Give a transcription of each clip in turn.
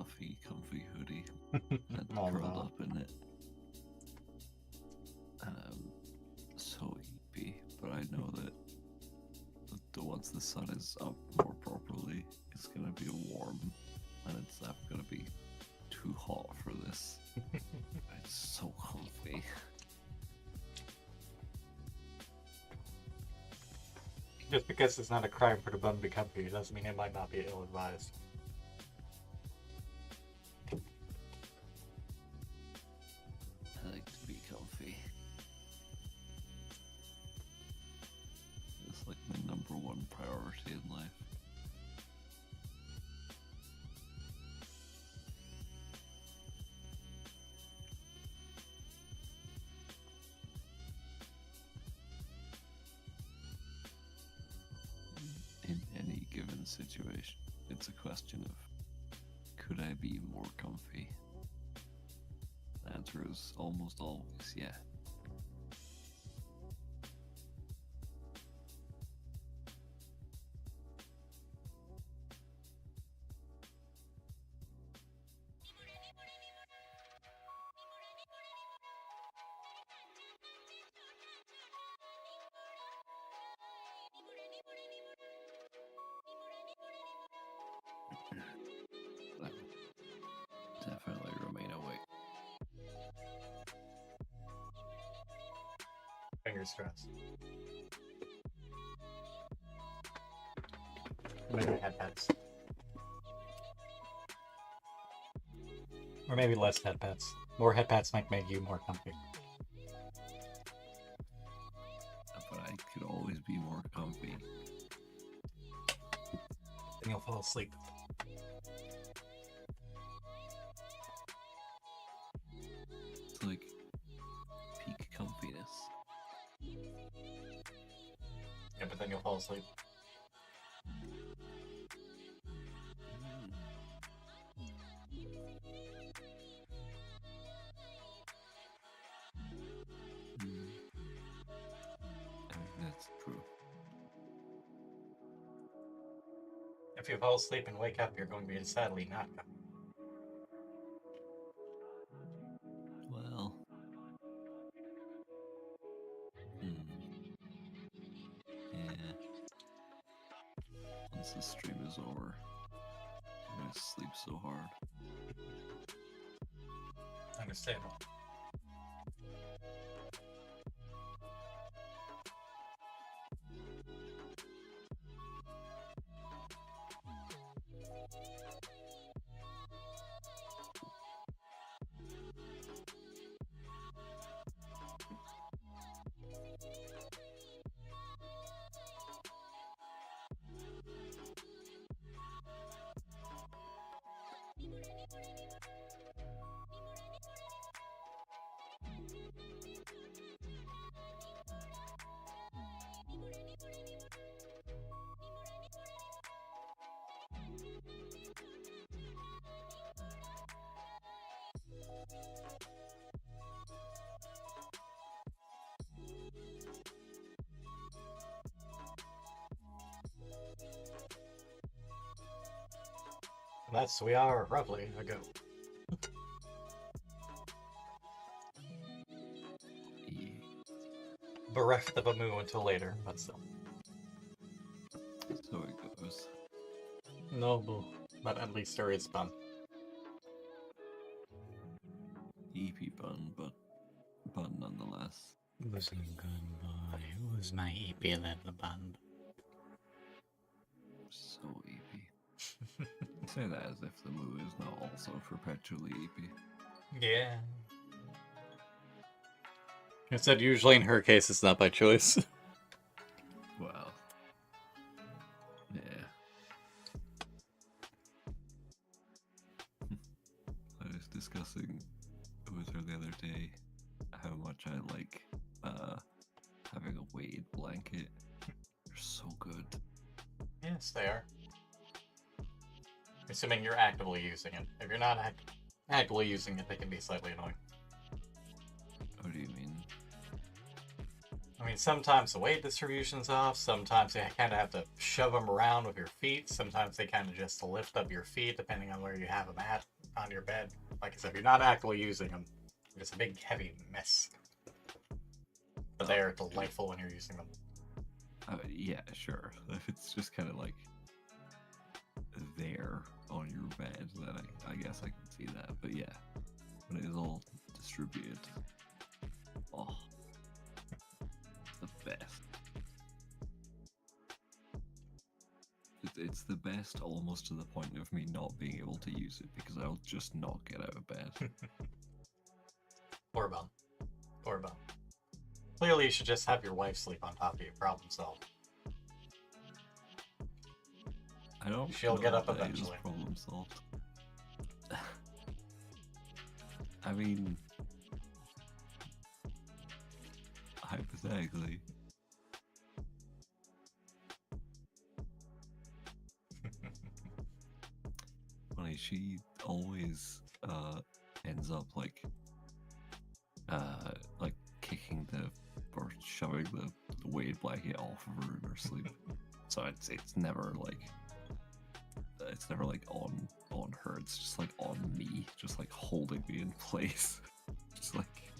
fluffy, comfy hoodie and Oh, curled no. up in it. So eepy, but I know that once the sun is up more properly, it's gonna be warm, and it's not gonna be too hot for this. It's so comfy. Just because it's not a crime for the bum to be comfy doesn't mean it might not be ill-advised. I like to be comfy. It's like my number one priority in life. In any given situation, it's a question of, could I be more comfy? The answer is almost always yeah. Definitely remain awake. Fingers crossed. Maybe head pets. Or maybe less head pets. More head pets might make you more comfy. But I could always be more comfy. Then you'll fall asleep. It's like peak comfiness. Yeah, but then you'll fall asleep. That's true. If you fall asleep and wake up, you're going to be sadly not comfy. Well, yeah. Once the stream is over, I'm gonna sleep so hard. Understandable. We are roughly ago. Yeah. Bereft of a moo until later, but still. So it goes. Noble, but at least there is fun. EP bun, but nonetheless. Who's a good boy? Who's my EP little band? So EP. Say that as if the moo is not also perpetually EP. Yeah. I said usually in her case it's not by choice. Well. Yeah. I was discussing with her the other day how much I like having a weighted blanket. They're so good. Yes, they are. Assuming you're actively using it. If you're not actively using it, they can be slightly annoying. What do you mean? I mean, sometimes the weight distribution's off, sometimes you kind of have to shove them around with your feet, sometimes they kind of just lift up your feet depending on where you have them at. on your bed. Like I said, if you're not actively using them, it's a big, heavy mess. But they are delightful when you're using them. Yeah, sure. If it's just kind of like there on your bed, then I guess I can see that. But yeah, when it is all distributed, oh, the best. It's the best almost to the point of me not being able to use it because I'll just not get out of bed. Poor bum. Poor bum. Clearly, you should just have your wife sleep on top of you. Problem solved. I don't. She'll get up eventually. Problem solved. I mean, hypothetically. Funny, she always ends up like kicking or shoving the weighted blanket off of her in her sleep. So it's never like on her. It's just like on me, just like holding me in place. Just like,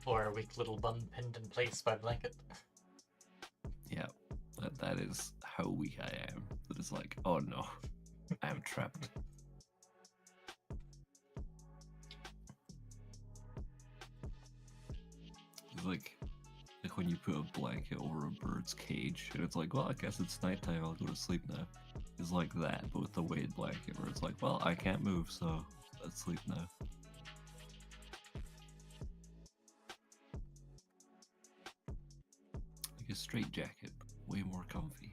or a weak little bun pinned in place by blanket. Yeah, that is how weak I am. That is like, oh no, I am trapped. It's like when you put a blanket over a bird's cage, and it's like, well, I guess it's nighttime, I'll go to sleep now. It's like that, but with the weighted blanket, where it's like, well, I can't move, so let's sleep now. Like a straight jacket, but way more comfy.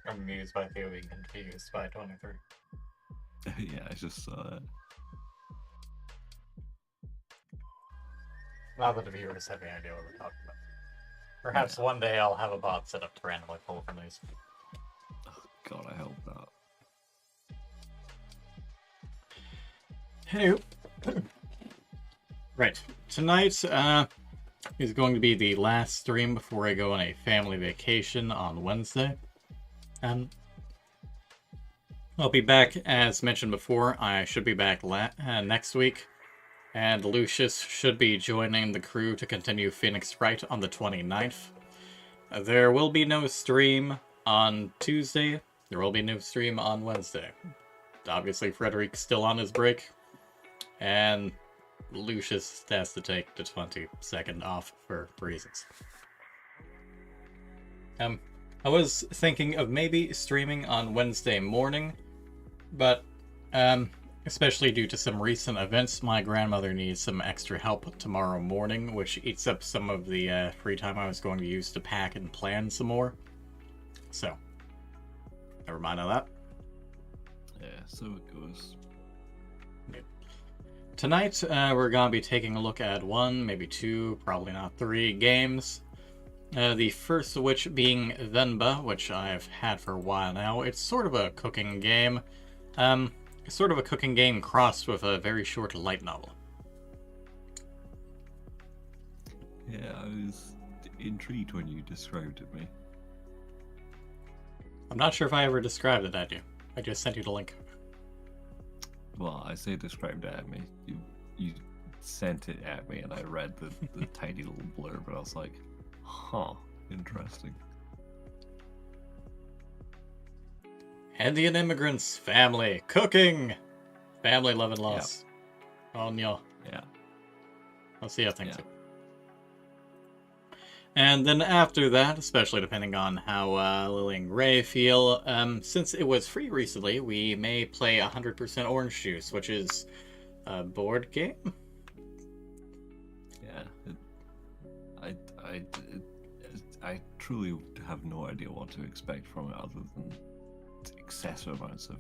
I'm amused by Theo being confused by 23. Yeah, I just saw that. Not that the viewers have any idea what we're talking about. Perhaps one day I'll have a bot set up to randomly pull from these. Oh, God, I hope not. Hey. Right. Tonight is going to be the last stream before I go on a family vacation on Wednesday. I'll be back, as mentioned before, I should be back next week. And Lucius should be joining the crew to continue Phoenix Wright on the 29th. There will be no stream on Tuesday. There will be no stream on Wednesday. Obviously, Frederick's still on his break. And Lucius has to take the 22nd off for reasons. I was thinking of maybe streaming on Wednesday morning, but especially due to some recent events, my grandmother needs some extra help tomorrow morning, which eats up some of the free time I was going to use to pack and plan some more. So, never mind all that. Yeah, so it goes. Tonight, we're going to be taking a look at one, maybe two, probably not three games. The first of which being Venba, which I've had for a while now. It's sort of a cooking game. Sort of a cooking game crossed with a very short light novel. Yeah, I was intrigued when you described it to me. I'm not sure if I ever described it at you. I just sent you the link. Well, I say described it at me. You sent it at me, and I read the tiny little blurb, and I was like, huh, interesting. Indian immigrants, family, cooking, family, love and loss. Yep. Oh, no. Yeah. I'll see how things are. And then after that, especially depending on how Lily and Ray feel, since it was free recently, we may play 100% orange juice, which is A board game? Yeah, I, I, it, I truly have no idea what to expect from it other than excessive amounts of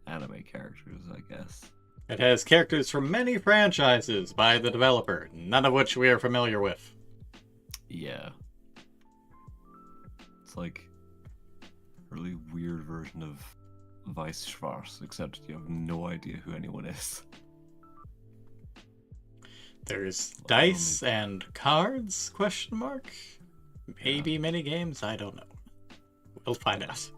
anime characters, I guess. It has characters from many franchises by the developer, none of which we are familiar with. Yeah. It's like a really weird version of Vice Schwarz, except you have no idea who anyone is. There's Like, dice and cards? Question mark. Maybe mini games. I don't know. We'll find out.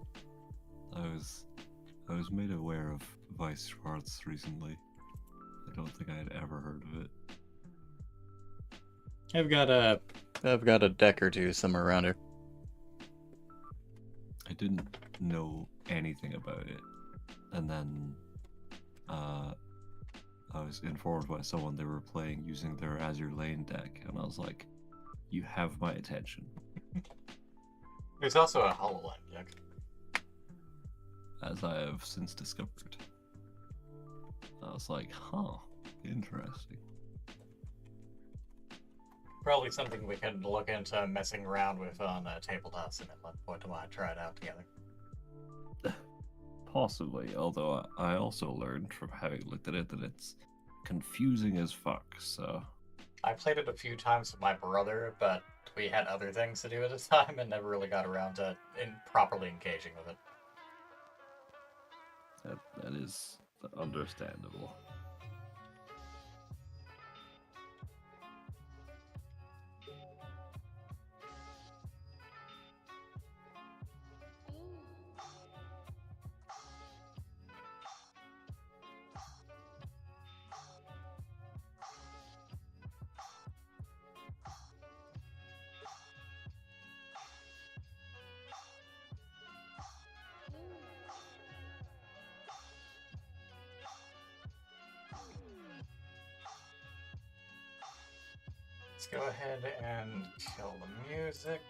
I was made aware of Vice Schwarz recently. I don't think I had ever heard of it. I've got a deck or two somewhere around here. I didn't know anything about it, and then I was informed by someone they were playing using their Azure Lane deck, and I was like, "You have my attention." There's also a HoloLens deck. As I have since discovered. I was like, "Huh, interesting." Probably something we can look into messing around with on Tabletop Sim at one point to want to try it out together. Possibly, although I also learned from having looked at it that it's confusing as fuck, so... I played it a few times with my brother, but we had other things to do at the time and never really got around to properly engaging with it. That is understandable. Let's go ahead and kill the music.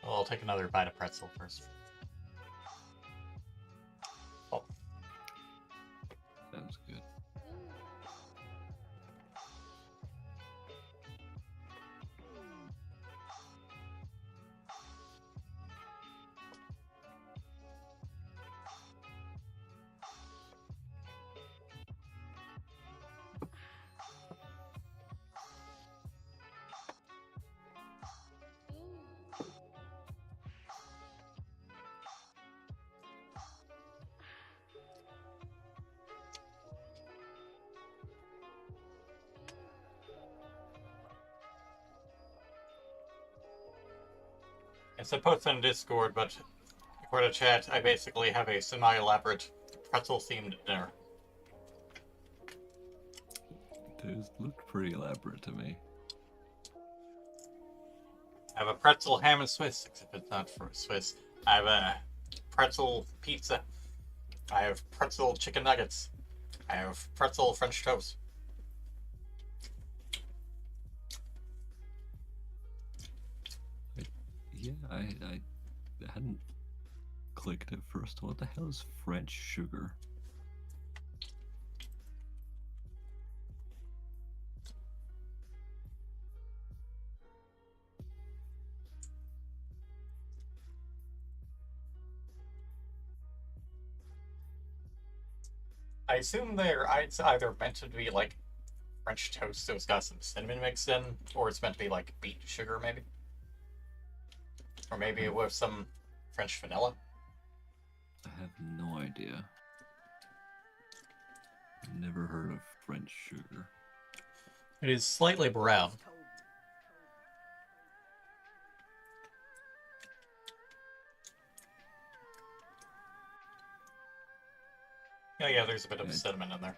Oh, I'll take another bite of pretzel first. Oh. Sounds good. It's a post on Discord, but according to chat, I basically have a semi-elaborate pretzel-themed dinner. It looked pretty elaborate to me. I have a pretzel ham and Swiss, except it's not for Swiss. I have a pretzel pizza. I have pretzel chicken nuggets. I have pretzel French toast. Yeah, I hadn't clicked at first. What the hell is French sugar? I assume they're either meant to be like French toast, so it's got some cinnamon mixed in, or it's meant to be like beet sugar, maybe. Or maybe with some French vanilla. I have no idea. Never heard of French sugar. It is slightly brown. Yeah, there's a bit of cinnamon in there.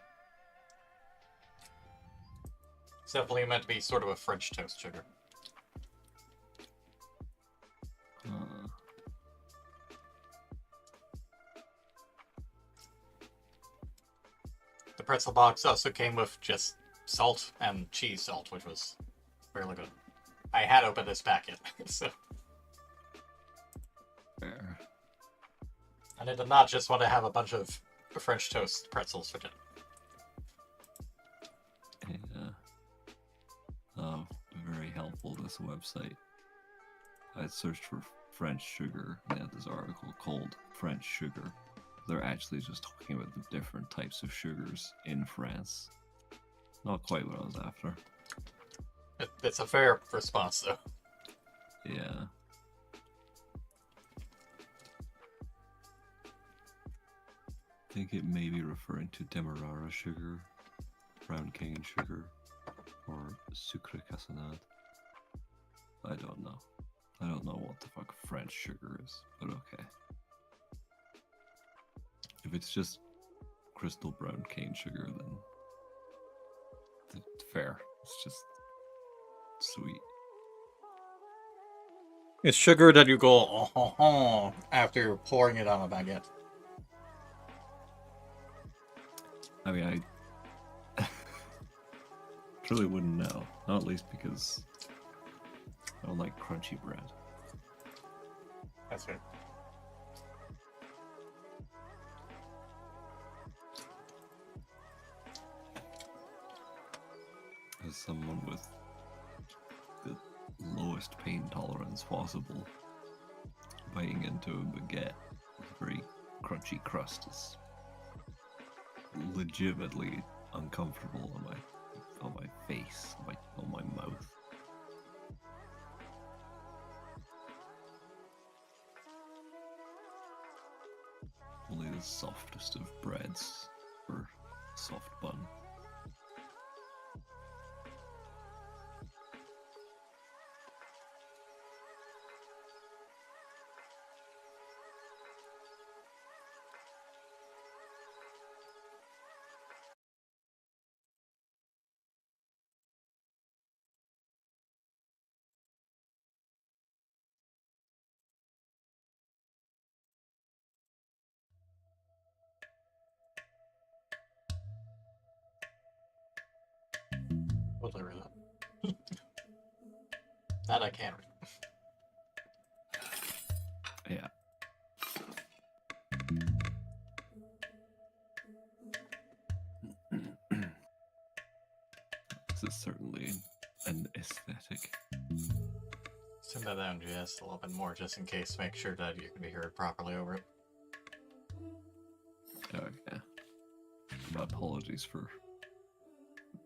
It's definitely meant to be sort of a French toast sugar. The pretzel box also came with just salt and cheese salt, which was really good. I had opened this packet, so... Fair. And I did not just want to have a bunch of French toast pretzels for 10. Yeah. Oh, very helpful, this website. I searched for French sugar, and they had this article called French Sugar. They're actually just talking about the different types of sugars in France. Not quite what I was after. It's a fair response, though. Yeah. I think it may be referring to Demerara sugar, brown cane sugar, or sucre cassonade. I don't know. I don't know what the fuck French sugar is, but okay. If it's just crystal brown cane sugar, then it's fair. It's just sweet. It's sugar that you go oh, after pouring it on a baguette. I mean, I truly wouldn't know. Not least because I don't like crunchy bread. That's fair. As someone with the lowest pain tolerance possible, biting into a baguette with a very crunchy crust is legitimately uncomfortable on my face, on my mouth. Only the softest of breads for soft bun. Whatever that. That I can read. Yeah. This is certainly an aesthetic. Send that down just a little bit more, just in case. Make sure that you can be heard properly over it. Okay. My apologies for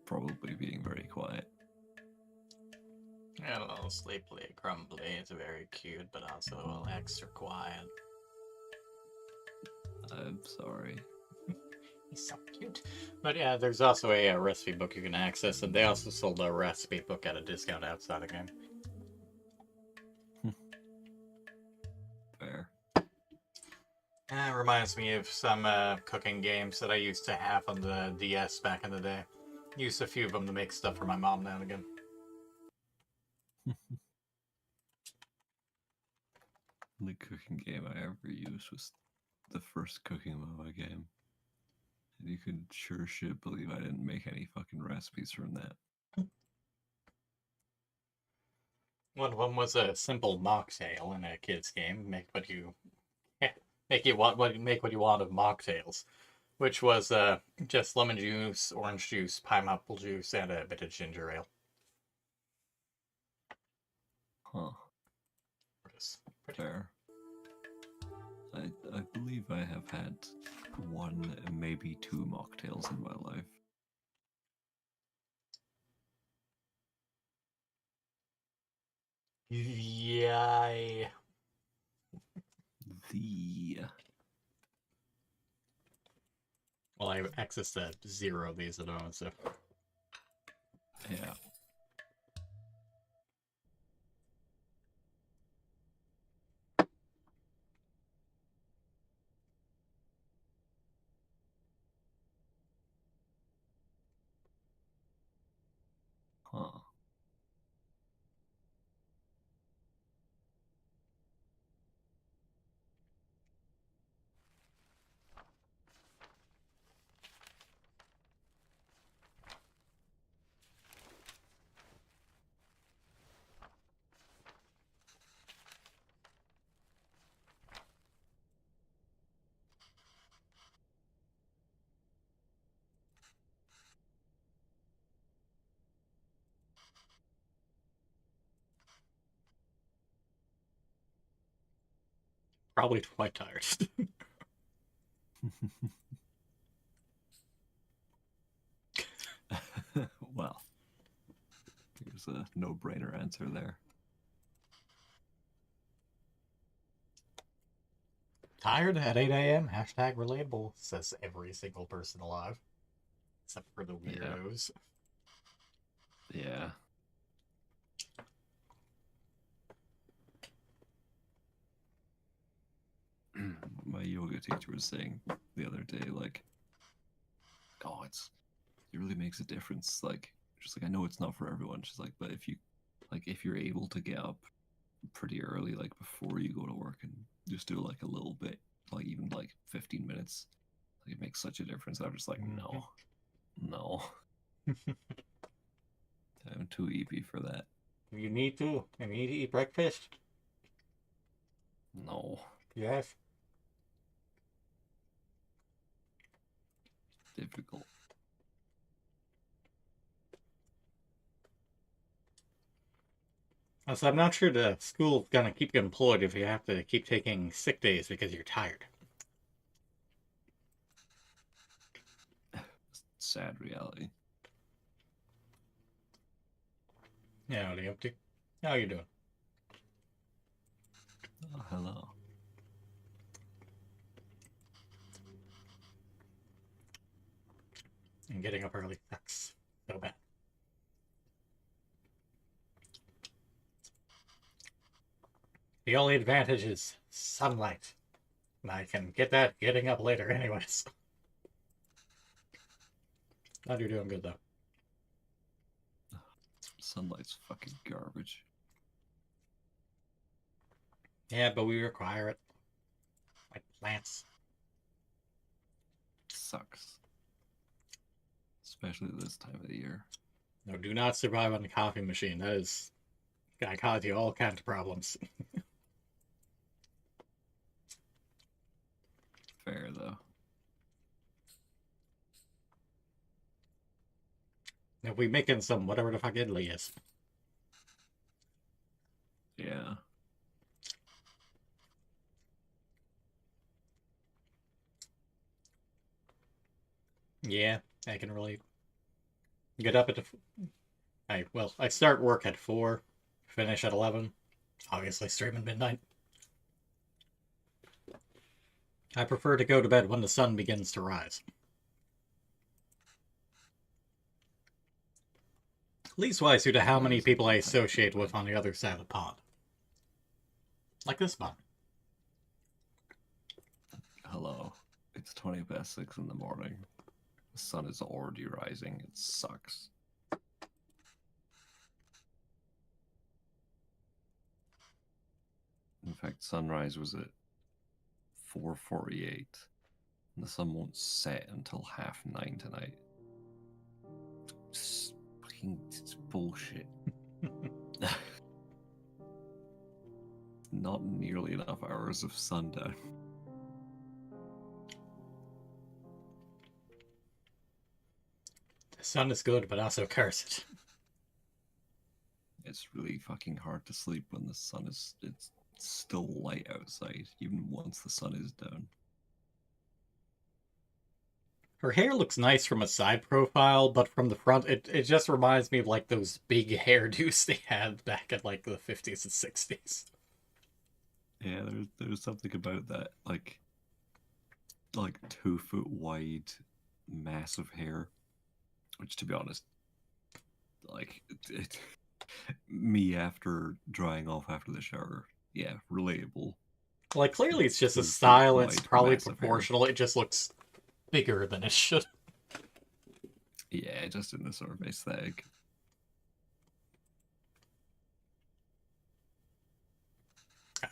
probably being very quiet. A little sleepily, crumbly. It's very cute, but also a little extra quiet. I'm sorry. He's so cute. But yeah, there's also a recipe book you can access, and they also sold a recipe book at a discount outside the game. Fair. It reminds me of some cooking games that I used to have on the DS back in the day. Used a few of them to make stuff for my mom now and again. The cooking game I ever used was the first Cooking MOBA game. And you could sure shit believe I didn't make any fucking recipes from that. One of them was a simple mocktail in a kid's game. Make what you make you want what make what you want of mocktails, which was just lemon juice, orange juice, pineapple juice, and a bit of ginger ale. Huh. Fair. I believe I have had one, maybe two mocktails in my life. Yay. Well, I have access to 0 of these at the moment, so. Yeah. Huh. Probably quite tired. Well, there's a no-brainer answer there. Tired at 8 a.m. Hashtag relatable, says every single person alive. Except for the Yeah. weirdos. Yeah. My yoga teacher was saying the other day, like, oh, it really makes a difference. Like, just like I know it's not for everyone. She's like, but if you're able to get up pretty early, like before you go to work, and just do like a little bit, like even like 15 minutes, like it makes such a difference. I'm just like, no, no, I'm too EP for that. You need to. You need to eat breakfast. No, Yes. difficult. So I'm not sure the school's gonna keep you employed if you have to keep taking sick days because you're tired. Sad reality. Yeah, what are you up to? How you doing? Oh, hello. And getting up early sucks so bad. The only advantage is sunlight. And I can get that getting up later anyways. Glad you're doing good though. Sunlight's fucking garbage. Yeah, but we require it. Like plants. Sucks. Especially this time of the year. No, do not survive on a coffee machine. That is gonna cause you all kinds of problems. Fair though. If we making some whatever the fuck Italy is. Yeah. Yeah, I can really get up at I start work at 4, finish at 11. Obviously stream at midnight. I prefer to go to bed when the sun begins to rise. Leastwise due to how That many is a people I good time to go associate to with bed. on the other side of the pond. Like this one. Hello. It's 20 past 6 in the morning. The sun is already rising. It sucks. In fact, sunrise was at 4:48, and the sun won't set until 9:30 tonight. It's bullshit. Not nearly enough hours of sundown. The sun is good, but also cursed. It's really fucking hard to sleep when the sun is it's still light outside, even once the sun is down. Her hair looks nice from a side profile, but from the front, it just reminds me of like those big hairdos they had back in like the 50s and 60s. Yeah, there's something about that, like 2 foot wide, massive hair, which to be honest, like me after drying off after the shower, yeah, relatable. Like, clearly it's just a 2 foot style, and it's wide, probably massive hair. proportional. It just looks bigger than it should. Yeah, just in the sort of aesthetic.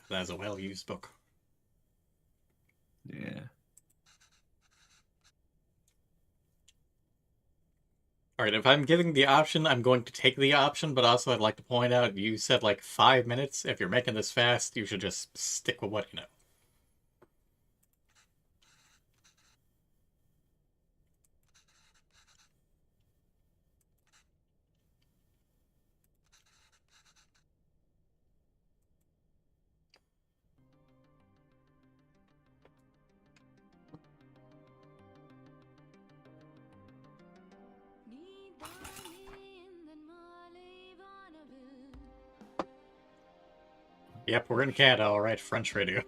That's a well-used book. Yeah. Alright, if I'm giving the option, I'm going to take the option, but also I'd like to point out, you said like 5 minutes. If you're making this fast, you should just stick with what you know. Yep, we're in Canada, alright, French radio.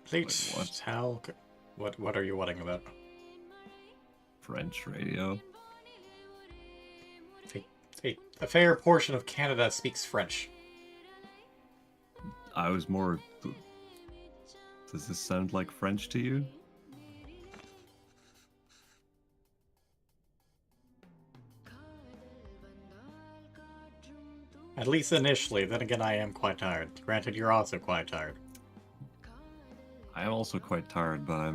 Please, what? how... What are you wanting about? French radio? A fair portion of Canada speaks French. I was more... Does this sound like French to you? At least initially, then again I am quite tired. Granted, you're also quite tired. I am also quite tired, but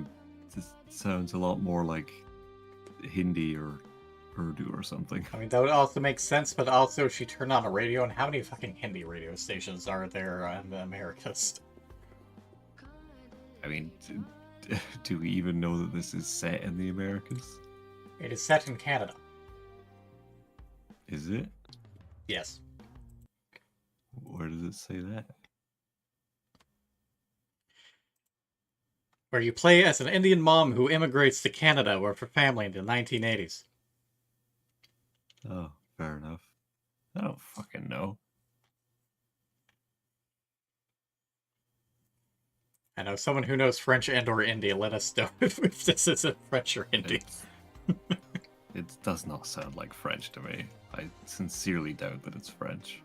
this sounds a lot more like Hindi or Urdu or something. I mean, that would also make sense, but also she turned on a radio, and how many fucking Hindi radio stations are there in the Americas? I mean, do we even know that this is set in the Americas? It is set in Canada. Is it? Yes. Where does it say that? Where you play as an Indian mom who immigrates to Canada with her family in the 1980s. Oh, fair enough. I don't fucking know. I know someone who knows French and or Hindi. Let us know if this isn't French or Hindi. It does not sound like French to me. I sincerely doubt that it's French.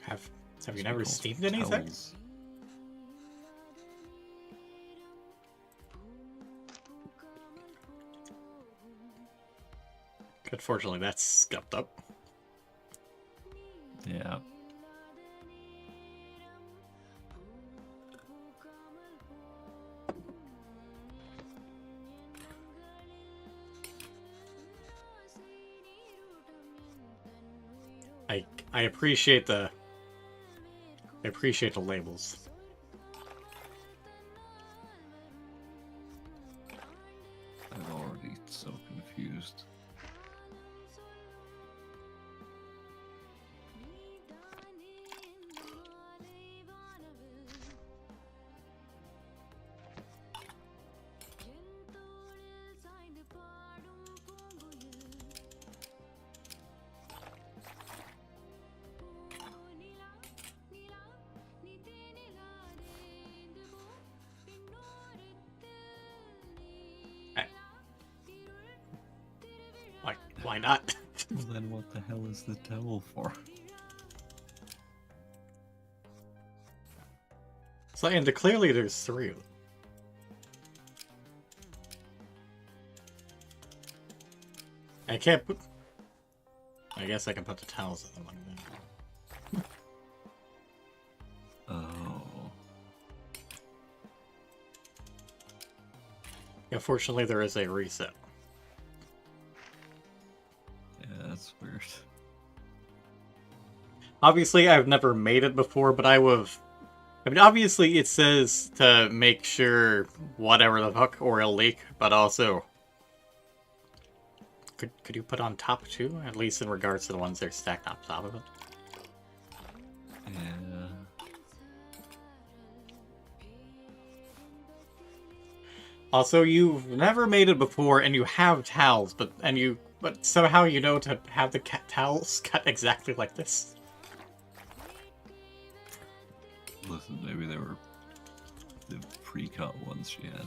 Have you never steamed anything? Towels. Unfortunately, that's scuffed up. Yeah. I appreciate the labels. I'm already so confused. Why not? Well, then what the hell is the towel for? So, and clearly there's 3 of them. I can't put... I guess I can put the towels in them like that. Oh. Unfortunately, there is a reset. Yeah, that's weird. Obviously, I've never made it before, but I would... I mean, obviously it says to make sure whatever the fuck, or it'll leak, but also... Could you put on top too? At least in regards to the ones that are stacked on top of it? Yeah. Also, you've never made it before, and you have towels, but somehow you know to have the towels cut exactly like this. Listen, maybe they were the pre-cut ones she had.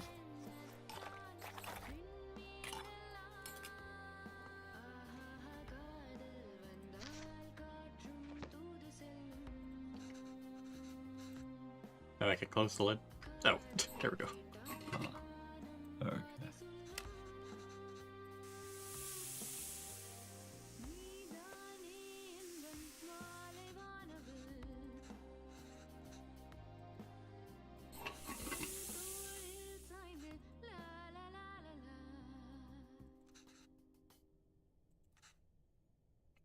Oh, I can close the lid. Oh, there we go. Okay.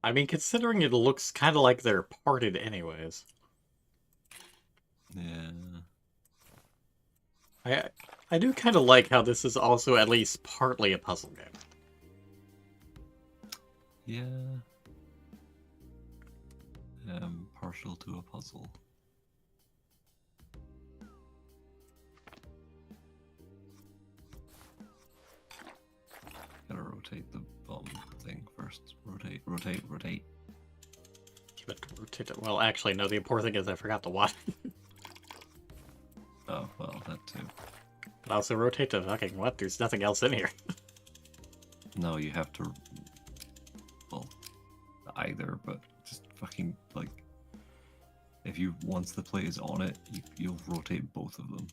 I mean, considering it looks kind of like they're parted anyways. Yeah. I do kind of like how this is also at least partly a puzzle game. Yeah. Partial to a puzzle. Gotta rotate the bum. first. Rotate, rotate, rotate. But rotate it. Well, actually, no. The important thing is I forgot the water. Oh, well, that too. But also rotate to fucking what? There's nothing else in here. No, you have to. Well, either, but just fucking like. If you once the plate is on it, you'll rotate both of them.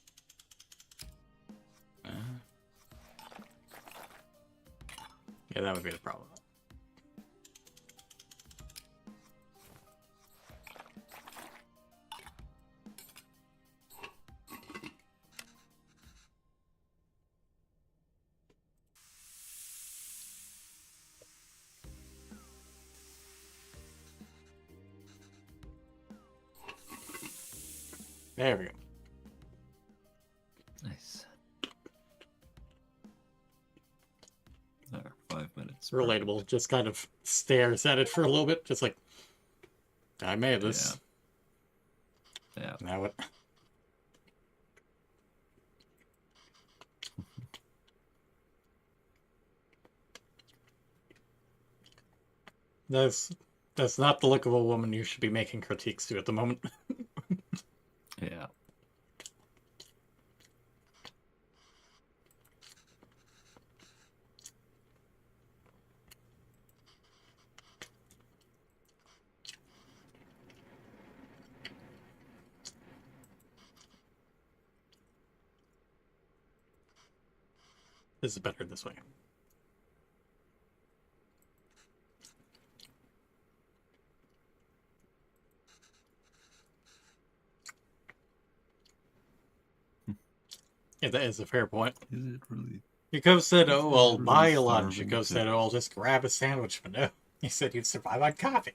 Yeah, that would be the problem. There we go. Nice. There, 5 minutes. Relatable. Just kind of stares at it for a little bit, just like, I made this. Yeah. Now what? That's not the look of a woman you should be making critiques to at the moment. Yeah. This is better this way. Yeah, that is a fair point. Is it really? Yako said, oh, well, really buy a lunch. starving Yako to- said, oh, I'll just grab a sandwich. But no, he said you'd survive on coffee.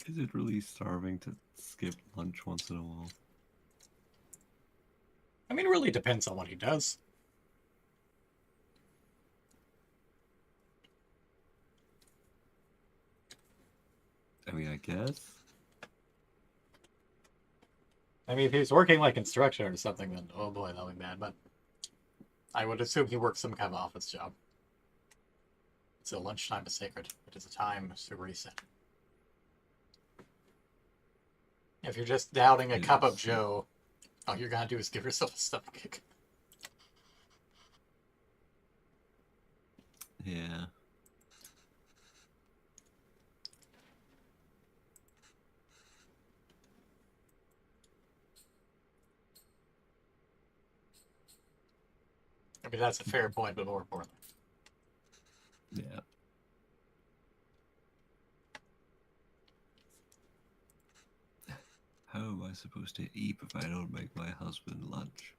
Is it really starving to skip lunch once in a while? I mean, it really depends on what he does. I mean, I guess. I mean, if he's working like construction or something, then oh boy, that'll be bad. But I would assume he works some kind of office job. So lunchtime is sacred. It is a time to reset. If you're just downing a cup of Joe, all you're gonna do is give yourself a stomach kick. Yeah. I mean, that's a fair point, but more importantly. Yeah. How am I supposed to eat if I don't make my husband lunch?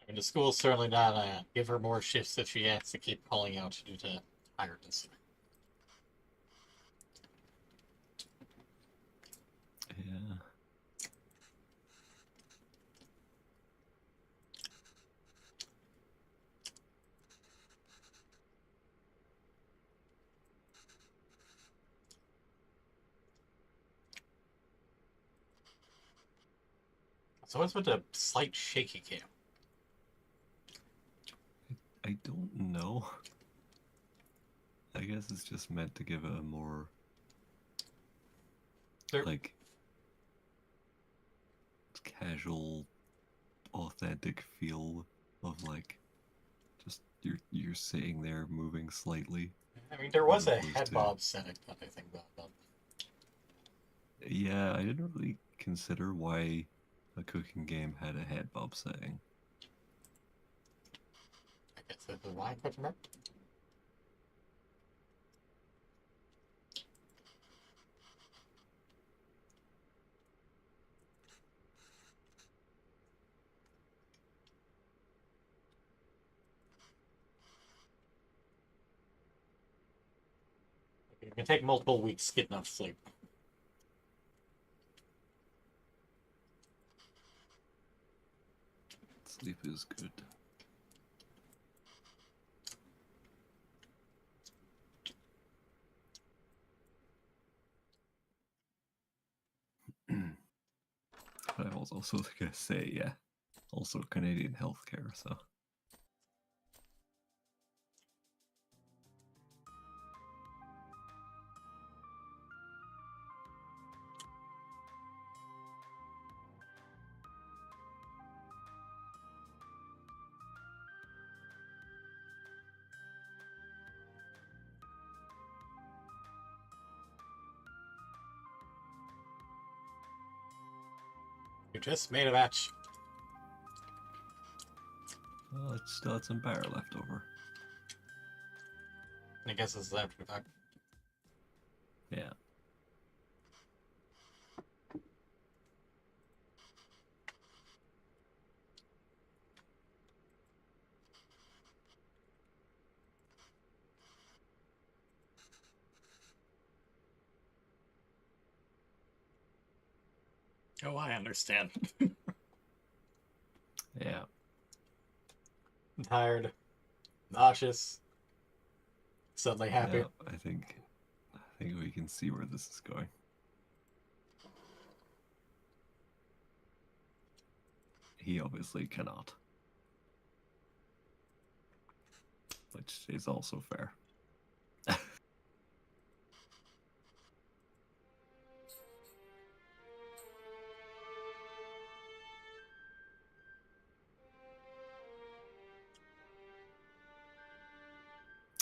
I mean, the school's certainly not give her more shifts if she has to keep calling out due to tiredness. Yeah. So what's with the slight shaky cam? I don't know. I guess it's just meant to give it a more like casual, authentic feel of like just you're sitting there moving slightly. I mean, there was a Opposed head to- bob setting that I think about. Yeah, I didn't really consider why a cooking game had a head bob setting. I guess that's the why question mark. You can take multiple weeks to get enough sleep. Sleep is good. But I was also gonna say, yeah, also Canadian healthcare, so. You just made a match. Well, it's still had some power left over. I guess this is after the fact. Yeah. Oh, I understand. Yeah. I'm tired, nauseous, suddenly happy. Yeah, I think we can see where this is going. He obviously cannot. Which is also fair.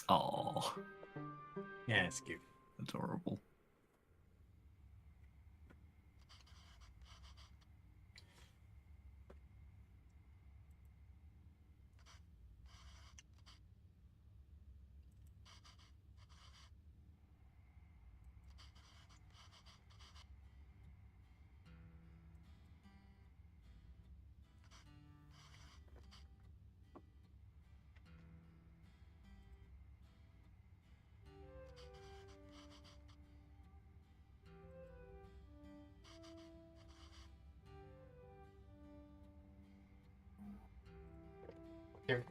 Oh, Yeah, it's cute. adorable.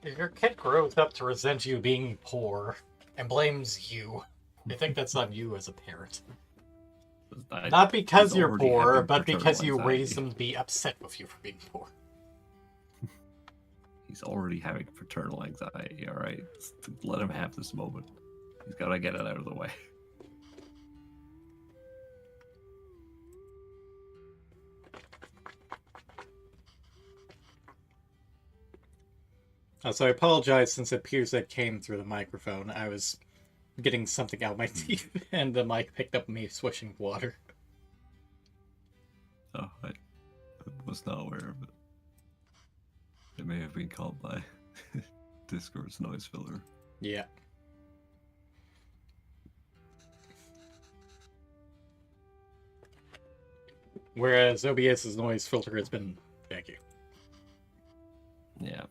If your kid grows up to resent you being poor and blames you, I think that's on you as a parent. Not because you're poor, but because you raised them to be upset with you for being poor. He's already having paternal anxiety, alright? Let him have this moment. He's gotta get it out of the way. So I apologize since it appears that came through the microphone. I was getting something out of my teeth, and the mic picked up me swishing water. Oh, I was not aware of it. It may have been called by Discord's noise filler. Yeah. Whereas OBS's noise filter has been janky. Yeah.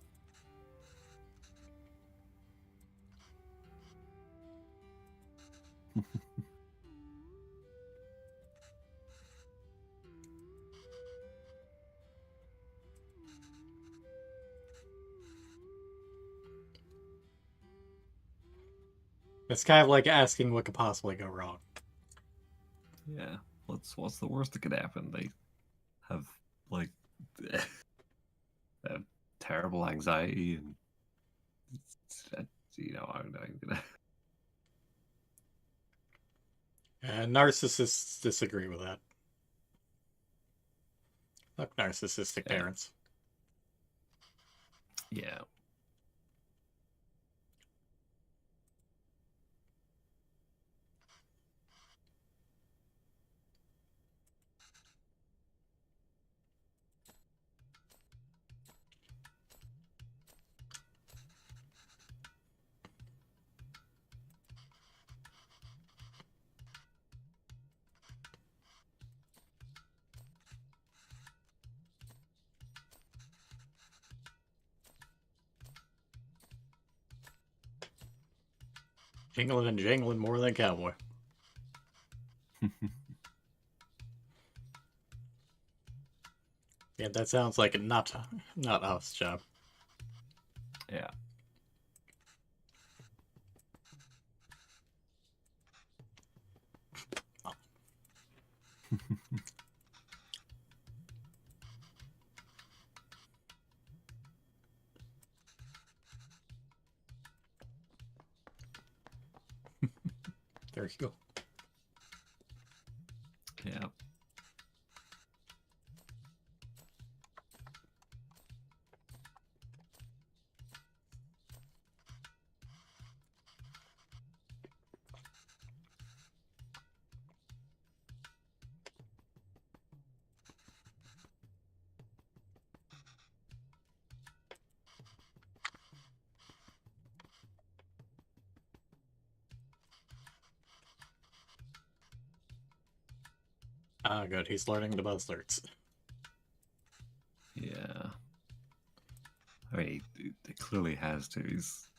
It's kind of like asking what could possibly go wrong. Yeah. What's the worst that could happen? They have like terrible anxiety and I'm gonna. Narcissists disagree with that. Fuck narcissistic parents. Yeah. Jingling and jangling more than a cowboy. Yeah, that sounds like a not us job. Yeah. Oh. There you go. Yeah. Ah, good. He's learning the buzzwords. Yeah. I mean, he clearly has to. He's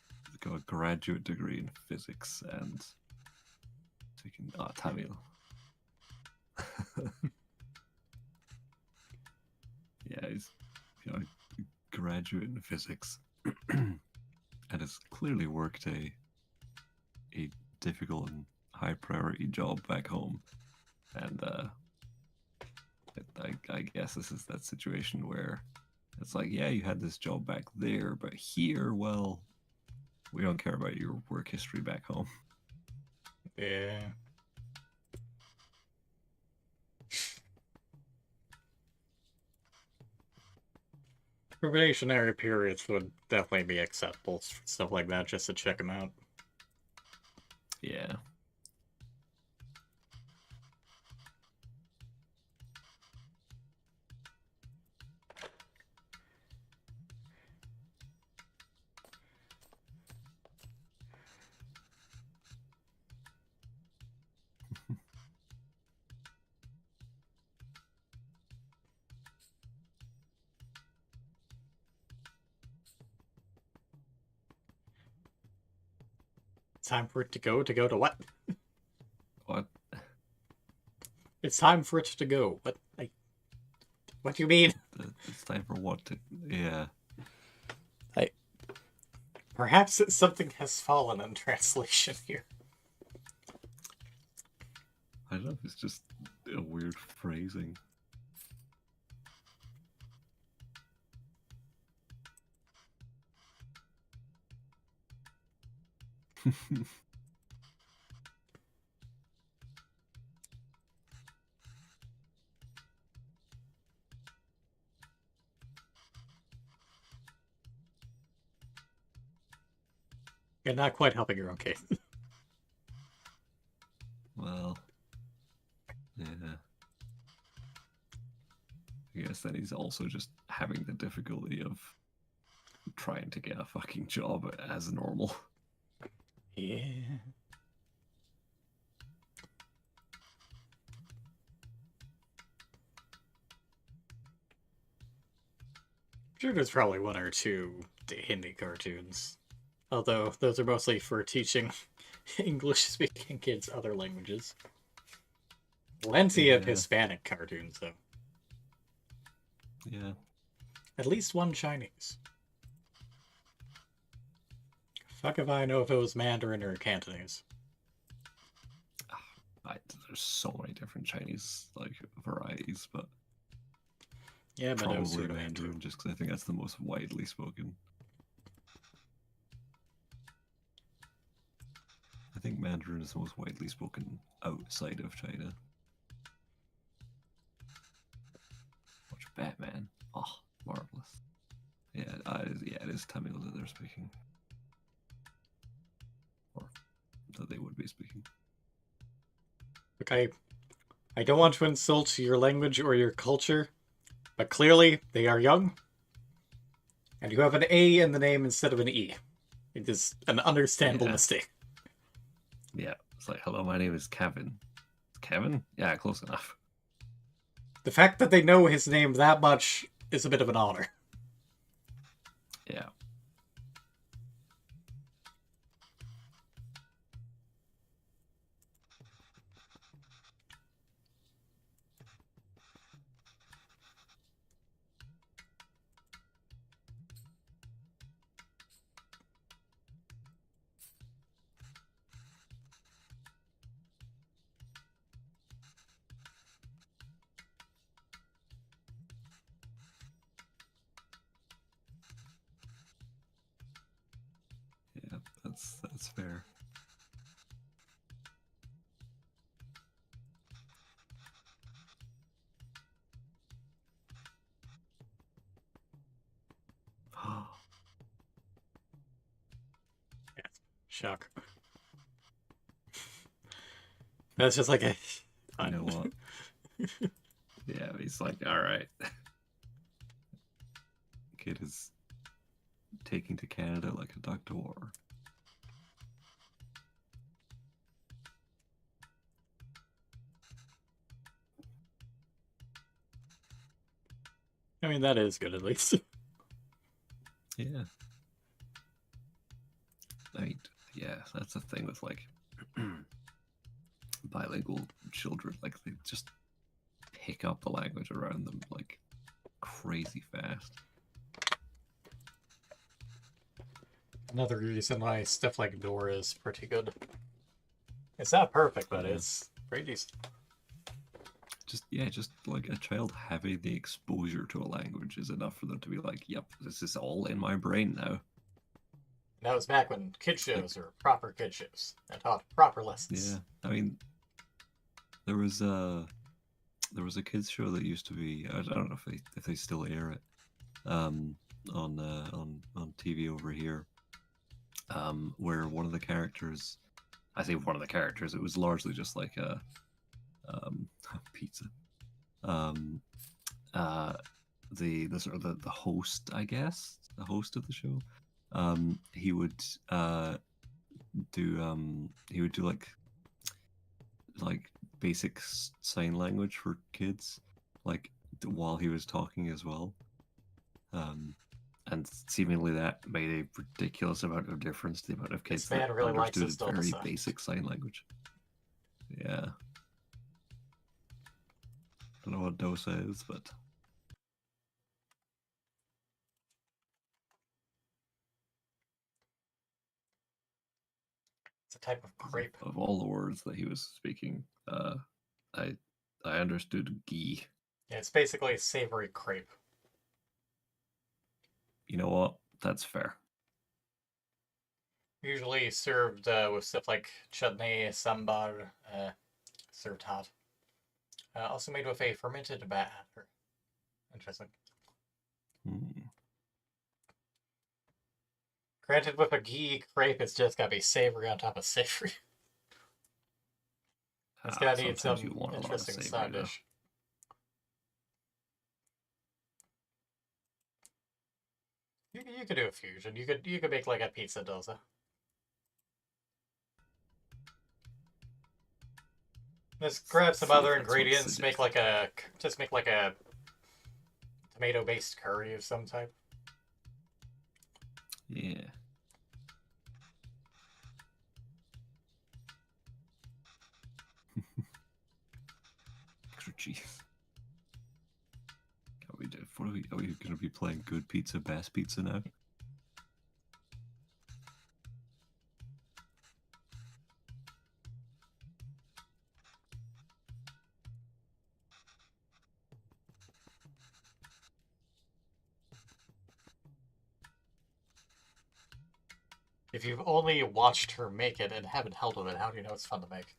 got a graduate degree in physics and taking Tamil. Yeah, he's a graduate in physics and has clearly worked a difficult and high priority job back home. And I guess this is that situation where it's like, yeah, you had this job back there, but here, well, we don't care about your work history back home. Yeah. Probationary periods would definitely be acceptable for stuff like that, just to check him out. Yeah. Time for it to go to what? What? It's time for it to go. What do you mean? It's time for what to. Yeah. Perhaps something has fallen in translation here. I don't know if it's just a weird phrasing. You're not quite helping your own case. Well, yeah. I guess that he's also just having the difficulty of trying to get a fucking job as normal. Yeah. Sure, there's probably one or two Hindi cartoons. Although, those are mostly for teaching English-speaking kids other languages. Plenty of Yeah. Hispanic cartoons, though. Yeah. At least one Chinese. Fuck if I know if it was Mandarin or Cantonese. There's so many different Chinese varieties, but Yeah, but I was probably sort of Mandarin, just because I think that's the most widely spoken. I think Mandarin is the most widely spoken outside of China. Watch Batman. Oh, marvelous. Yeah, it is Tamil that they're speaking, or that they would be speaking. Okay, I don't want to insult your language or your culture, but clearly they are young, and you have an A in the name instead of an E. It is an understandable mistake. Yeah, it's like, hello, my name is Kevin. Kevin? Yeah, close enough. The fact that they know his name that much is a bit of an honor. Yeah. that's fair. Shock. That's just like a. You know what? Yeah, he's like, all right. Kid is taking to Canada like a duck to water. I mean, that is good at least. Yeah. I mean, yeah, that's the thing with like bilingual children. Like they just pick up the language around them like crazy fast. Another reason why stuff like Door is pretty good. It's not perfect, but Yeah. it's pretty decent. Just like a child having the exposure to a language is enough for them to be like, yep, this is all in my brain now. That was back when kid shows were proper kid shows that taught proper lessons. Yeah, I mean, there was a kids show that used to be, I don't know if they still air it, on TV over here, where one of the characters, I say one of the characters, it was largely just like a pizza. The sort of the host, I guess, the host of the show, he would do like basic sign language for kids, like while he was talking as well. And seemingly that made a ridiculous amount of difference to the amount of kids This man that really likes understood his double very sign. basic sign language. Yeah. Don't know what dosa is, but It's a type of crepe. of all the words that he was speaking, I understood ghee. Yeah, it's basically a savory crepe. You know what? That's fair. Usually served with stuff like chutney, sambar, served hot. Also made with a fermented batter. Interesting. Hmm. Granted, with a ghee crepe, it's just gotta be savory on top of savory. It's gotta need some Sometimes you want a lot of interesting savory side now. dish. You could do a fusion. You could make like a pizza dosa. Just grab some See if other that's what's ingredients. Make suggested. like a just make like a tomato-based curry of some type. Yeah. Extra cheese. Are we going to be playing good pizza, best pizza now? If you've only watched her make it and haven't held with it, how do you know it's fun to make?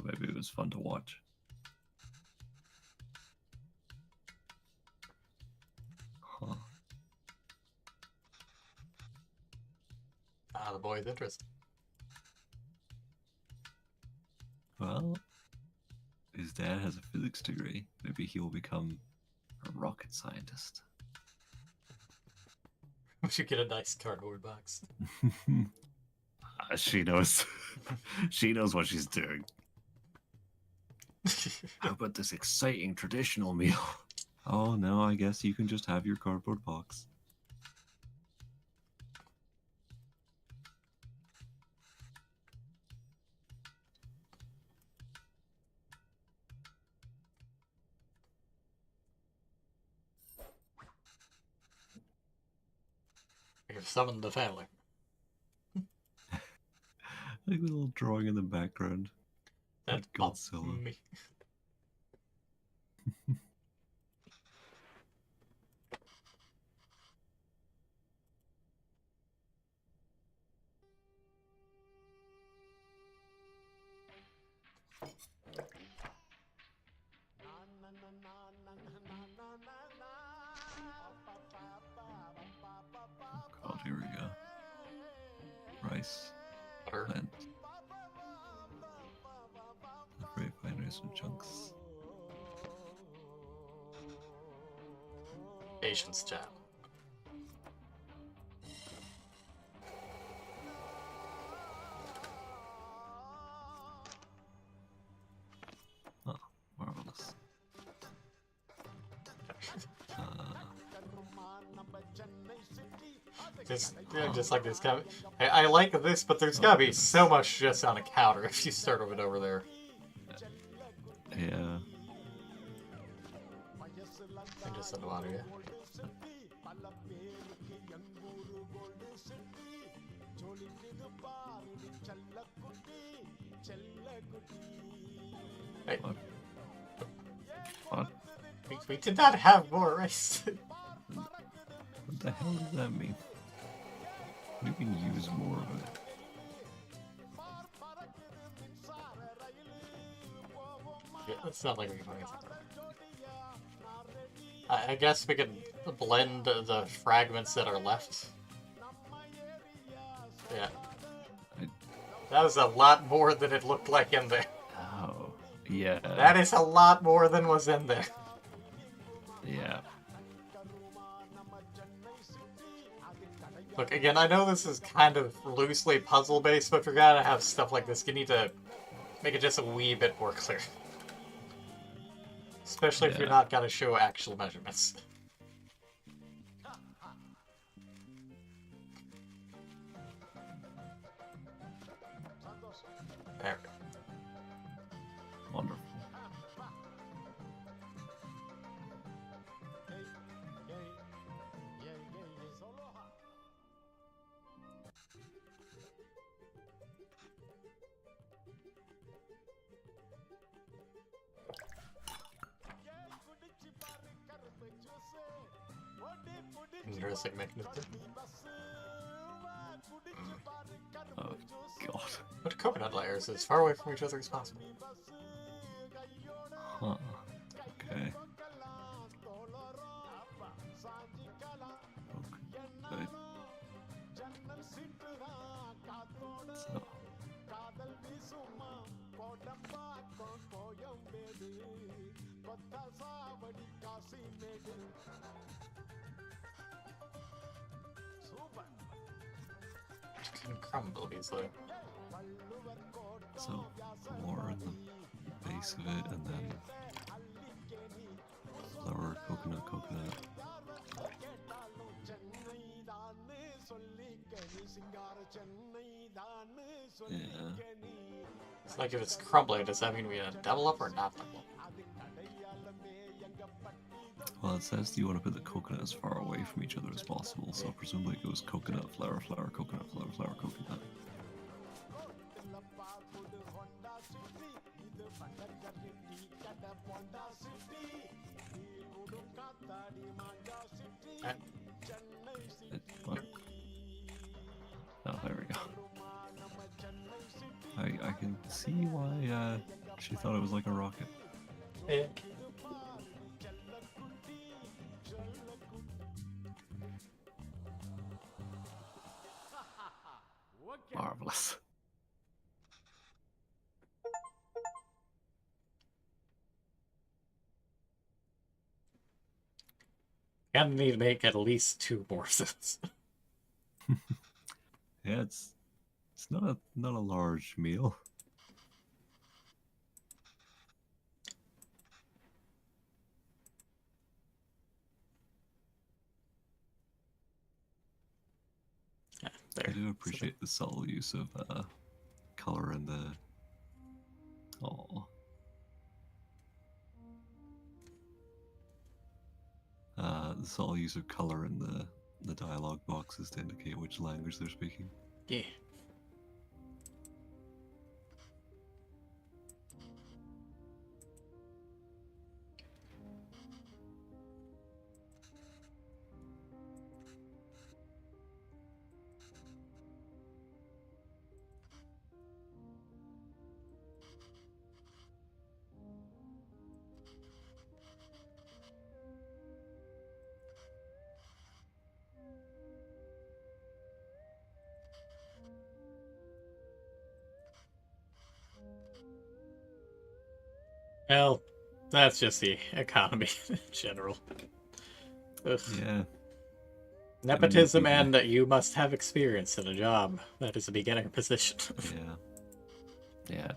Maybe it was fun to watch. Huh. Ah, the boy's interested. Well, his dad has a physics degree. Maybe he'll become a rocket scientist. We should get a nice cardboard box. She knows. She knows what she's doing. How about this exciting traditional meal? Oh no, I guess you can just have your cardboard box. We've summoned the family. Like a little drawing in the background. That's Godzilla. me. God, here we go. Rice, Butter. plant, grape binders and chunks. Patience chat. Oh, marvelous. Just like this guy. I like this, but there's gotta be so much just on a counter if you start with it over there. Yeah. I just said water, yeah. Hey, What? What? we did not have more rice. What the hell does that mean? You can use more of it. Yeah, it's not like we can find anything. I guess we could blend the fragments that are left. Yeah. That was a lot more than it looked like in there. Oh, yeah. That is a lot more than was in there. Yeah. Look, again, I know this is kind of loosely puzzle-based, but if you're gonna have stuff like this, you need to make it just a wee bit more clear. Especially if you're not gonna show actual measurements. There. Wonderful. Interesting mechanism. Oh, God. Put coconut layers as far away from each other as possible. Huh. Okay. Okay. So. It can crumble easily. So, flour in the base of it, and then flour, coconut. Yeah. It's like if it's crumbling, does that mean we double up or not double up? Well, it says you want to put the coconut as far away from each other as possible, so presumably it goes coconut, flour, coconut, flour, coconut. What? Oh, there we go. I can see why she thought it was like a rocket. Yeah. Marvelous. Gonna need to make at least 2 more of those. Yeah, it's not a large meal. Yeah, there. I do appreciate the subtle use of color in the. Oh. The subtle use of color in the dialogue boxes to indicate which language they're speaking. Yeah. Well, that's just the economy in general. Ugh. Yeah. Nepotism Even and you must have experience in a job that is a beginner position. yeah, yeah.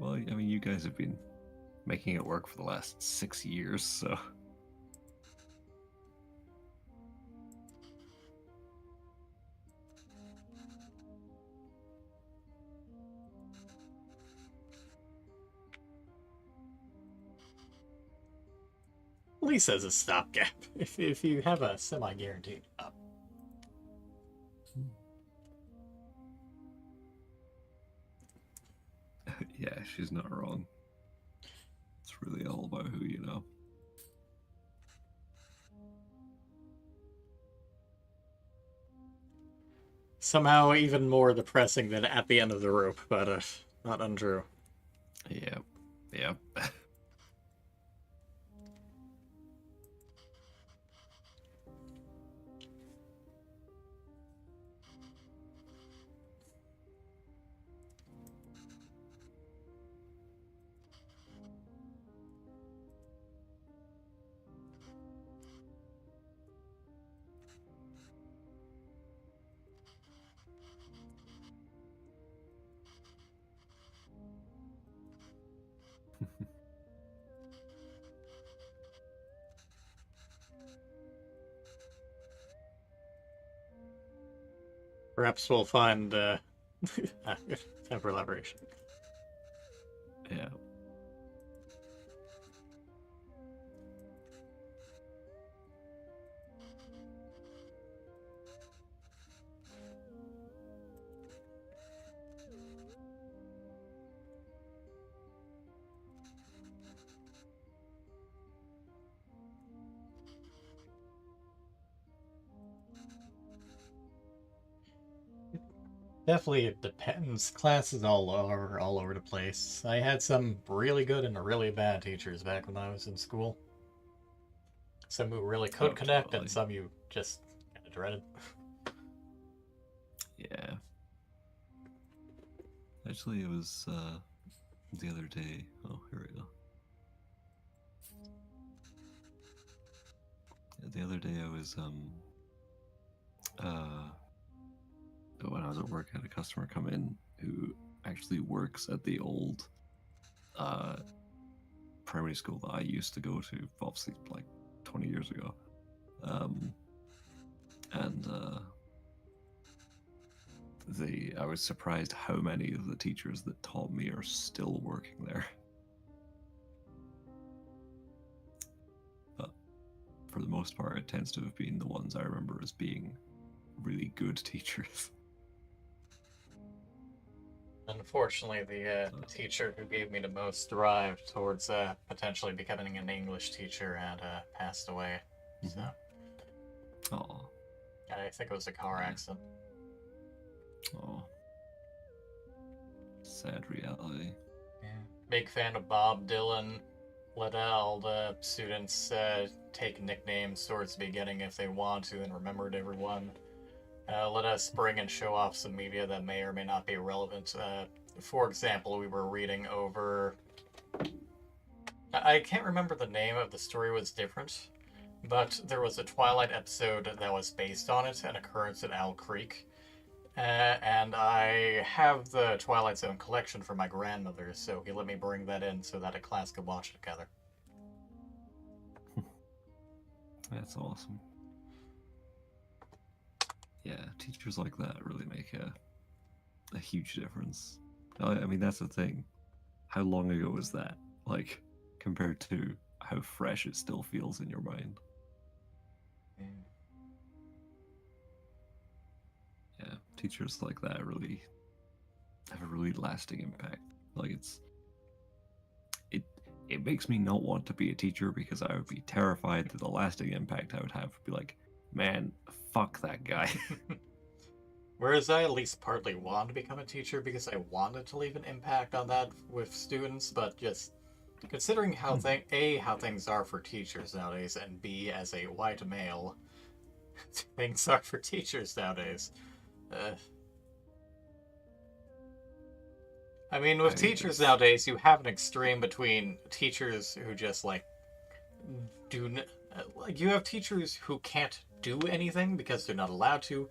Well, I mean, you guys have been making it work for the last 6 years, so At least as a stopgap, if you have a semi-guaranteed job. yeah, she's not wrong. It's really all about who you know. Somehow even more depressing than at the end of the rope, but not untrue. Yeah, yeah. Perhaps we'll find time for elaboration. Yeah. Definitely it depends. Classes all over the place. I had some really good and really bad teachers back when I was in school. Some who really could Oh, connect, and totally. some you just kind of dreaded. Yeah. Actually, it was the other day. Oh, here we go. The other day, I was uh when I was at work, I had a customer come in who actually works at the old uh primary school that I used to go to, obviously like 20 years ago. Um, and I was surprised how many of the teachers that taught me are still working there. But for the most part, it tends to have been the ones I remember as being really good teachers. Unfortunately, the teacher who gave me the most drive towards potentially becoming an English teacher had passed away. So Oh, I think it was a car yeah. accident. Oh, sad reality. Yeah. Big fan of Bob Dylan. Let all the students take nicknames towards the beginning if they want to, and remembered everyone. Let us bring and show off some media that may or may not be relevant. For example, we were reading over. I can't remember the name of the story was different, but there was a Twilight episode that was based on it, an occurrence at Owl Creek. And I have the Twilight Zone collection for my grandmother, so he let me bring that in so that a class could watch it together. That's awesome. Yeah, teachers like that really make a huge difference. I mean, that's the thing. How long ago was that? Like, compared to how fresh it still feels in your mind. Yeah, teachers like that really have a really lasting impact. Like it it makes me not want to be a teacher because I would be terrified that the lasting impact I would have would be like, man, fuck that guy. Whereas I at least partly wanted to become a teacher because I wanted to leave an impact on that with students, but just considering how how things are for teachers nowadays, and B, as a white male, things are for teachers nowadays. I mean, with I teachers it's nowadays, you have an extreme between teachers who just like do like you have teachers who can't do anything because they're not allowed to,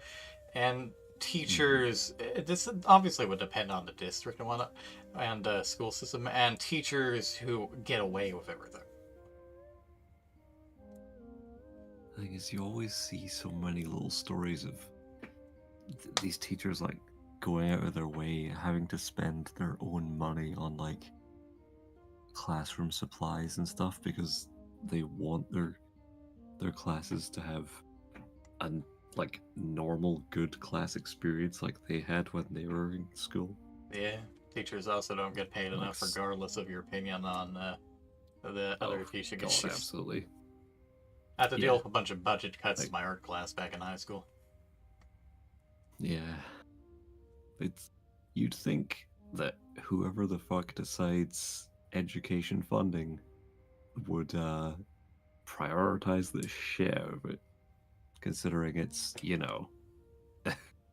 and mhm. teachers. This obviously would depend on the district and whatnot, and school system, and teachers who get away with everything. Thing is, you always see so many little stories of these teachers like going out of their way, having to spend their own money on like classroom supplies and stuff because they want their classes to have a like normal good class experience like they had when they were in school. Yeah, teachers also don't get paid Like, enough, regardless of your opinion on the oh other teaching god, issues. absolutely. I had to deal Yeah, with a bunch of budget cuts in like my art class back in high school. yeah, it's you'd think that whoever the fuck decides education funding would prioritize the shit out of it, considering it's,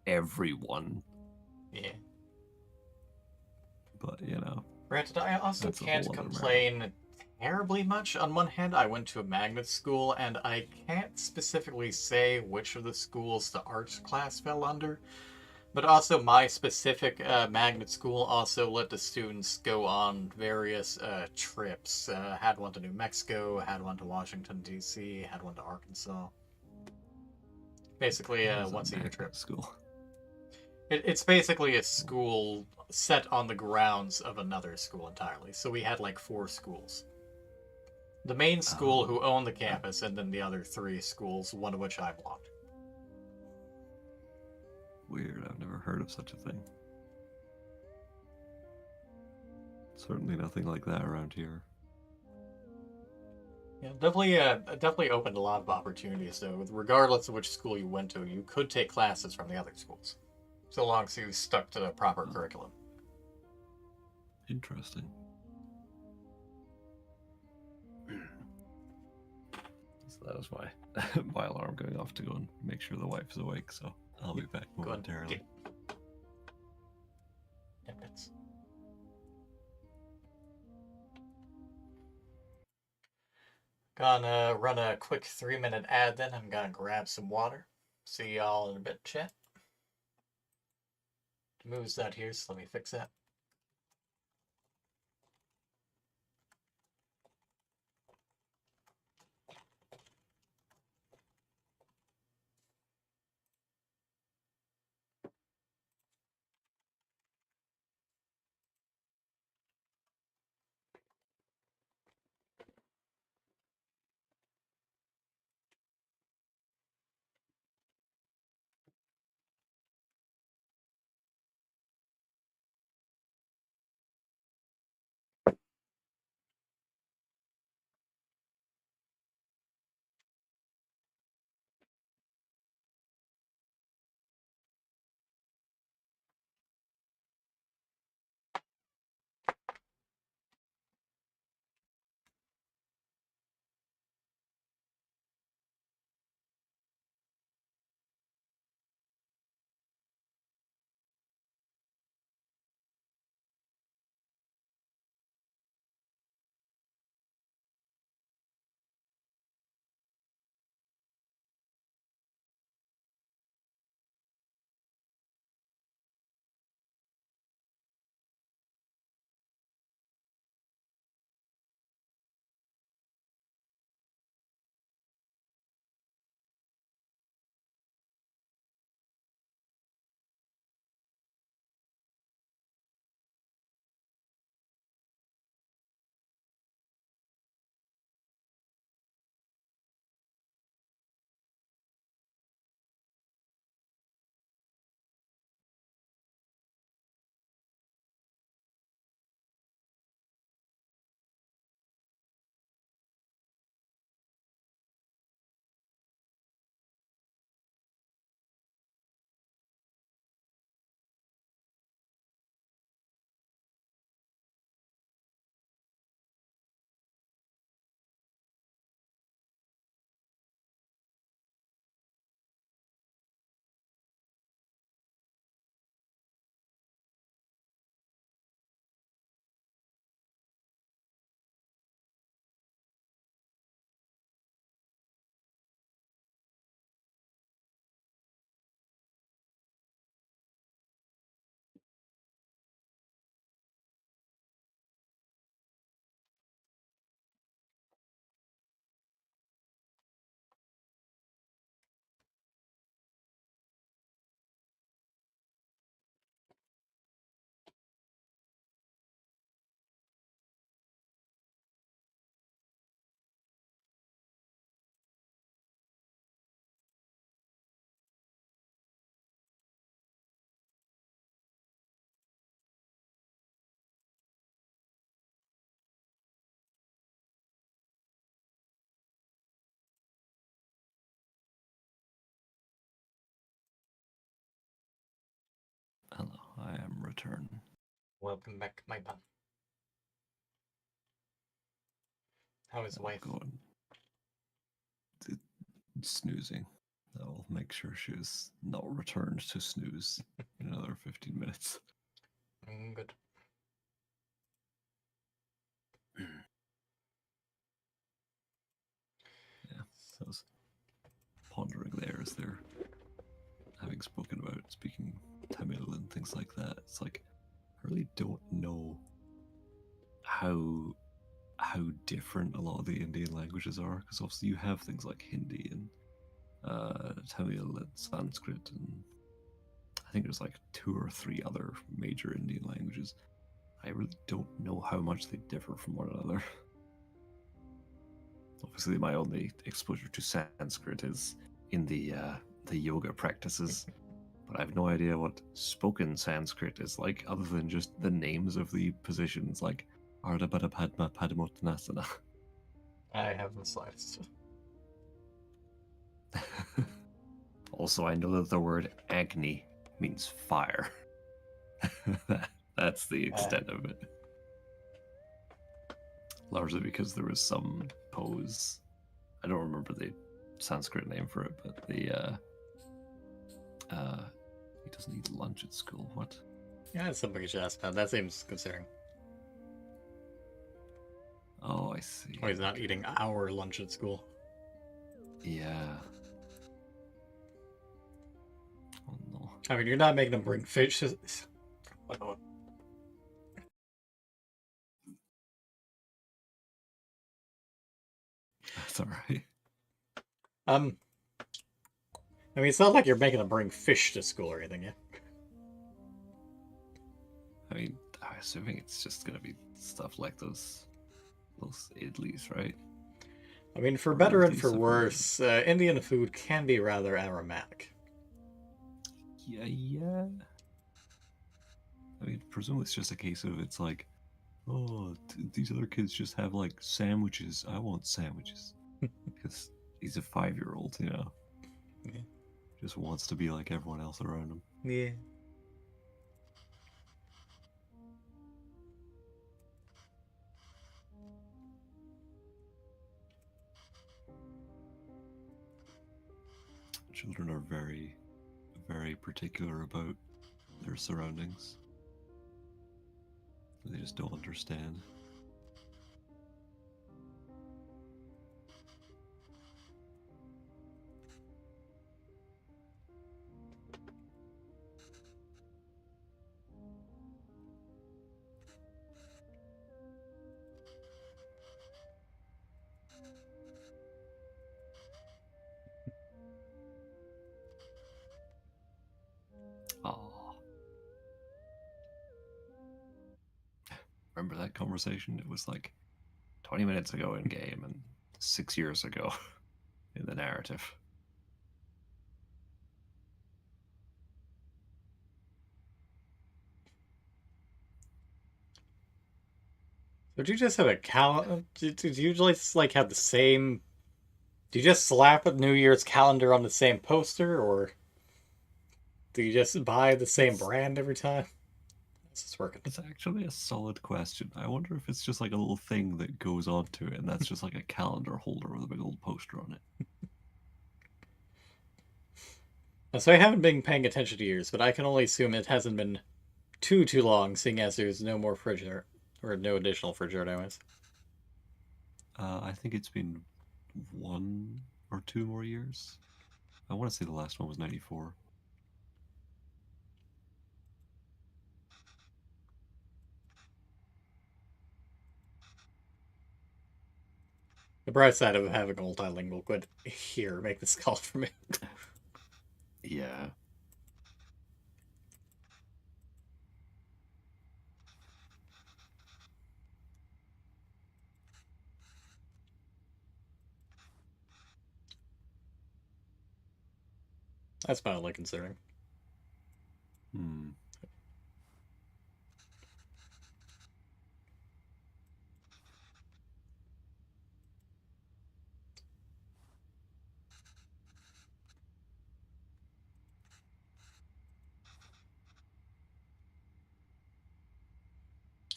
everyone. Yeah. But, Granted, I also that's a whole can't other matter. complain terribly much. On one hand, I went to a magnet school, and I can't specifically say which of the schools the arts class fell under. But also, my specific magnet school also let the students go on various trips. Had one to New Mexico, had one to Washington, D.C., had one to Arkansas. Basically, What a is a once a year trip. magnet school? It's basically a school set on the grounds of another school entirely. So we had like four schools. The main school Oh, who owned the okay. campus, and then the other three schools, one of which I belonged. Weird. I've never heard of such a thing. Certainly nothing like that around here. Yeah, definitely opened a lot of opportunities though. Regardless of which school you went to, you could take classes from the other schools, so long as you stuck to the proper Oh, curriculum. interesting. So that was my my alarm going off to go and make sure the wife's awake. So I'll Yep. be back Go ahead. momentarily. Get 10 minutes. Gonna run a quick 3 minute ad. Then I'm gonna grab some water. See y'all in a bit, chat. The move's out here, so let me fix that. return. Welcome back, my pal. How is wife? Going snoozing. I'll make sure she's not returned to snooze in another 15 minutes. Good. Yeah, I was pondering there as they're having spoken about speaking Tamil and things like that. It's like I really don't know how different a lot of the Indian languages are, because obviously you have things like Hindi and Tamil and Sanskrit, and I think there's like 2 or 3 other major Indian languages. I really don't know how much they differ from one another. Obviously, my only exposure to Sanskrit is in the yoga practices, but I have no idea what spoken Sanskrit is like, other than just the names of the positions, like Ardha Pada Padma Padamottanasana. I have the slightest. Also, I know that the word Agni means fire. That's the extent of it. Largely because there was some pose. I don't remember the Sanskrit name for it, but the he doesn't eat lunch at school. What? Yeah, that's something you should ask about. That seems concerning. Oh, I see. Oh, he's not eating our lunch at school. Yeah. Oh no. I mean, you're not making him bring fish. What? That's alright. I mean, it's not like you're making him bring fish to school or anything, yeah? I mean, I'm assuming it's just gonna be stuff like those idlis, right? I mean, for Or better and idlis, for I forget. worse, Indian food can be rather aromatic. Yeah. I mean, presumably it's just a case of it's like, oh, these other kids just have like sandwiches. I want sandwiches. Because he's a 5-year-old, you know? Yeah. Just wants to be like everyone else around him. Yeah. Children are very, very particular about their surroundings. They just don't understand. Oh. Remember that conversation? It was like 20 minutes ago in game and 6 years ago in the narrative. Did you just have a cal? Did you just like have the same? Do you just slap a New Year's calendar on the same poster, or do you just buy the same It's brand every time? This is working. it's actually a solid question. I wonder if it's just like a little thing that goes onto it, and that's just like a calendar holder with a big old poster on it. So I haven't been paying attention to years, but I can only assume it hasn't been too long, seeing as there's no more fridge or no additional fridge anyways. I think it's been 1 or 2 more years. I want to say the last one was 94. The bright side of having a multilingual could here make this call for me. Yeah. That's mildly concerning. Hmm.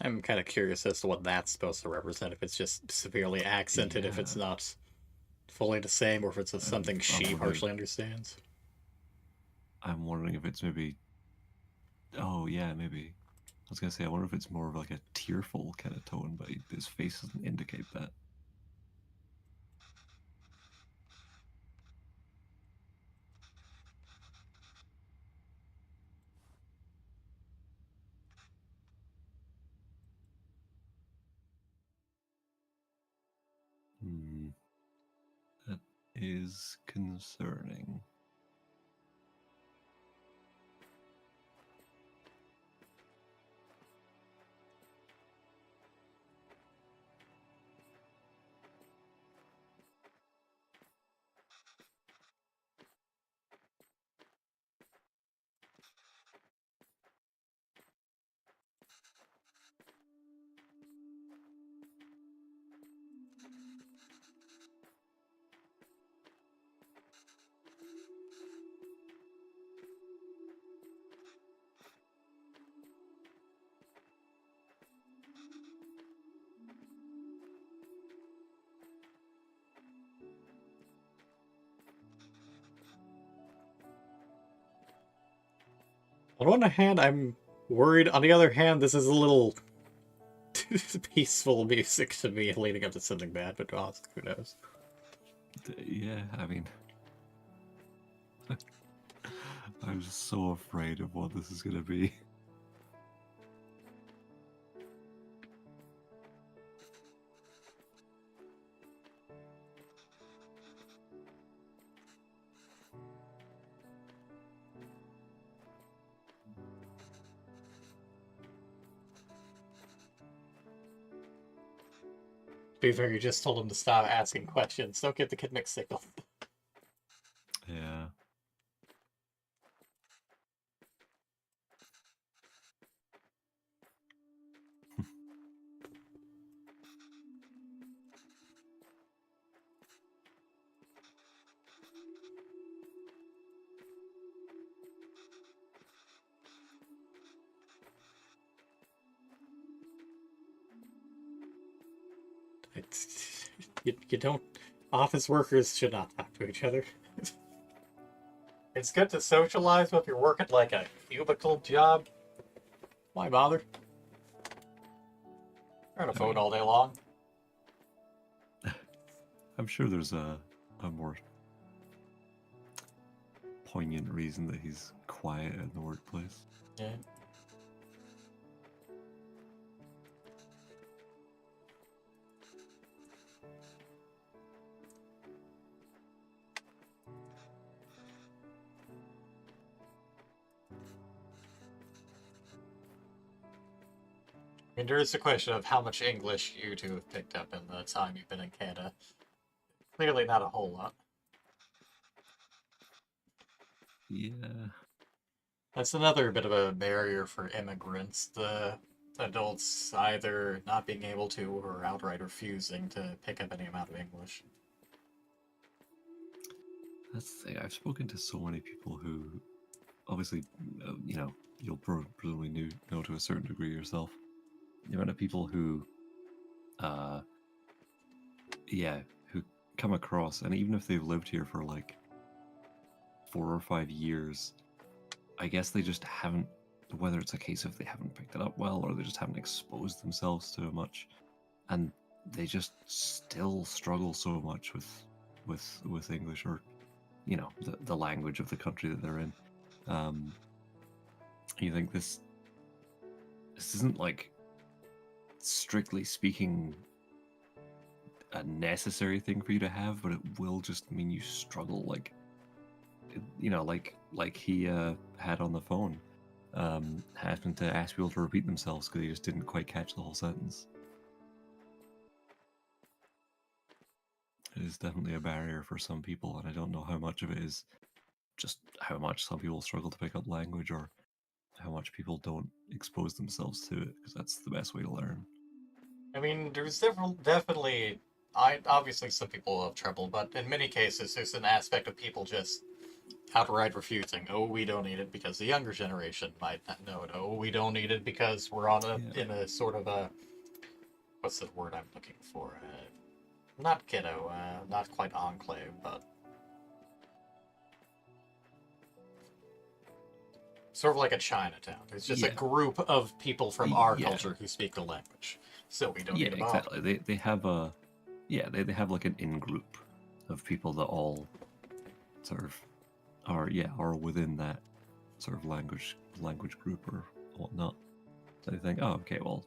I'm kind of curious as to what that's supposed to represent. If it's just severely accented, if it's Yeah, not fully the same, or if it's something I'm she wondering. partially understands. I'm wondering if it's maybe. Oh yeah, maybe. I was gonna say I wonder if it's more of like a tearful kind of tone, but his face doesn't indicate that. Hmm, that is concerning. On one hand, I'm worried. On the other hand, this is a little peaceful music to me leading up to something bad, but well, who knows? Yeah, I mean, I'm just so afraid of what this is gonna be. To be fair, you just told him to stop asking questions. Don't give the kid mixed signal. Yeah. It's, you don't. Office workers should not talk to each other. It's good to socialize, but if you're working like a cubicle job, why bother? You're on a I phone mean, all day long. I'm sure there's a more poignant reason that he's quiet in the workplace. Yeah. I mean, there is the question of how much English you two have picked up in the time you've been in Canada. Clearly, not a whole lot. Yeah. That's another bit of a barrier for immigrants. The adults either not being able to or outright refusing to pick up any amount of English. That's the thing. I've spoken to so many people who, obviously, you'll presumably know to a certain degree yourself. The amount of people who, uh, yeah, who come across, and even if they've lived here for like 4 or 5 years, I guess they just haven't. Whether it's a case of they haven't picked it up well, or they just haven't exposed themselves to it much, and they just still struggle so much with English, or the language of the country that they're in. Um, you think this isn't like, strictly speaking, a necessary thing for you to have, but it will just mean you struggle, like like he had on the phone, having to ask people to repeat themselves because he just didn't quite catch the whole sentence. It is definitely a barrier for some people, and I don't know how much of it is just how much some people struggle to pick up language, or how much people don't expose themselves to it, because that's the best way to learn. I mean, there's definitely, I obviously some people have trouble, but in many cases, there's an aspect of people just outright refusing. Oh, we don't need it because the younger generation might not know it. Oh, we don't need it because we're on a Yeah. in a sort of a what's the word I'm looking for? Not ghetto, not quite enclave, but sort of like a Chinatown. It's just a Yeah. group of people from our Yeah. culture who speak the language. So we don't Yeah, need a bomb. exactly. They have a they have like an in group of people that all sort of are within that sort of language group or whatnot. So they think, oh, okay, well,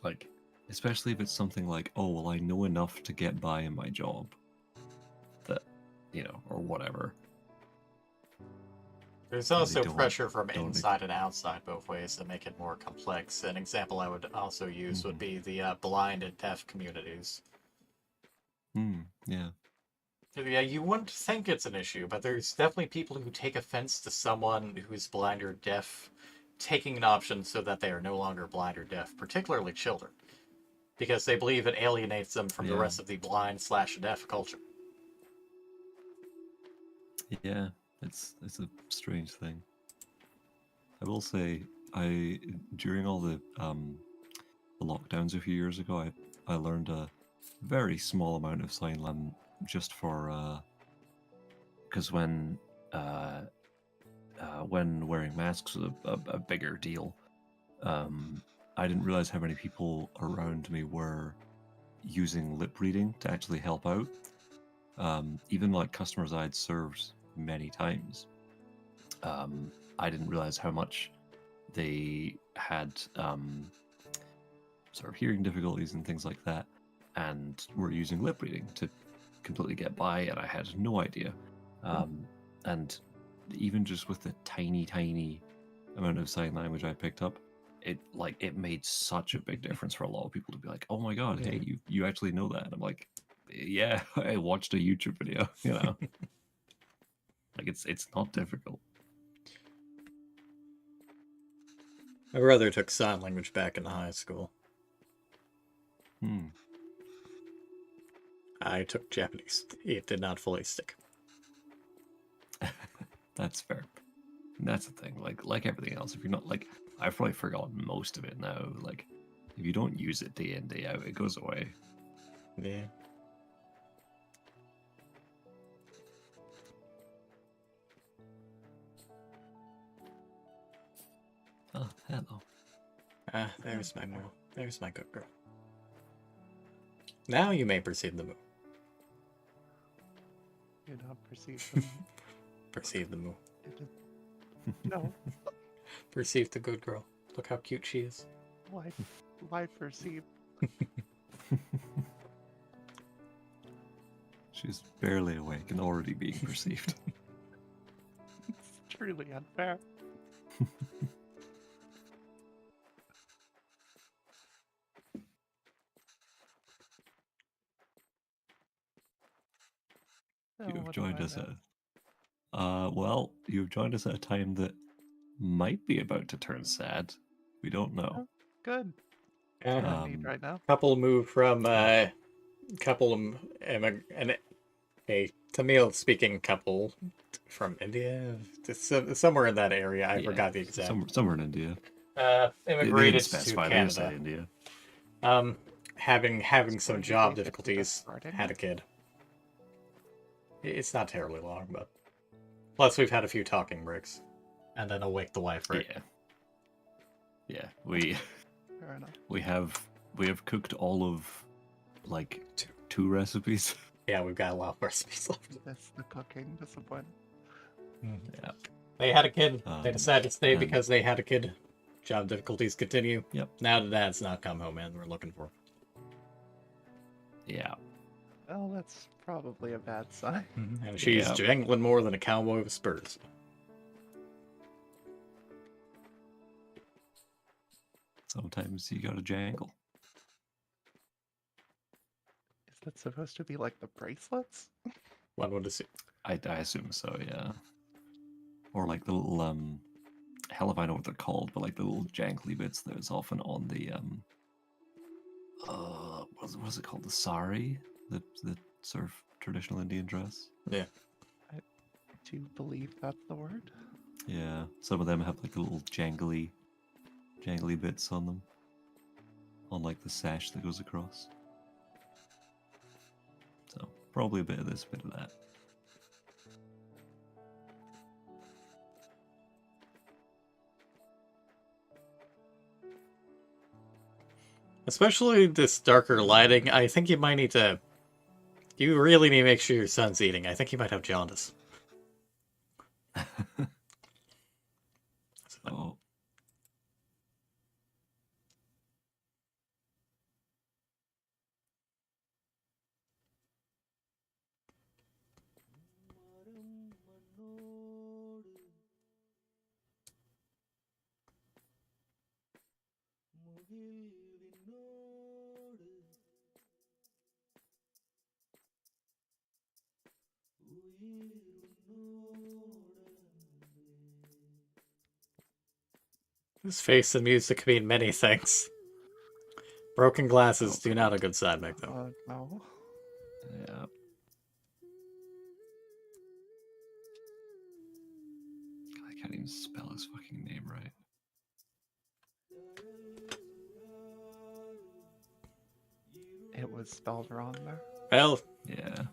like, especially if it's something like, oh, well, I know enough to get by in my job, that, or whatever. There's They also pressure from don't inside and outside both ways that make it more complex. An example I would also use would be the blind and deaf communities. Yeah. Yeah, you wouldn't think it's an issue, but there's definitely people who take offense to someone who's blind or deaf taking an option so that they are no longer blind or deaf, particularly children, because they believe it alienates them from the Yeah. rest of the blind/deaf culture. Yeah. It's a strange thing. I will say, I during all the lockdowns a few years ago, I learned a very small amount of sign language just for because when wearing masks was a bigger deal. I didn't realize how many people around me were using lip reading to actually help out. Even like customers I'd served many times, I didn't realize how much they had sort of hearing difficulties and things like that, and were using lip reading to completely get by, and I had no idea. And even just with the tiny amount of sign language I picked up, it made such a big difference for a lot of people to be like, "Oh my god, hey, you actually know that?" And I'm like, "Yeah, I watched a YouTube video." Like it's not difficult. My brother took sign language back in high school. Hmm. I took Japanese. It did not fully stick. That's fair. And that's the thing. Like everything else, if you're not like, I've probably forgotten most of it now. Like, if you don't use it day in day out, it goes away. Yeah. Oh, hello. Ah, there's my moo. There's my good girl. Now you may perceive the moo. You don't perceive them. Perceive the moo. No. Perceive the good girl. Look how cute she is. Why perceive? She's barely awake and already being perceived. It's truly unfair. Oh, You've what do joined I us know? well, you've joined us at a time that might be about to turn sad. We don't know. Oh, good. That's what I need Um, right now. Couple moved from a Tamil speaking couple from India to somewhere in that area. I forgot the exact. somewhere in India. They Immigrated didn't to specify. They just said Canada. India. Having some Going to job be 50 difficulties, starting. had a kid. It's not terribly long, but plus we've had a few talking breaks, and then I'll wake the wife. Right? Yeah. We Fair enough. we have cooked all of like two recipes. Yeah, we've got a lot of recipes left. That's the cooking discipline. Yeah. They had a kid. They decided to stay and- because they had a kid. Job difficulties continue. Yep. Now the dad's not come home, and we're looking for him. Yeah. Well, that's probably a bad sign. And she's Yeah. jangling more than a cowboy with spurs. Sometimes you gotta jangle. Is that supposed to be like the bracelets? One would assume. I assume so, yeah. Or like the little hell if I know what they're called, but like the little jangly bits that is often on the what's it called? The sari? The sort of traditional Indian dress? Yeah. to believe that's the word. Yeah, some of them have like little jangly bits on them, on like the sash that goes across. So probably a bit of this, a bit of that. Especially this darker lighting, I think you might need to... You really need to make sure your son's eating. I think he might have jaundice. Oh. His face and music could mean many things. Broken glasses do not a good side make though. Oh no. Yeah. I can't even spell his fucking name right. It was spelled wrong there. Well, Yeah.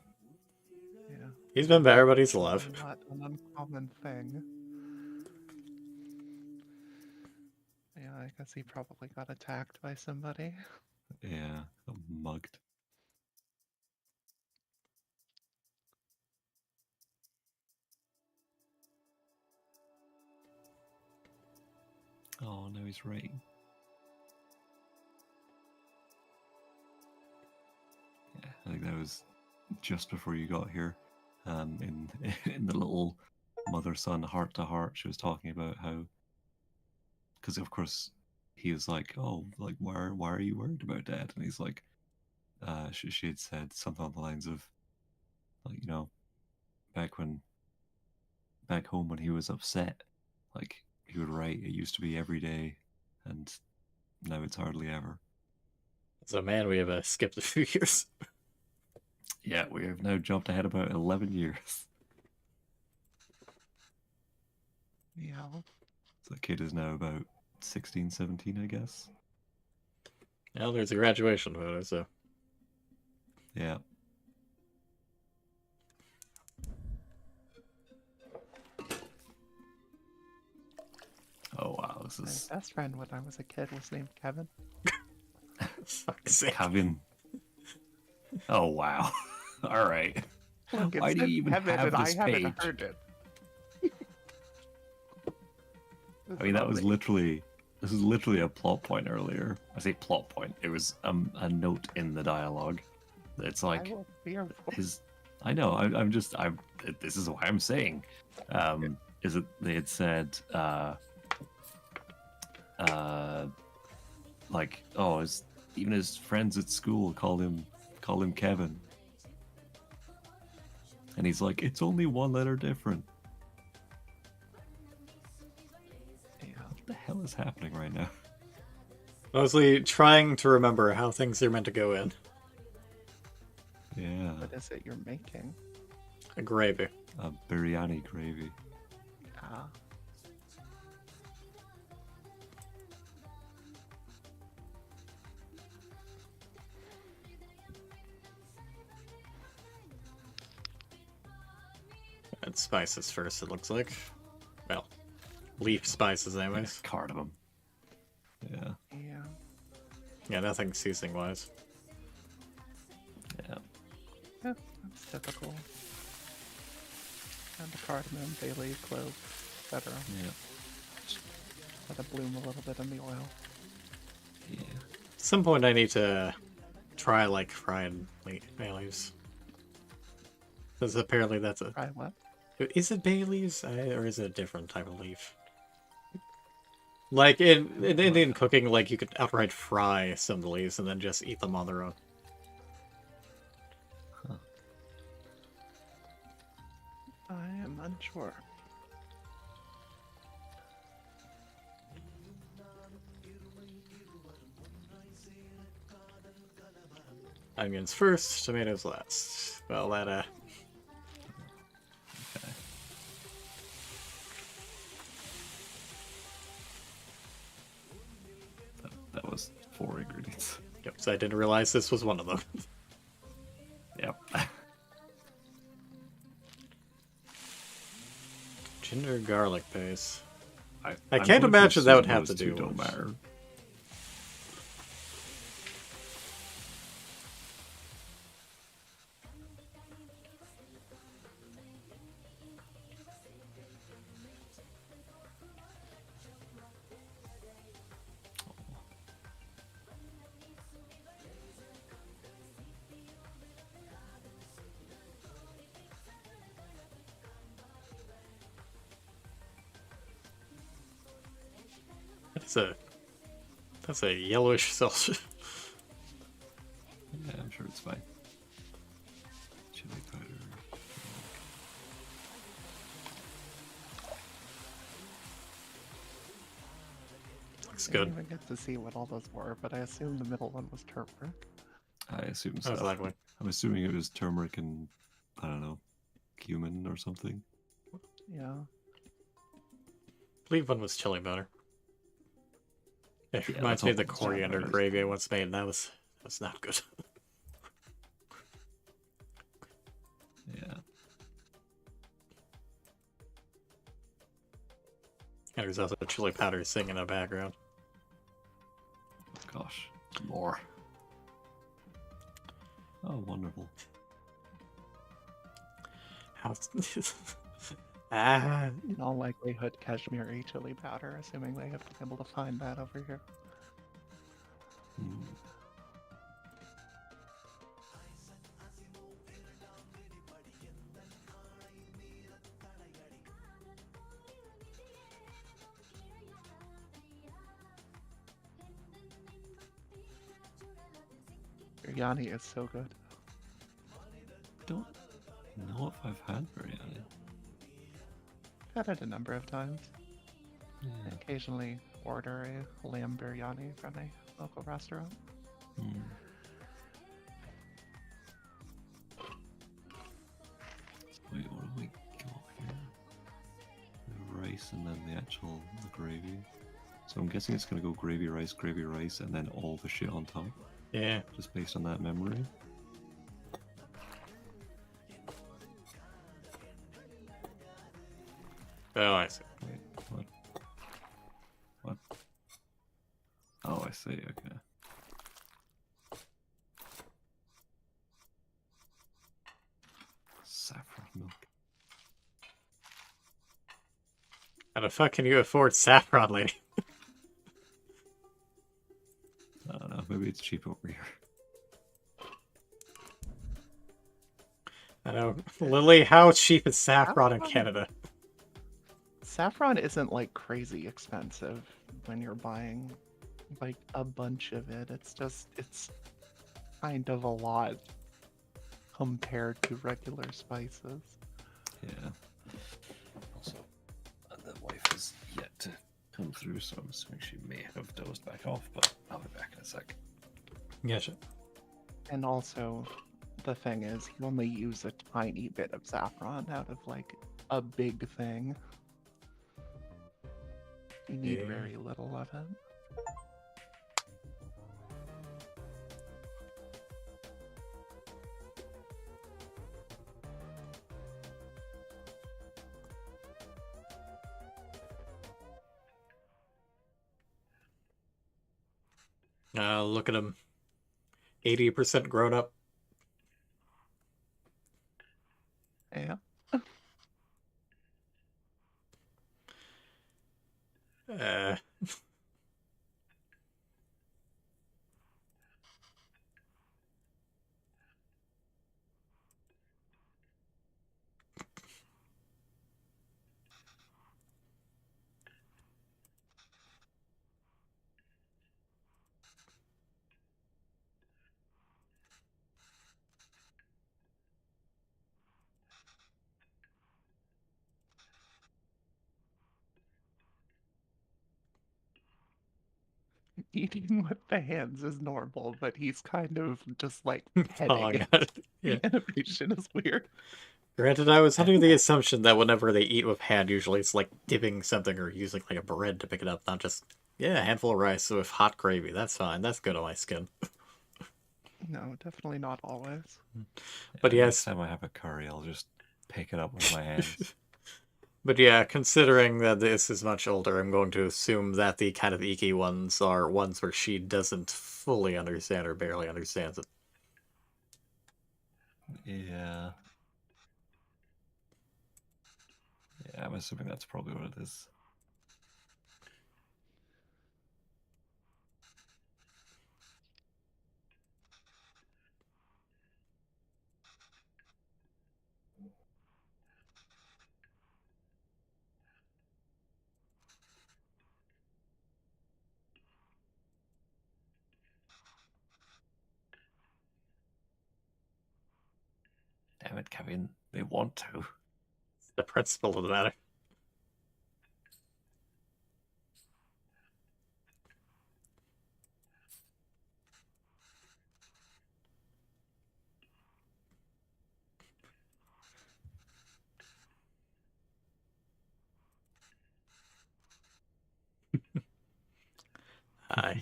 Yeah. he's been better, but he's alive. Not an uncommon thing. Yeah, I guess he probably got attacked by somebody. Yeah. Mugged. Oh, now he's writing. Yeah, I think that was just before you got here. In in the little mother-son heart-to-heart, she was talking about how, because of course he was like, "Oh, like why are you worried about Dad?" And he's like, she had said something on the lines of, like, you know, back home when he was upset, like he would write. It used to be every day, and now it's hardly ever. So man, we have skipped a few years. Yeah, we have now jumped ahead about 11 years. Yeah. So the kid is now about 16, 17, I guess. Well, there's a graduation photo, so Yeah. Oh wow, this My is best friend when I was a kid was named Kevin. fuck's sake. Kevin. Oh wow. All right. Look, Why it do said you even Kevin have and this I page? haven't heard it. I mean, that was literally. This was literally a plot point earlier. I say plot point. It was a note in the dialogue. It's like I will fearful. his. I know. I'm just. I'm. This is why I'm saying. Is it? They had said. Like, oh, even his friends at school call him Kevin, and he's like, it's only one letter different. Yeah. What the hell is happening right now? Mostly trying to remember how things are meant to go in. Yeah, What is it you're making? A gravy. a biryani gravy. Ah. Add spices first, it looks like. Well, leaf spices, anyways. Cardamom. Yeah, Yeah. Yeah, nothing seasoning-wise. yeah. Yeah, that's typical. And the cardamom, bay leaf, clove, etc. Yeah. Let it bloom a little bit in the oil. Yeah. At some point I need to try, like, fried bay leaves. Because apparently that's a... Try what? Is it bay leaves? Or is it a different type of leaf? Like, in Indian cooking, like, you could outright fry some of the leaves and then just eat them on their own. Huh. I am unsure. Onions first, tomatoes last. Well, that, Okay. Oops, I didn't realize this was one of them. Yep. Ginger garlic paste. I I'm can't going to imagine that would assume have to those two do don't much. matter. That's a yellowish salsa. Yeah, I'm sure it's fine. Chili powder. Looks I good. didn't even get to see what all those were, but I assume the middle one was turmeric. I assume That was so. likely. I'm assuming it was turmeric and, I don't know, cumin or something. Yeah. I believe one was chili powder. It Yeah, reminds let's me of the hope it was chili coriander powder. gravy I once made, and that was not good. Yeah. And there's also chili powder singing in the background. Gosh. More. Oh, wonderful. How? Ah, In all likelihood, Kashmiri chili powder, assuming they have been able to find that over here. Hmm. Biryani is so good. Don't know if I've had biryani. I've had it a number of times. I Yeah. occasionally order a lamb biryani from a local restaurant. Hmm. Wait, what do we got here? The rice and then the gravy. So I'm guessing it's gonna go gravy, rice, and then all the shit on top, yeah. just based on that memory. Oh, I see. Wait, what? What? Oh, I see, okay. Saffron milk. How the fuck can you afford saffron, lady? I don't know, maybe it's cheap over here. I know. Lily, how cheap is saffron in Saffron? Canada? Saffron isn't like crazy expensive when you're buying like a bunch of it. It's kind of a lot compared to regular spices. Yeah. Also, the wife is yet to come through, so I'm assuming she may have dozed back off, but I'll be back in a sec. Gotcha. And also, the thing is, you only use a tiny bit of saffron out of like a big thing. You need Yeah. very little of it. Look at him. 80% grown up. Yeah. Uh, Eating with the hands is normal, but he's kind of just like oh, petting it. God. Yeah. The animation is weird. Granted, I was under the assumption that whenever they eat with hand, usually it's like dipping something or using like a bread to pick it up, not just, yeah, a handful of rice with hot gravy. That's fine. That's good on my skin. No, definitely not always. But Yeah, yes, next time I have a curry, I'll just pick it up with my hands. but yeah, considering that this is much older, I'm going to assume that the kind of icky ones are ones where she doesn't fully understand or barely understands it. Yeah. Yeah, I'm assuming that's probably what it is. Damn it, Kevin. They want to. The principle of the matter.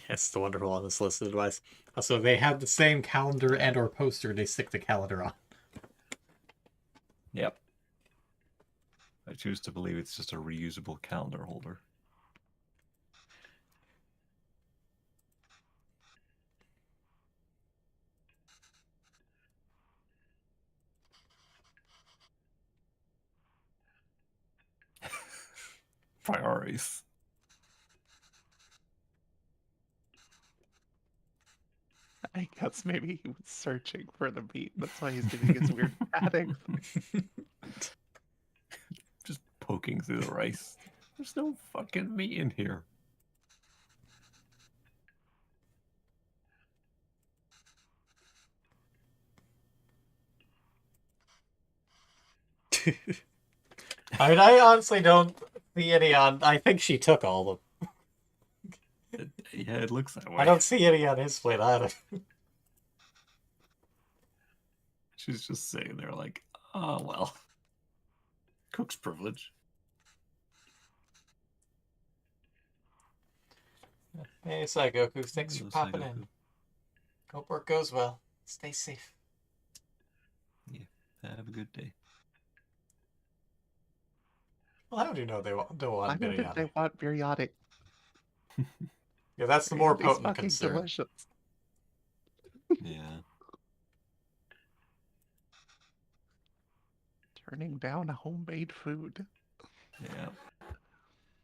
Yes, the wonderful on this list of advice. Also, they have the same calendar and or poster they stick the calendar on. Yep. I choose to believe it's just a reusable calendar holder. Priorities. I guess maybe he was searching for the meat. That's why he's doing his weird padding. Just poking through the rice. There's no fucking meat in here. I mean, I honestly don't see any on. I think she took all of them. Yeah, it looks that way. I don't see any on his plate either. She's just sitting there like, oh, well. Cook's privilege. Hey, Goku, thanks for Hello, popping Saigoku. in. Hope work goes well. Stay safe. Yeah, have a good day. Well, how do you know they don't Why want would biryani? they want biryani? Yeah, that's the more Biryani's potent fucking concern. delicious. Yeah. Turning down homemade food. Yeah.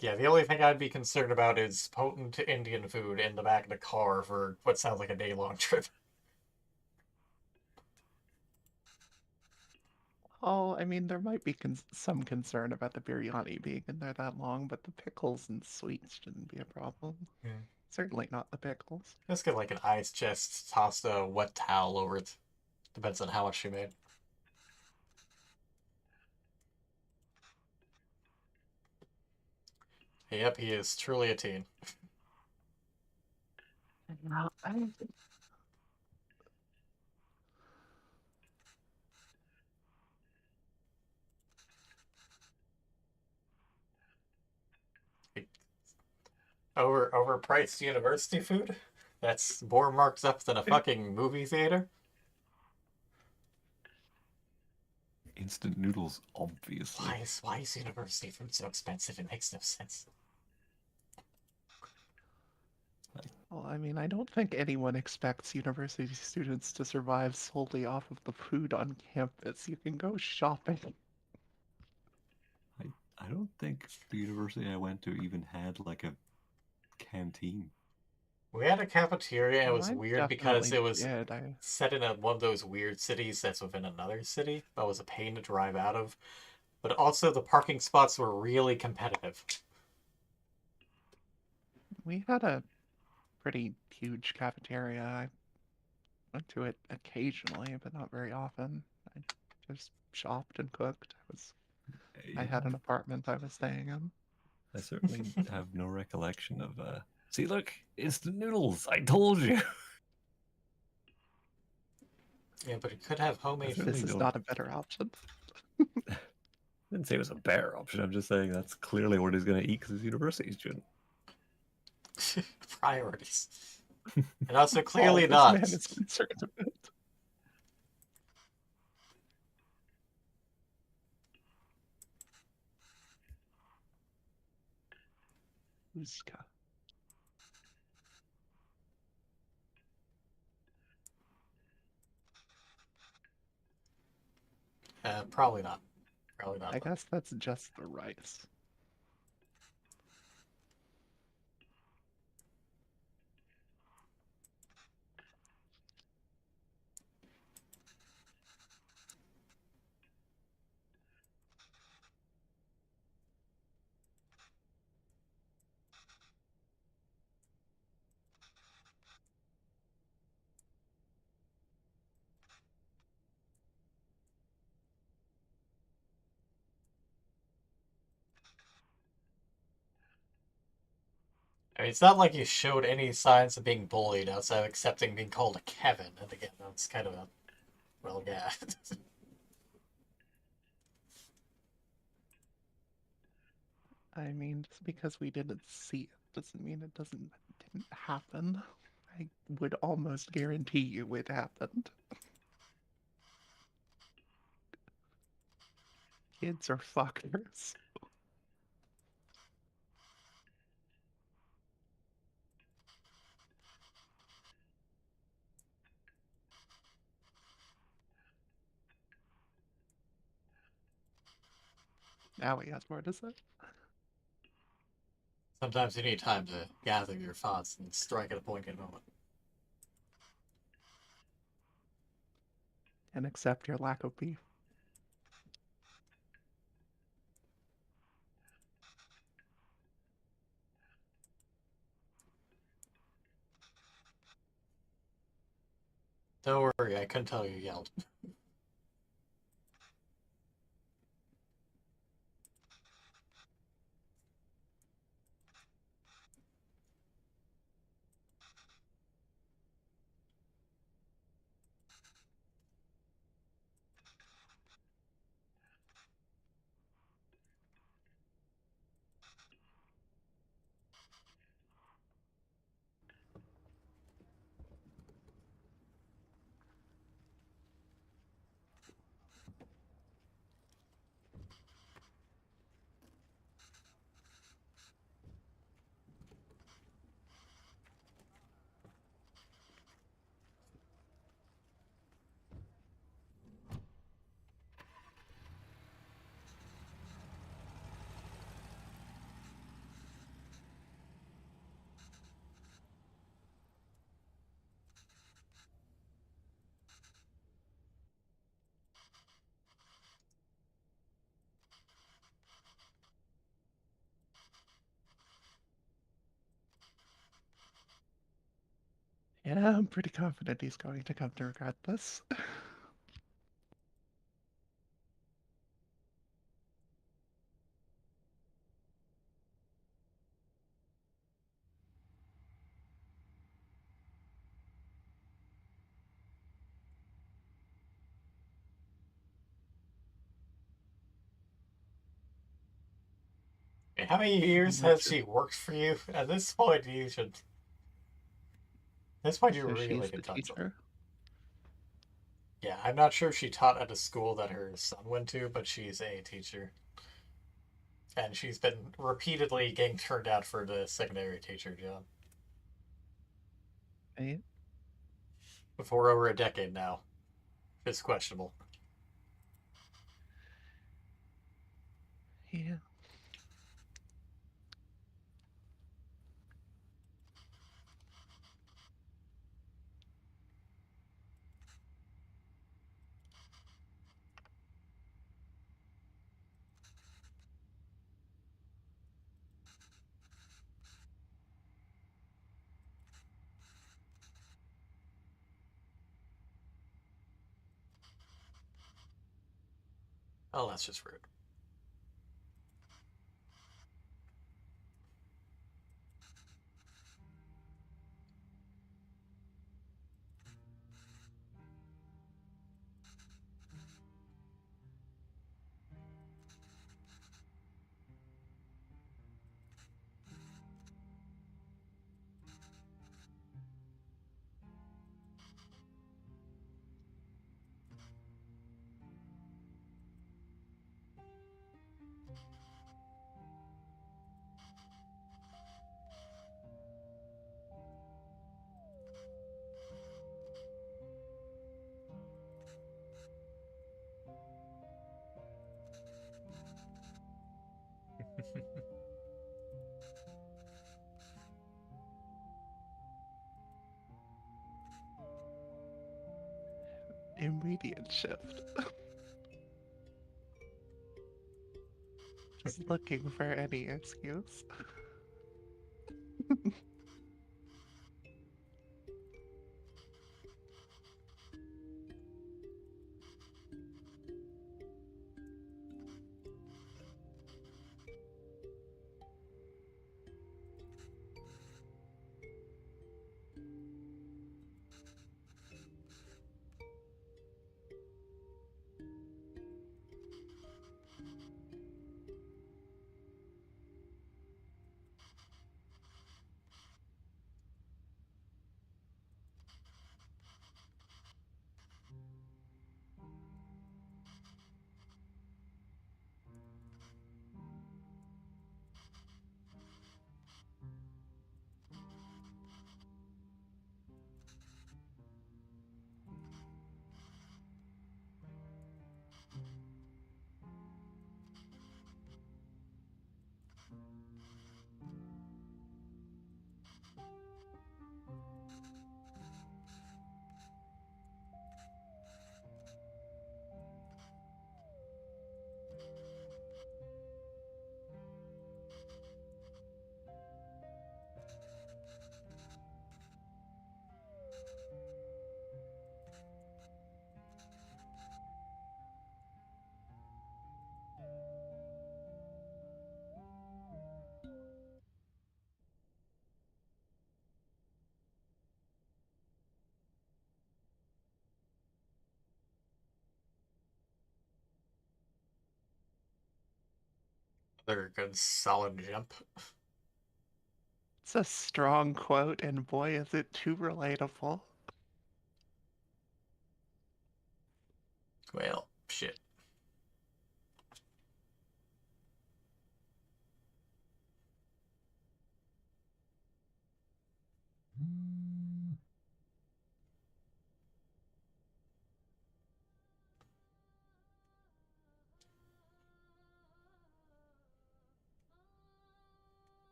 Yeah, the only thing I'd be concerned about is potent Indian food in the back of the car for what sounds like a day-long trip. Oh, I mean, there might be some concern about the biryani being in there that long, but the pickles and sweets shouldn't be a problem. Yeah. Certainly not the pickles. Just get like an ice chest, toss a wet towel over it. Depends on how much she made. Yep, he is truly a teen. No, Overpriced university food? That's more marked up than a fucking movie theater? Instant noodles, obviously. Why is university food so expensive? It makes no sense. Well, I mean, I don't think anyone expects university students to survive solely off of the food on campus. You can go shopping. I don't think the university I went to even had like a canteen. We had a cafeteria, and it Well, was I weird because definitely it was did. set in one of those weird cities that's within another city. That was a pain to drive out of. But also, the parking spots were really competitive. We had a pretty huge cafeteria. I went to it occasionally, but not very often. I just shopped and cooked. I had an apartment I was staying in. I certainly have no recollection of. See, look, instant noodles. I told you. Yeah, but it could have homemade certainly This is don't- not a better option. I didn't say it was a better option. I'm just saying that's clearly what he's going to eat because he's a university student. priorities. And also All clearly this not. man is concerned about. Uska. Probably not. Probably not. I guess that's just the rice. I mean, it's not like you showed any signs of being bullied outside of accepting being called a Kevin. And again, that's kind of a, well, yeah. I mean, just because we didn't see it doesn't mean it didn't happen. I would almost guarantee you it happened. Kids are fuckers. Now he has more to say. Sometimes you need time to gather your thoughts and strike at a poignant moment. And accept your lack of beef. Don't worry, I couldn't tell you yelled. Yeah, I'm pretty confident he's going to come to regret this. How many years I'm not has sure. she worked for you? At this point, you should. At this point, you So really she's could the touch something. teacher. Yeah, I'm not sure if she taught at a school that her son went to, but she's a teacher. And she's been repeatedly getting turned out for the secondary teacher job. Right? For over a decade now. It's questionable. Yeah. Oh, that's just rude. immediate shift. Just looking for any excuse. Another good solid jump. It's a strong quote, and boy, is it too relatable. Well, shit.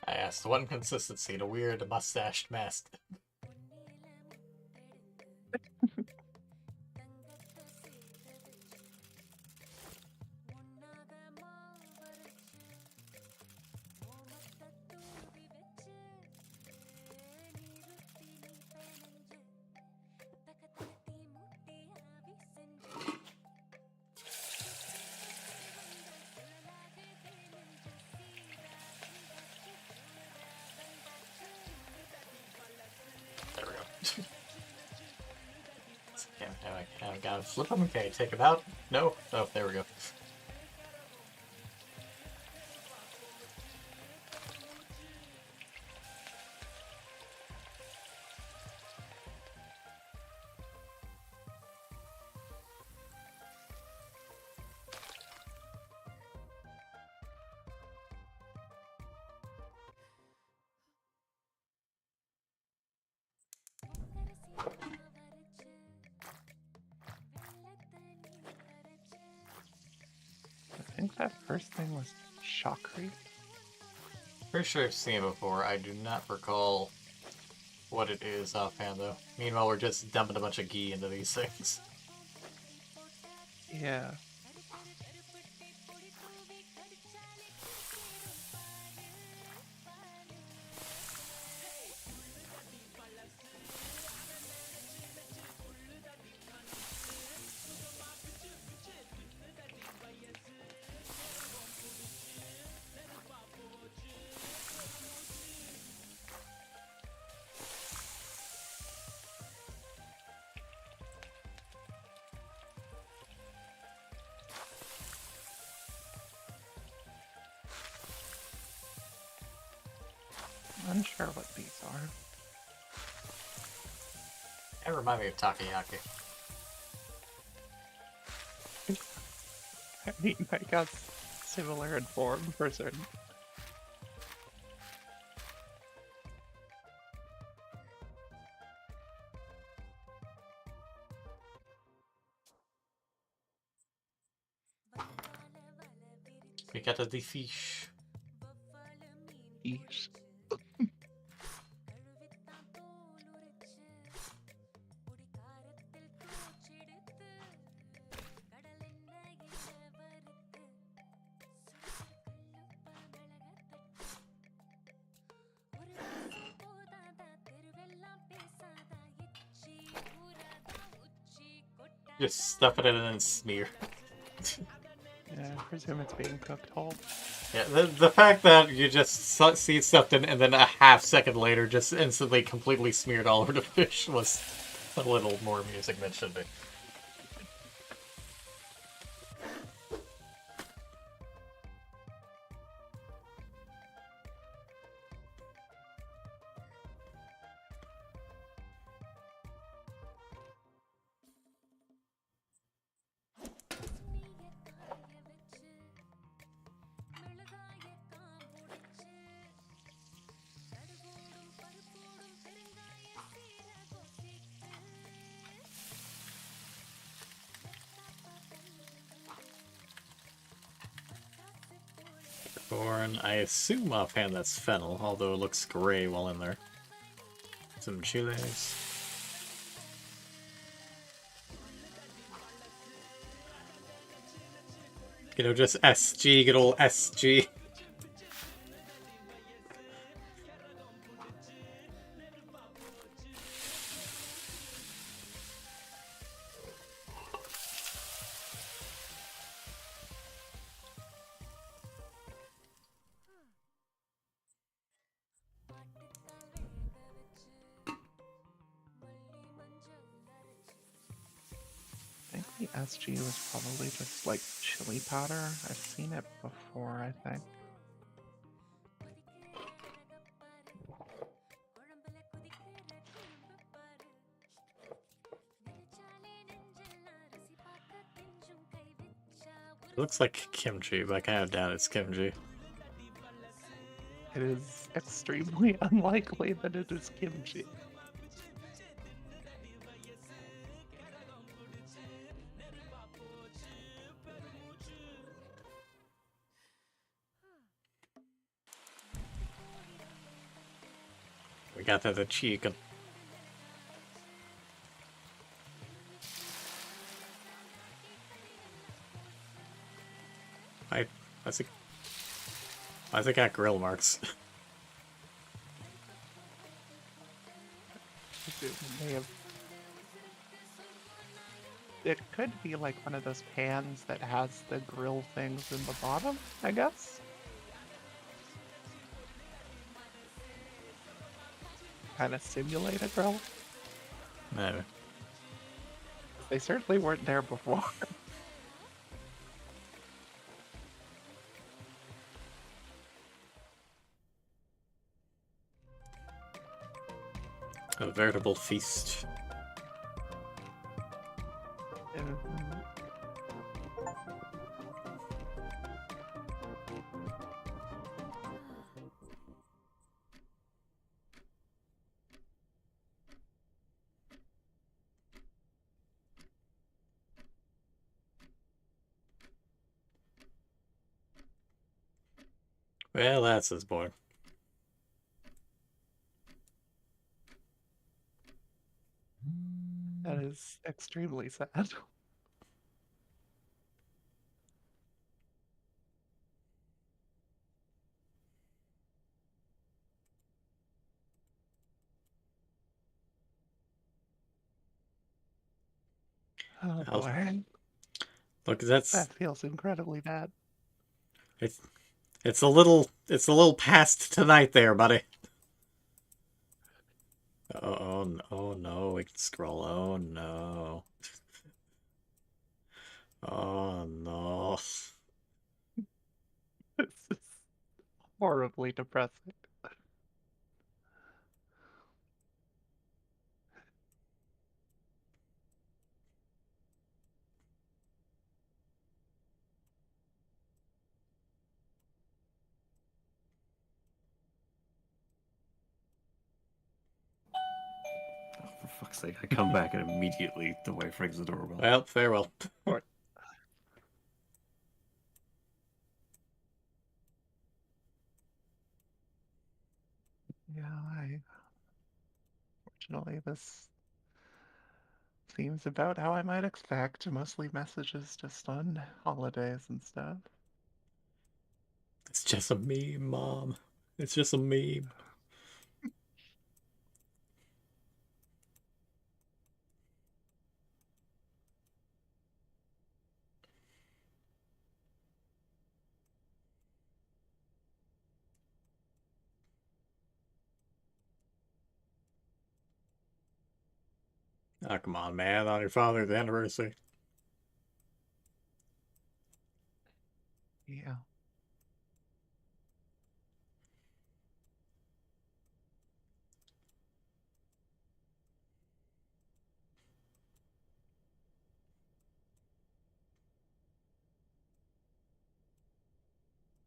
I asked one consistency to weird mustached mask. There we go. I gotta flip them. Okay, take them out. No? Oh, there we go. I think that first thing was Shockery. Pretty sure I've seen it before. I do not recall what it is offhand, though. Meanwhile, we're just dumping a bunch of ghee into these things. Yeah. Unsure what these are. They remind me of takoyaki. I mean, I guess similar in form for certain. We got the fish. Eesh. Just stuff it in and smear. Yeah, I presume it's being cooked whole. Yeah, the fact that you just see it stuffed in and then a half second later just instantly completely smeared all over the fish was a little more amusing than it should be. Corn, I assume offhand that's fennel, although it looks gray while in there. Some chiles. You know, just SG, good old SG. I think the SG was probably just like chili powder. I've seen it before, I think. It looks like kimchi, but I kind of doubt it's kimchi. It is extremely unlikely that it is kimchi. We got the chicken. I think I got grill marks. It may have. It could be like one of those pans that has the grill things in the bottom, I guess. Kind of simulate a grill. Maybe. They certainly weren't there before. A veritable feast. Well, that's his boy. That is extremely sad. Oh boy. Look, that's That feels incredibly bad. it's a little past tonight there, buddy. Oh no, we can scroll. Oh no. Oh no. This is horribly depressing. For fuck's sake, I come back and immediately the wife rings the doorbell. Well, farewell. this seems about how I might expect. Mostly messages just on holidays and stuff. It's just a meme, Mom. It's just a meme. Oh, come on, man. On your father's anniversary. Yeah.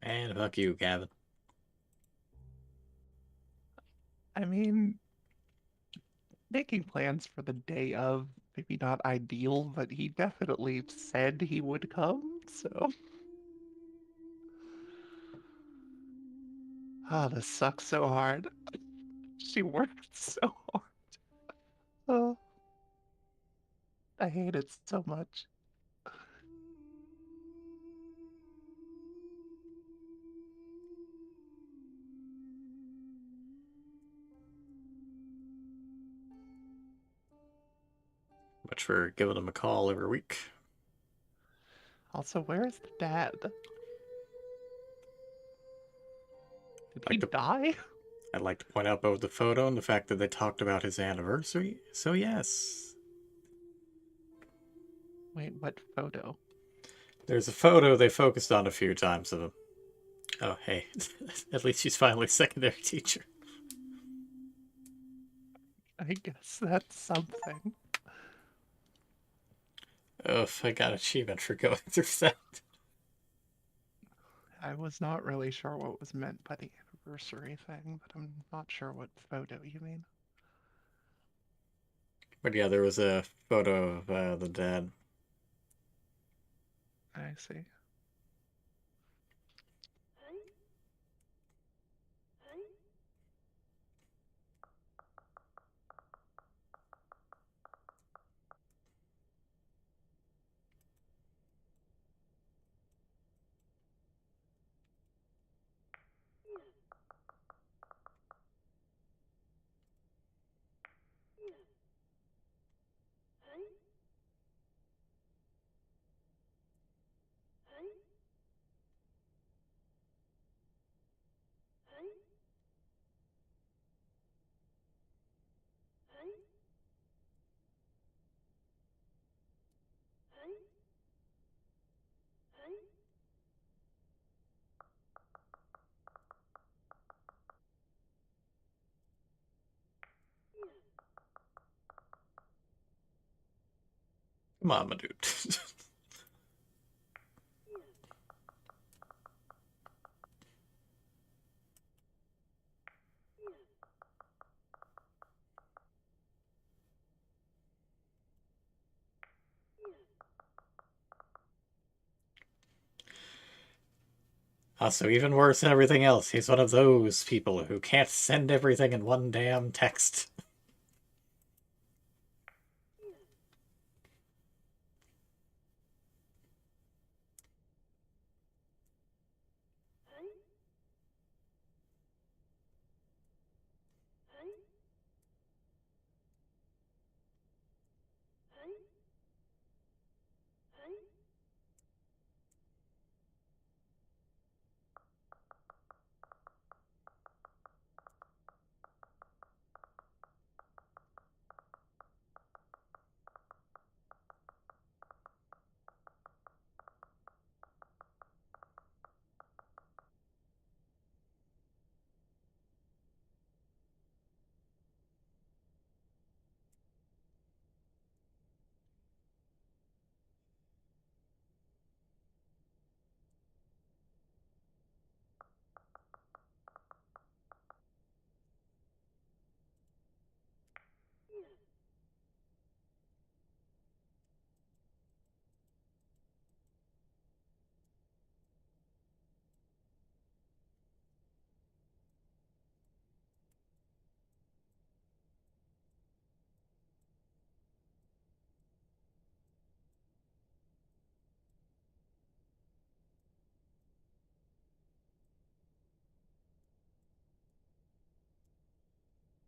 Man, fuck you, Gavin. I mean, making plans for the day of, maybe not ideal, but he definitely said he would come, so. Ah, this sucks so hard. She worked so hard. Oh, I hate it so much. Much for giving him a call every week. Also, where's the dad? Did he Like to, die? I'd like to point out both the photo and the fact that they talked about his anniversary. So yes, Wait, what photo? there's a photo they focused on a few times of him. Oh, hey, at least she's finally a secondary teacher. I guess that's something. Oh, I got an achievement for going through that. I was not really sure what was meant by the anniversary thing, but I'm not sure what photo you mean. But yeah, there was a photo of the dad. I see. Come on, my dude. Also, even worse than everything else, he's one of those people who can't send everything in one damn text.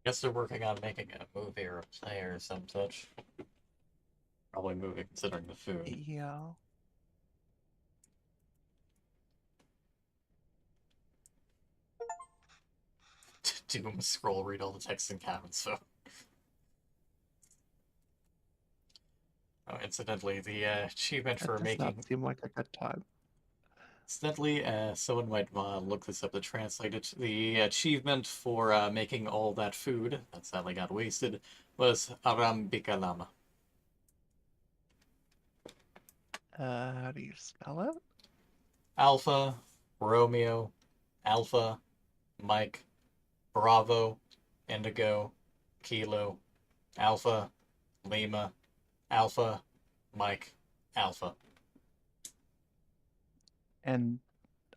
Guess they're working on making a movie or a play or some such. Probably movie considering the food. Yeah. Doom scroll read all the text in comments, so. Oh, incidentally, the achievement That for does not making. seem like a good time. Incidentally, someone might look this up to translate it. The achievement for making all that food that sadly got wasted was Arambikalama. How do you spell it? Alpha, Romeo, Alpha, Mike, Bravo, Indigo, Kilo, Alpha, Lima, Alpha, Mike, Alpha. And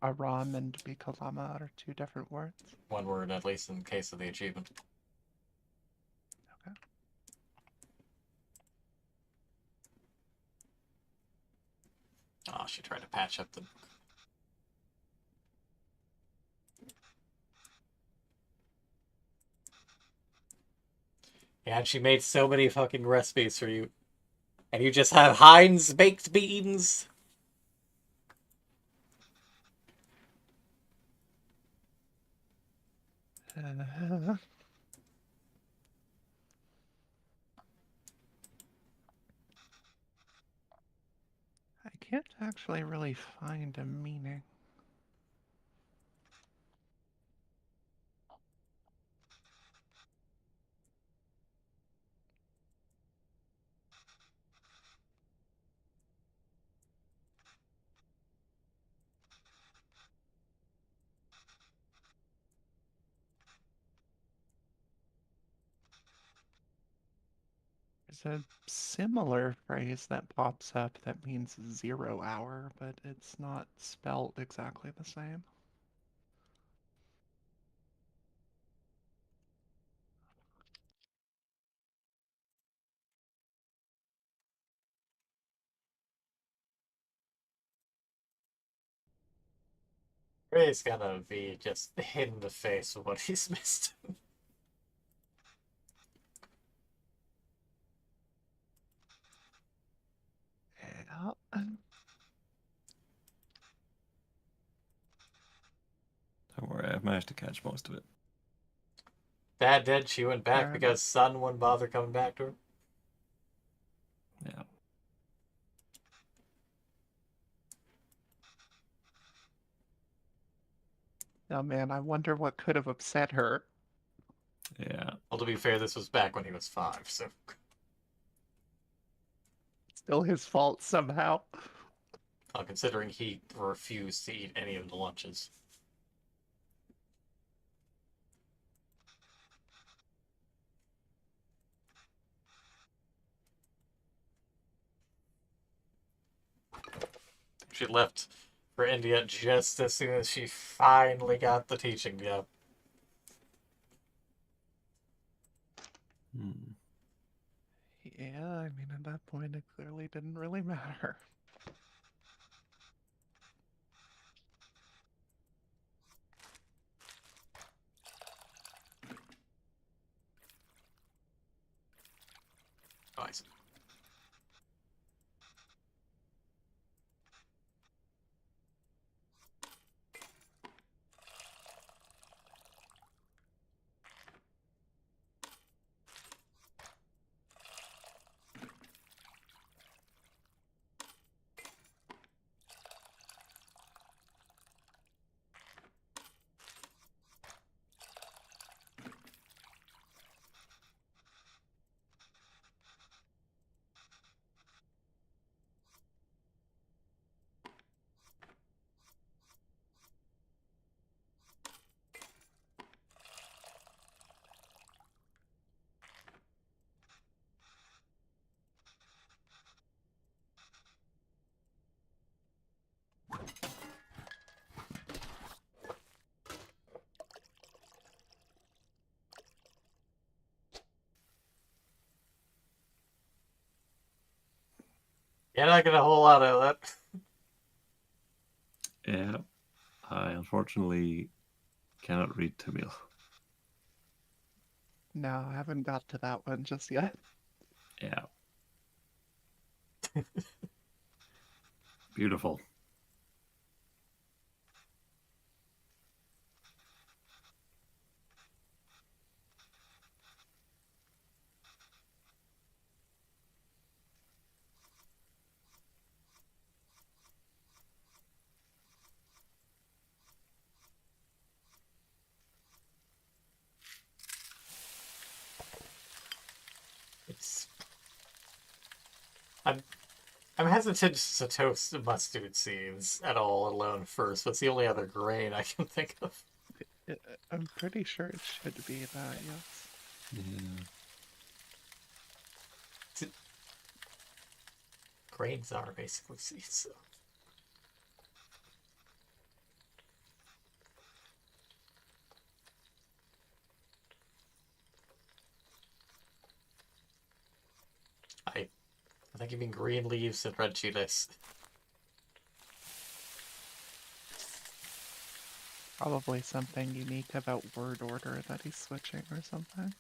Aram and Bikalama are two different words. One word, at least in the case of the achievement. Okay. Oh, she tried to patch up the. Yeah, and she made so many fucking recipes for you. And you just have Heinz baked beans? I can't actually really find a meaning. There's a similar phrase that pops up that means 0 hour, but it's not spelled exactly the same. Ray's gonna be just hit in the face with what he's missed. Yeah. Don't worry, I've managed to catch most of it. Dad did. She went back Fair because son wouldn't bother coming back to her. Yeah. Oh man, I wonder what could have upset her. Yeah. Well, to be fair, this was back when he was 5, so. Still his fault somehow. Considering he refused to eat any of the lunches. She left for India just as soon as she finally got the teaching job. Hmm. Yeah, I mean, at that point, it clearly didn't really matter. Oh, I see. You're not getting a whole lot of that. Yeah. I unfortunately cannot read Tamil. No, I haven't got to that one just yet. Yeah. Beautiful. It's... I'm I'm hesitant to toast mustard seeds at all alone first. What's the only other grain I can think of? I'm pretty sure it should be that, yes. Yeah. Grains are basically seeds. So. I think you mean green leaves and red chilies. Probably something unique about word order that he's switching or something.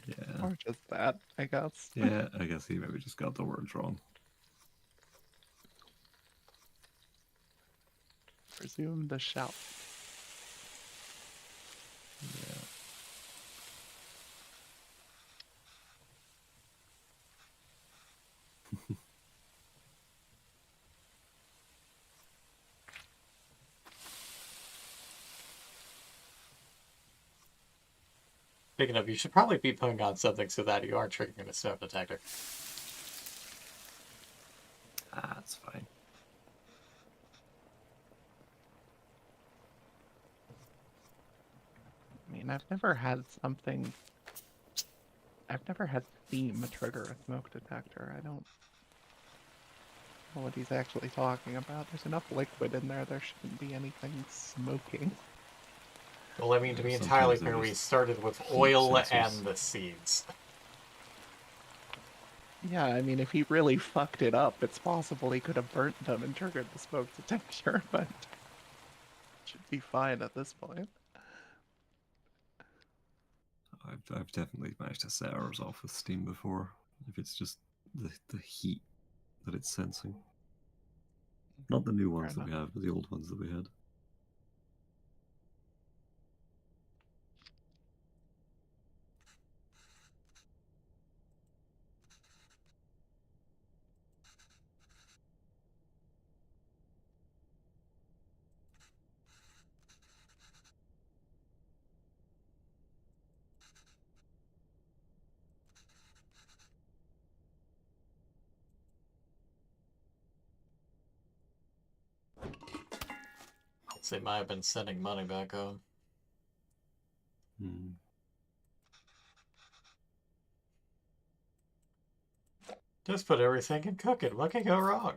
Yeah. Or just that, I guess. Yeah, I guess he maybe just got the words wrong. Presume the shout. Yeah. Speaking of, you should probably be putting on something so that you aren't triggering a smoke detector. Ah, that's fine. I mean, I've never had something. I've never had steam trigger a smoke detector. I don't know what he's actually talking about. There's enough liquid in there, there shouldn't be anything smoking. Well, I mean, to be Sometimes entirely they're fair, we just started with heat oil sensors. and the seeds. Yeah, I mean, if he really fucked it up, it's possible he could have burnt them and triggered the smoke detector, but should be fine at this point. I've definitely managed to set ours off with steam before. If it's just the heat that it's sensing. Not the new Fair ones that enough. we have, but the old ones that we had. They might have been sending money back home. Hmm. Just put everything and cook it. What can go wrong?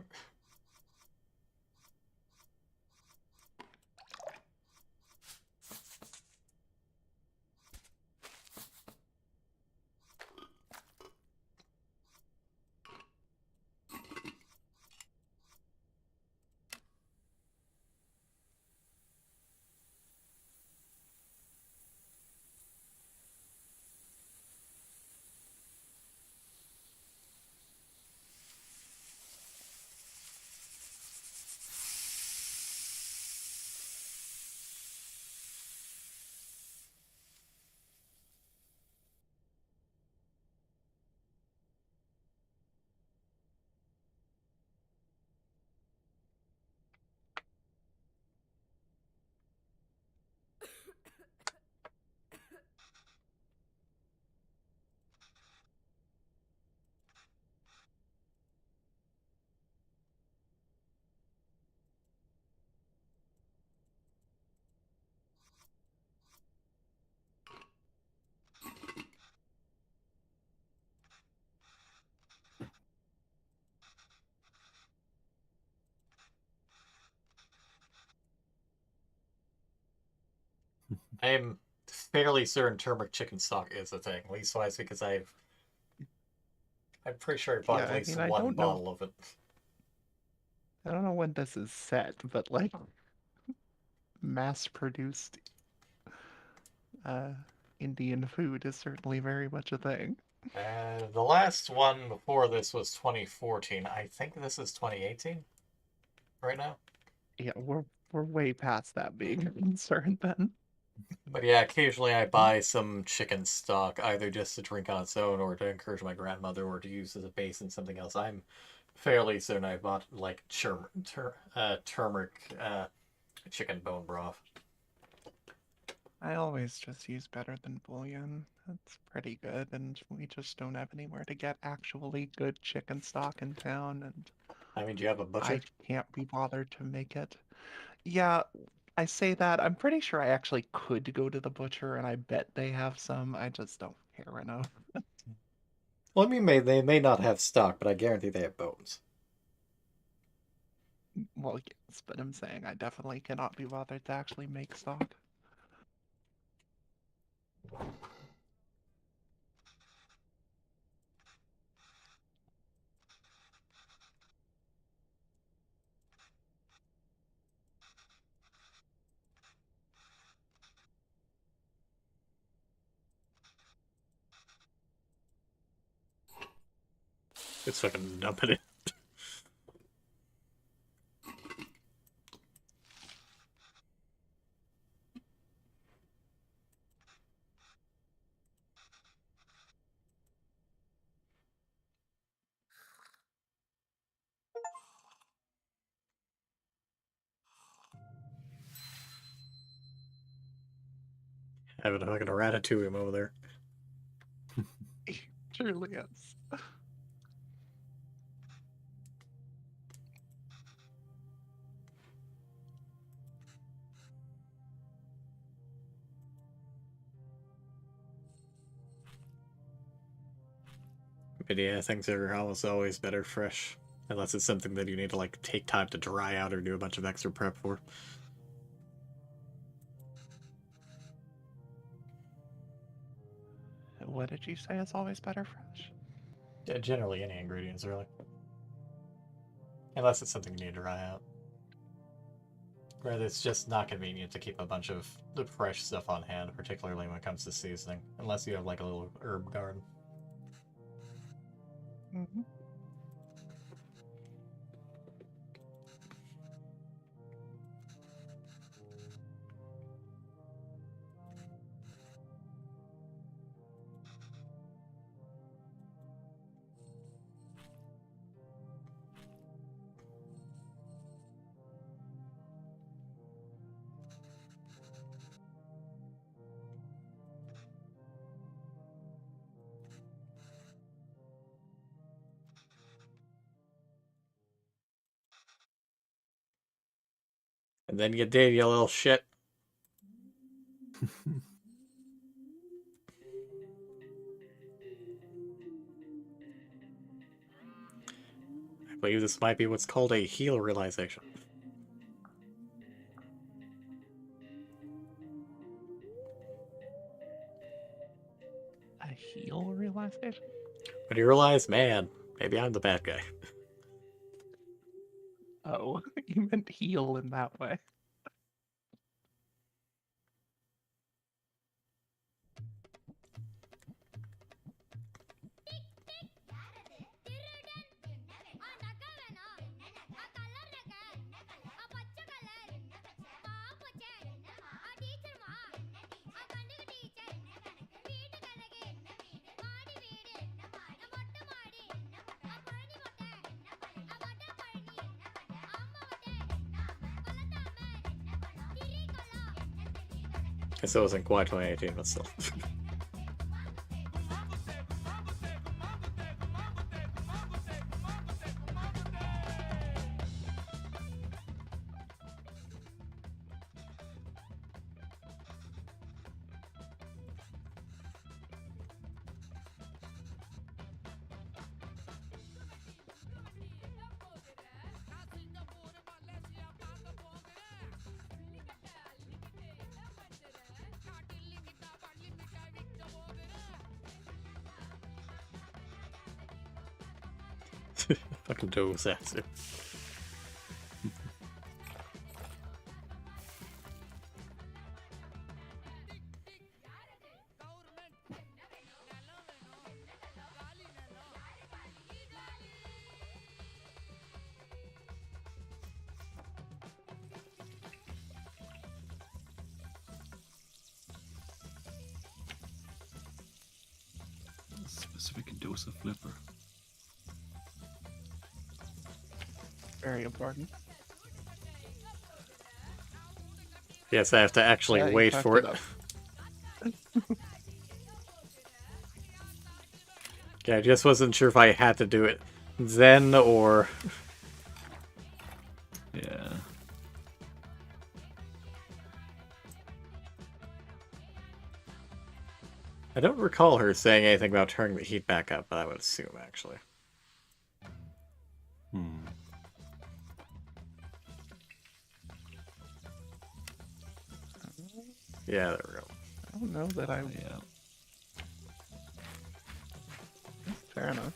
I am fairly certain turmeric chicken stock is a thing, leastwise because I'm pretty sure I bought Yeah, at I least mean, I one don't know. bottle of it. I don't know when this is set, but like mass produced uh Indian food is certainly very much a thing. The last one before this was 2014. I think this is 2018 right now. Yeah, we're way past that being a concern then. But yeah, occasionally I buy some chicken stock, either just to drink on its own, or to encourage my grandmother, or to use as a base in something else. I'm fairly certain I bought like turmeric chicken bone broth. I always just use better than bouillon. That's pretty good, and we just don't have anywhere to get actually good chicken stock in town, and I mean, do you have a I butcher? can't be bothered to make it. Yeah, I say that. I'm pretty sure I actually could go to the butcher, and I bet they have some. I just don't care enough. Well, I mean, they may not have stock, but I guarantee they have bones. Well, yes, but I'm saying I definitely cannot be bothered to actually make stock. It's fucking dumping it. Having a fucking ratatouille over there. Truly is. But yeah, things are almost always better fresh. Unless it's something that you need to like take time to dry out or do a bunch of extra prep for. What did you say is always better fresh? Yeah, generally any ingredients really. Unless it's something you need to dry out. Where it's just not convenient to keep a bunch of the fresh stuff on hand, particularly when it comes to seasoning. Unless you have like a little herb garden. Hmm. And then you did, you little shit. I believe this might be what's called a heel realization. A heel realization? When you realize, man, maybe I'm the bad guy. Oh, you meant heal in that way. Guess it wasn't quite 2018, but still. Fucking tokusatsu. So we can dose a flipper. Very important. Yes, I have to actually Yeah, you wait fucked for it it. up. Yeah, I just wasn't sure if I had to do it then or... Yeah. I don't recall her saying anything about turning the heat back up, but I would assume, actually. Hmm. Yeah, there we go. I don't know that I. Yeah. Fair enough.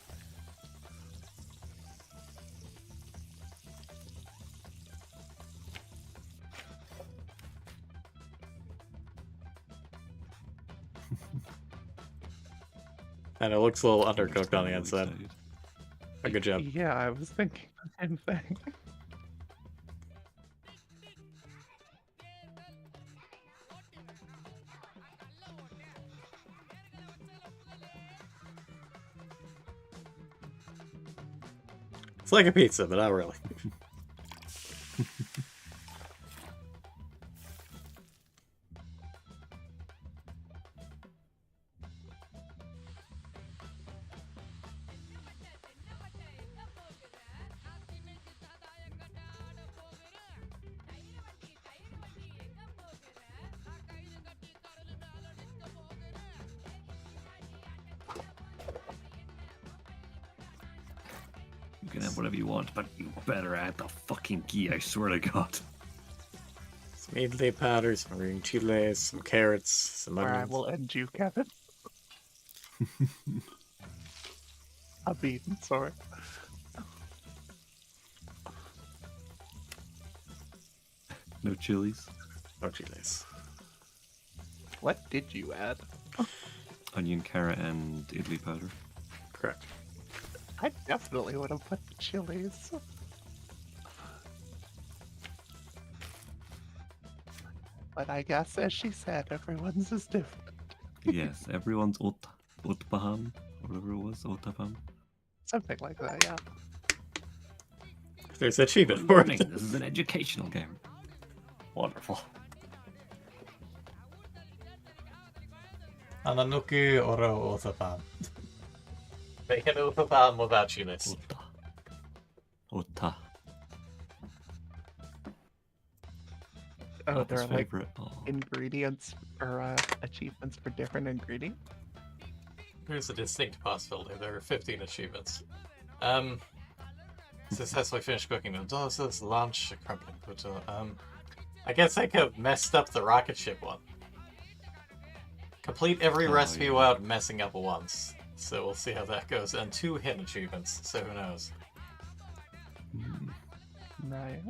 And it looks a little Almost undercooked on the really inside. excited. A good job. Yeah, I was thinking the same thing. It's like a pizza, but not really. You can have whatever you want, but you better add the fucking ghee, I swear to God. Some idli powder, some green chiles, some carrots, some Where I onions. will end you, Kevin. A beaten sorry. No chilies. No chiles. What did you add? Onion, carrot, and idli powder. Correct. I definitely would have put the chilies. But I guess, as she said, everyone's is different. Yes, everyone's otpaham, whatever it was, otapam. Something like that, yeah. There's achievement for Learning. it. This is an educational game. Wonderful. Ananuki oro otapam. Bacon otapam without chiles. Ota. Oh, Not there his are like favorite. Oh. ingredients or achievements for different ingredients. There's a distinct possibility. There are 15 achievements. Successfully finished cooking them. Delicious lunch, crumpling potato. I guess I could have messed up the rocket ship one. Complete every Oh, recipe yeah. without messing up once. So we'll see how that goes. And 2 hidden achievements, so who knows. Right.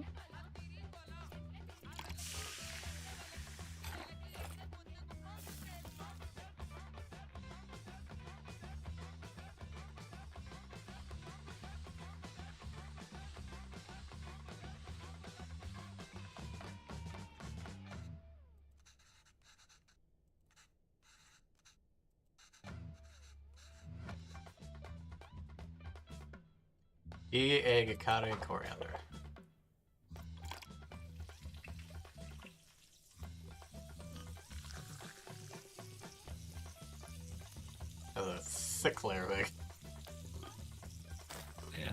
Egg, curry, coriander. That's a 6-layer egg. Yeah.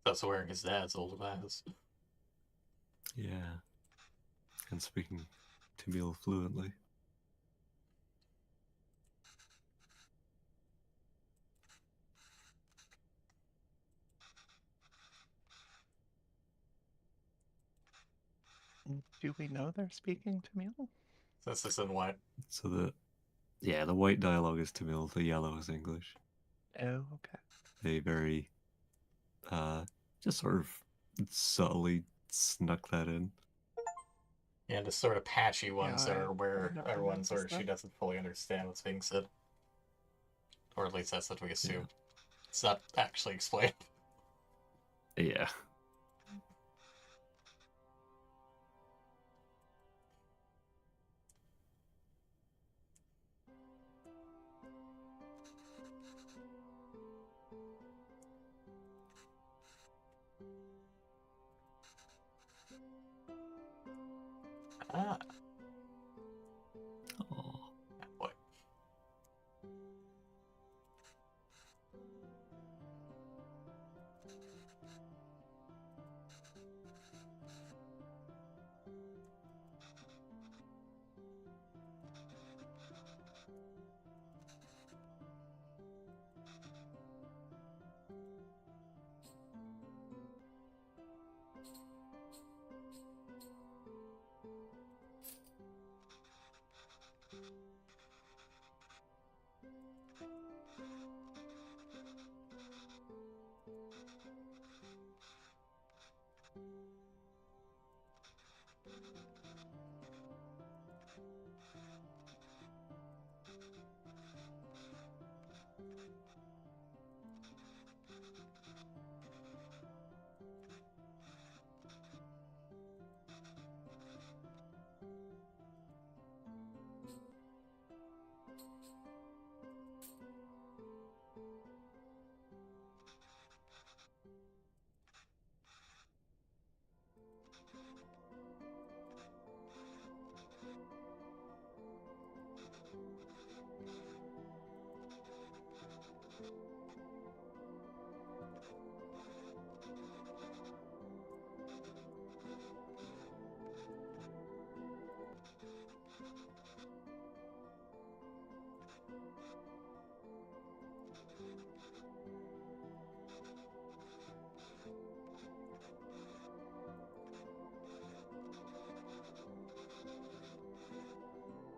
That's wearing his dad's old mask. Yeah. And speaking Tamil fluently. Do we know they're speaking Tamil? This is in white. So the white dialogue is Tamil, the yellow is English. Oh, okay. They very just sort of subtly snuck that in. And the sort of patchy ones Yeah, are where never everyone's noticed she that. doesn't fully understand what's being said. Or at least that's what we assume. Yeah. It's not actually explained. Yeah. Ah, Oh. boy.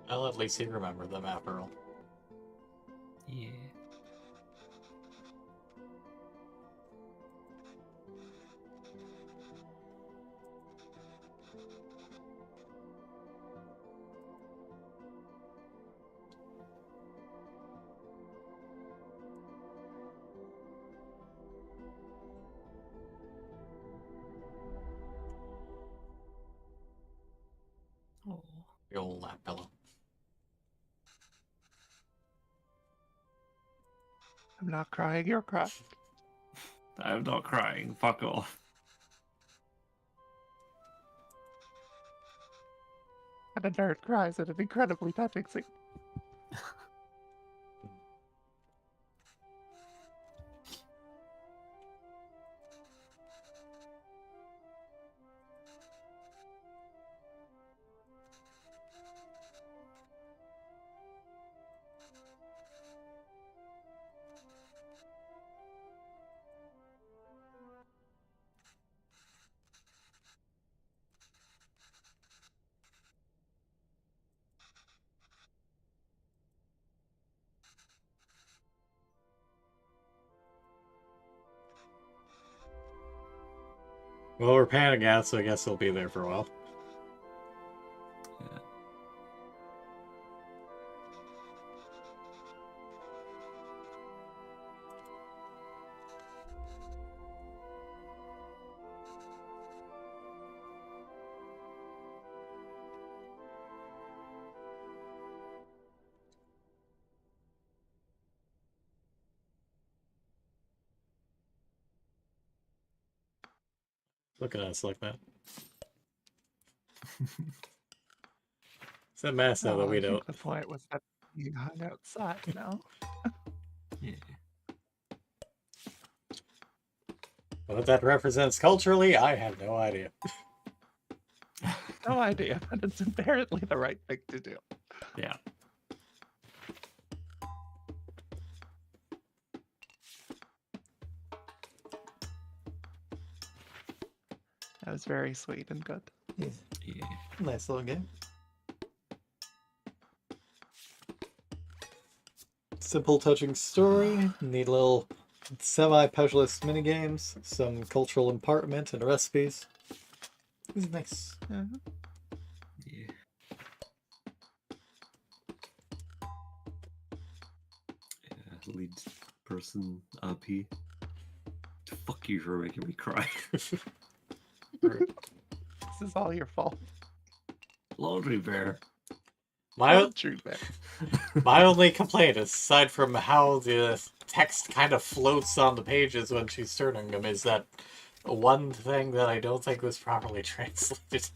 Well, at least he remembered them after all. Yeah. Oh. The old lap pillow. I'm not crying, you're crying. I'm not crying. Fuck off. And a nerd cries at an incredibly touching scene. Well, we're panning out, so I guess he'll be there for a while. Yeah. Look at us like that. It's that mask now that we I don't. think the point was that you hung outside, no? Yeah. What that represents culturally, I have no idea. No idea, but it's apparently the right thing to do. Yeah. That was very sweet and good. Yeah. Nice little game. Simple, touching story. Neat little semi-puzzleless minigames. Some cultural impartment and recipes. It was nice. Uh-huh. Yeah. Yeah. Lead person LP. Fuck you for making me cry. This is all your fault. Laundry bear. True, man. My only complaint, aside from how the text kind of floats on the pages when she's turning them, is that one thing that I don't think was properly translated.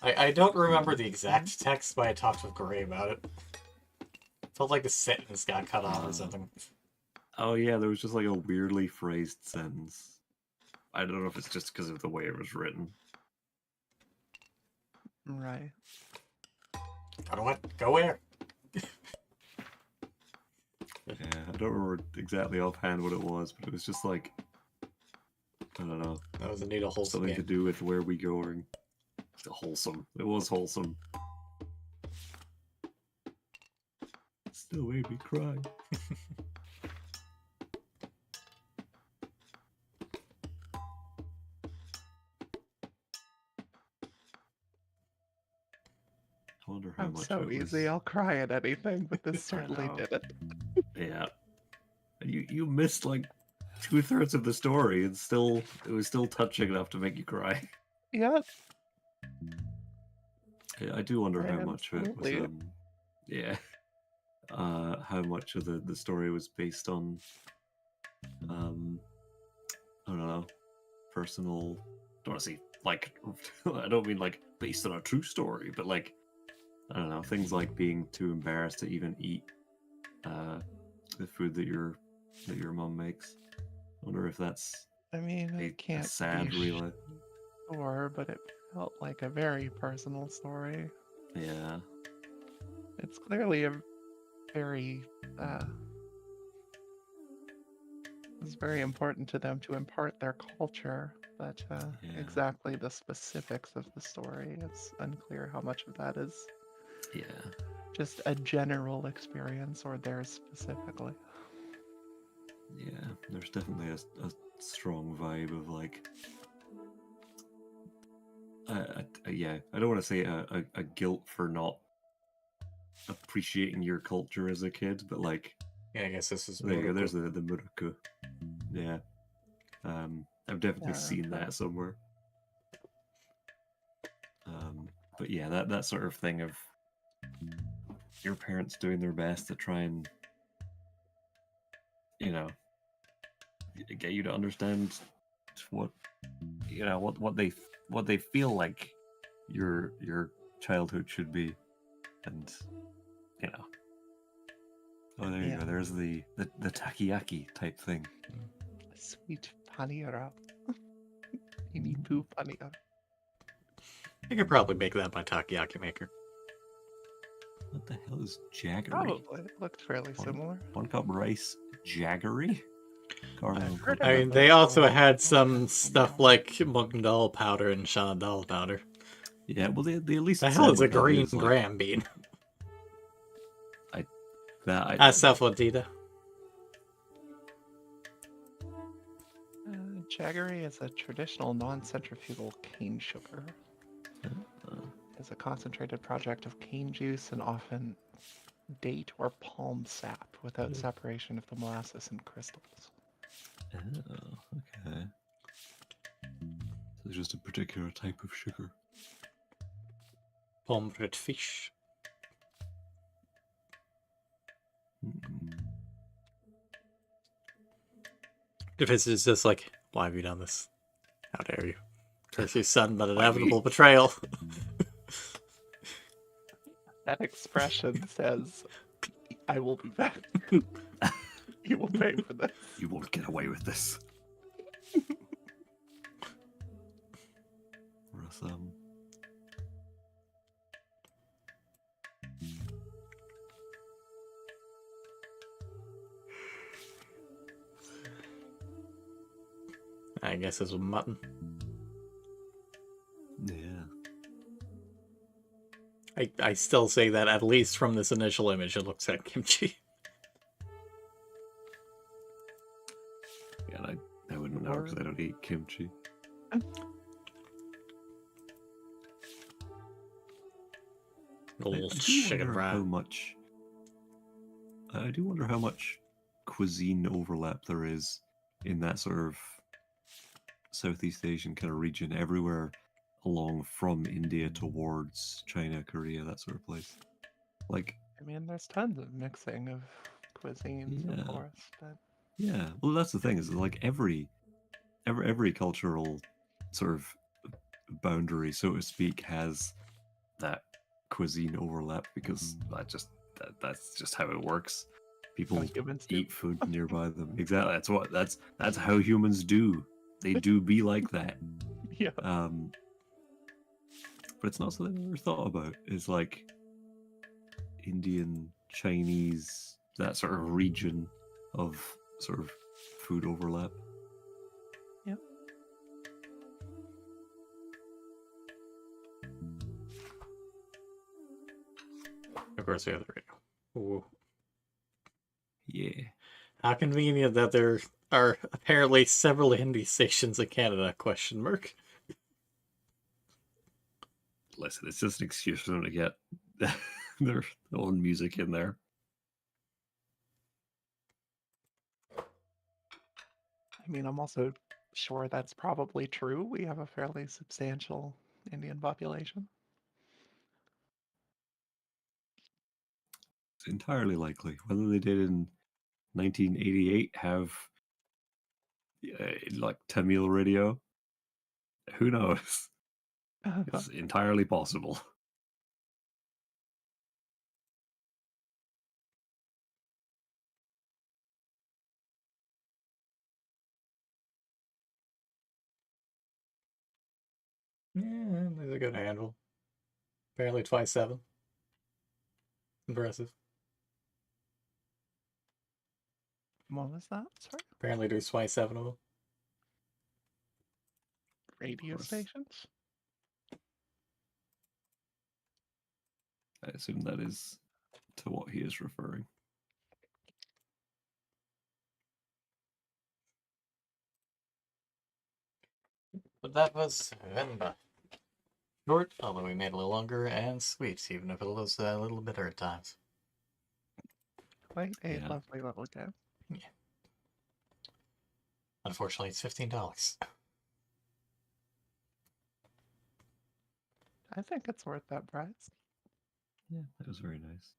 I don't remember the exact text, but I talked with Gray about it. Felt like the sentence got cut off or something. Oh yeah, there was just like a weirdly phrased sentence. I don't know if it's just because of the way it was written. Right. Go to what? Go where? Yeah, I don't remember exactly offhand what it was, but it was just like, I don't know. That was indeed a wholesome Something to game. do with where we going. Wholesome. It was wholesome. Still made me cry. I wonder how I'm much so it was... easy. I'll cry at anything, but this certainly know. did it. Yeah. You missed like 2/3 of the story, and still it was still touching enough to make you cry. Yeah. Yeah, I do wonder how much of it was Absolutely. yeah. How much of the story was based on I don't know, personal, don't want to say like I don't mean like based on a true story, but like I don't know, things like being too embarrassed to even eat the food that your mom makes. I wonder if that's I mean, I a can't sad be real. sure, but it felt like a very personal story. Yeah. It's clearly a very it's very important to them to impart their culture, but Yeah. exactly the specifics of the story, it's unclear how much of that is Yeah. just a general experience or theirs specifically. Yeah. There's definitely a strong vibe of like yeah, I don't want to say a guilt for not appreciating your culture as a kid, but like Yeah, I guess this is there you go. more. There's the Muruku. Yeah, I've definitely Yeah, seen that somewhere. But yeah, that sort of thing of your parents doing their best to try and get you to understand what what they feel like your childhood should be, and you know. Oh, there you go. There's the takoyaki type thing. Sweet panira. Inipu panira. I could probably make that my takoyaki maker. What the hell is jaggery? Probably. It looked fairly similar. 1 cup rice jaggery? I've heard I of mean, it they also before. had some stuff like mung dal powder and chana dal powder. Yeah, well, they at least The said hell is a what that green is, like, gram bean? that I don't know. Asafoetida. Jaggery is a traditional non-centrifugal cane sugar. It's a concentrated project of cane juice and often date or palm sap without separation of the molasses and crystals. Oh, okay. So it's just a particular type of sugar. Pomfret fish. If it's just like, why have you done this? How dare you? Curse your son, but inevitable betrayal. That expression says, I will be back. You will pay for this. You won't get away with this. Rasam. I guess it's mutton. Yeah. I still say that, at least from this initial image, it looks like kimchi. Yeah, and I wouldn't know because I don't eat kimchi. Little I do chicken wonder fry. how much. I do wonder how much cuisine overlap there is in that sort of Southeast Asian kind of region, everywhere along from India towards China, Korea, that sort of place. Like, I mean, there's tons of mixing of cuisines, of yeah, course, but yeah. Well, that's the thing is like every cultural sort of boundary, so to speak, has that cuisine overlap because that's just how it works. how People humans do. eat food nearby them. Exactly. That's how humans do. They do be like that. Yeah. But it's not something I've ever thought about. It's like Indian, Chinese, that sort of region of sort of food overlap. Yeah. Of course, we have the radio. Ooh. Yeah. How convenient that there are apparently several Hindi stations in Canada, question mark. Listen, it's just an excuse for them to get their own music in there. I mean, I'm also sure that's probably true. We have a fairly substantial Indian population. It's entirely likely. Whether they did in 1988 have like Tamil radio, who knows? It's entirely possible. Yeah, there's a good handle. Apparently twice 7. Impressive. What was that? Sorry. Apparently there's twice 7 of them. Radio course. stations? I assume that is to what he is referring. But that was short, although we made it a little longer, and sweet, even if it was a little bitter at times. Quite a Yeah. lovely little game. Yeah. Unfortunately, it's $15. I think it's worth that price. Yeah, that was very nice.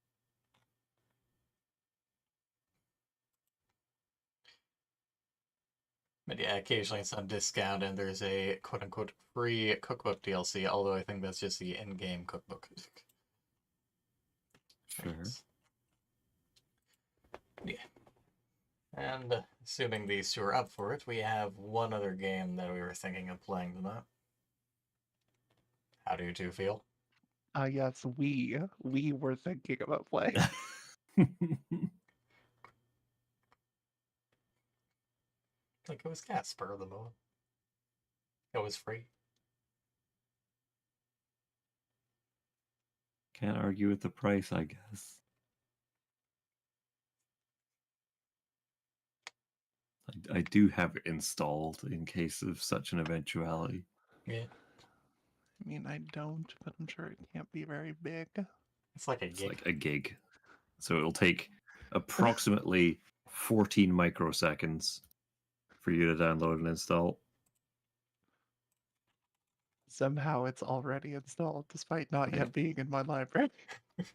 But yeah, occasionally it's on discount, and there's a quote-unquote free cookbook DLC, although I think that's just the in-game cookbook. Fair. Yeah. And assuming these two are up for it, we have one other game that we were thinking of playing tonight. How do you two feel? Yes, we were thinking about playing. Like, it was Casper of the moment. It was free. Can't argue with the price, I guess. I do have it installed in case of such an eventuality. Yeah. I mean, I don't, but I'm sure it can't be very big. It's like a It's gig. like a gig. So it'll take approximately 14 microseconds for you to download and install. Somehow it's already installed, despite not Right. yet being in my library.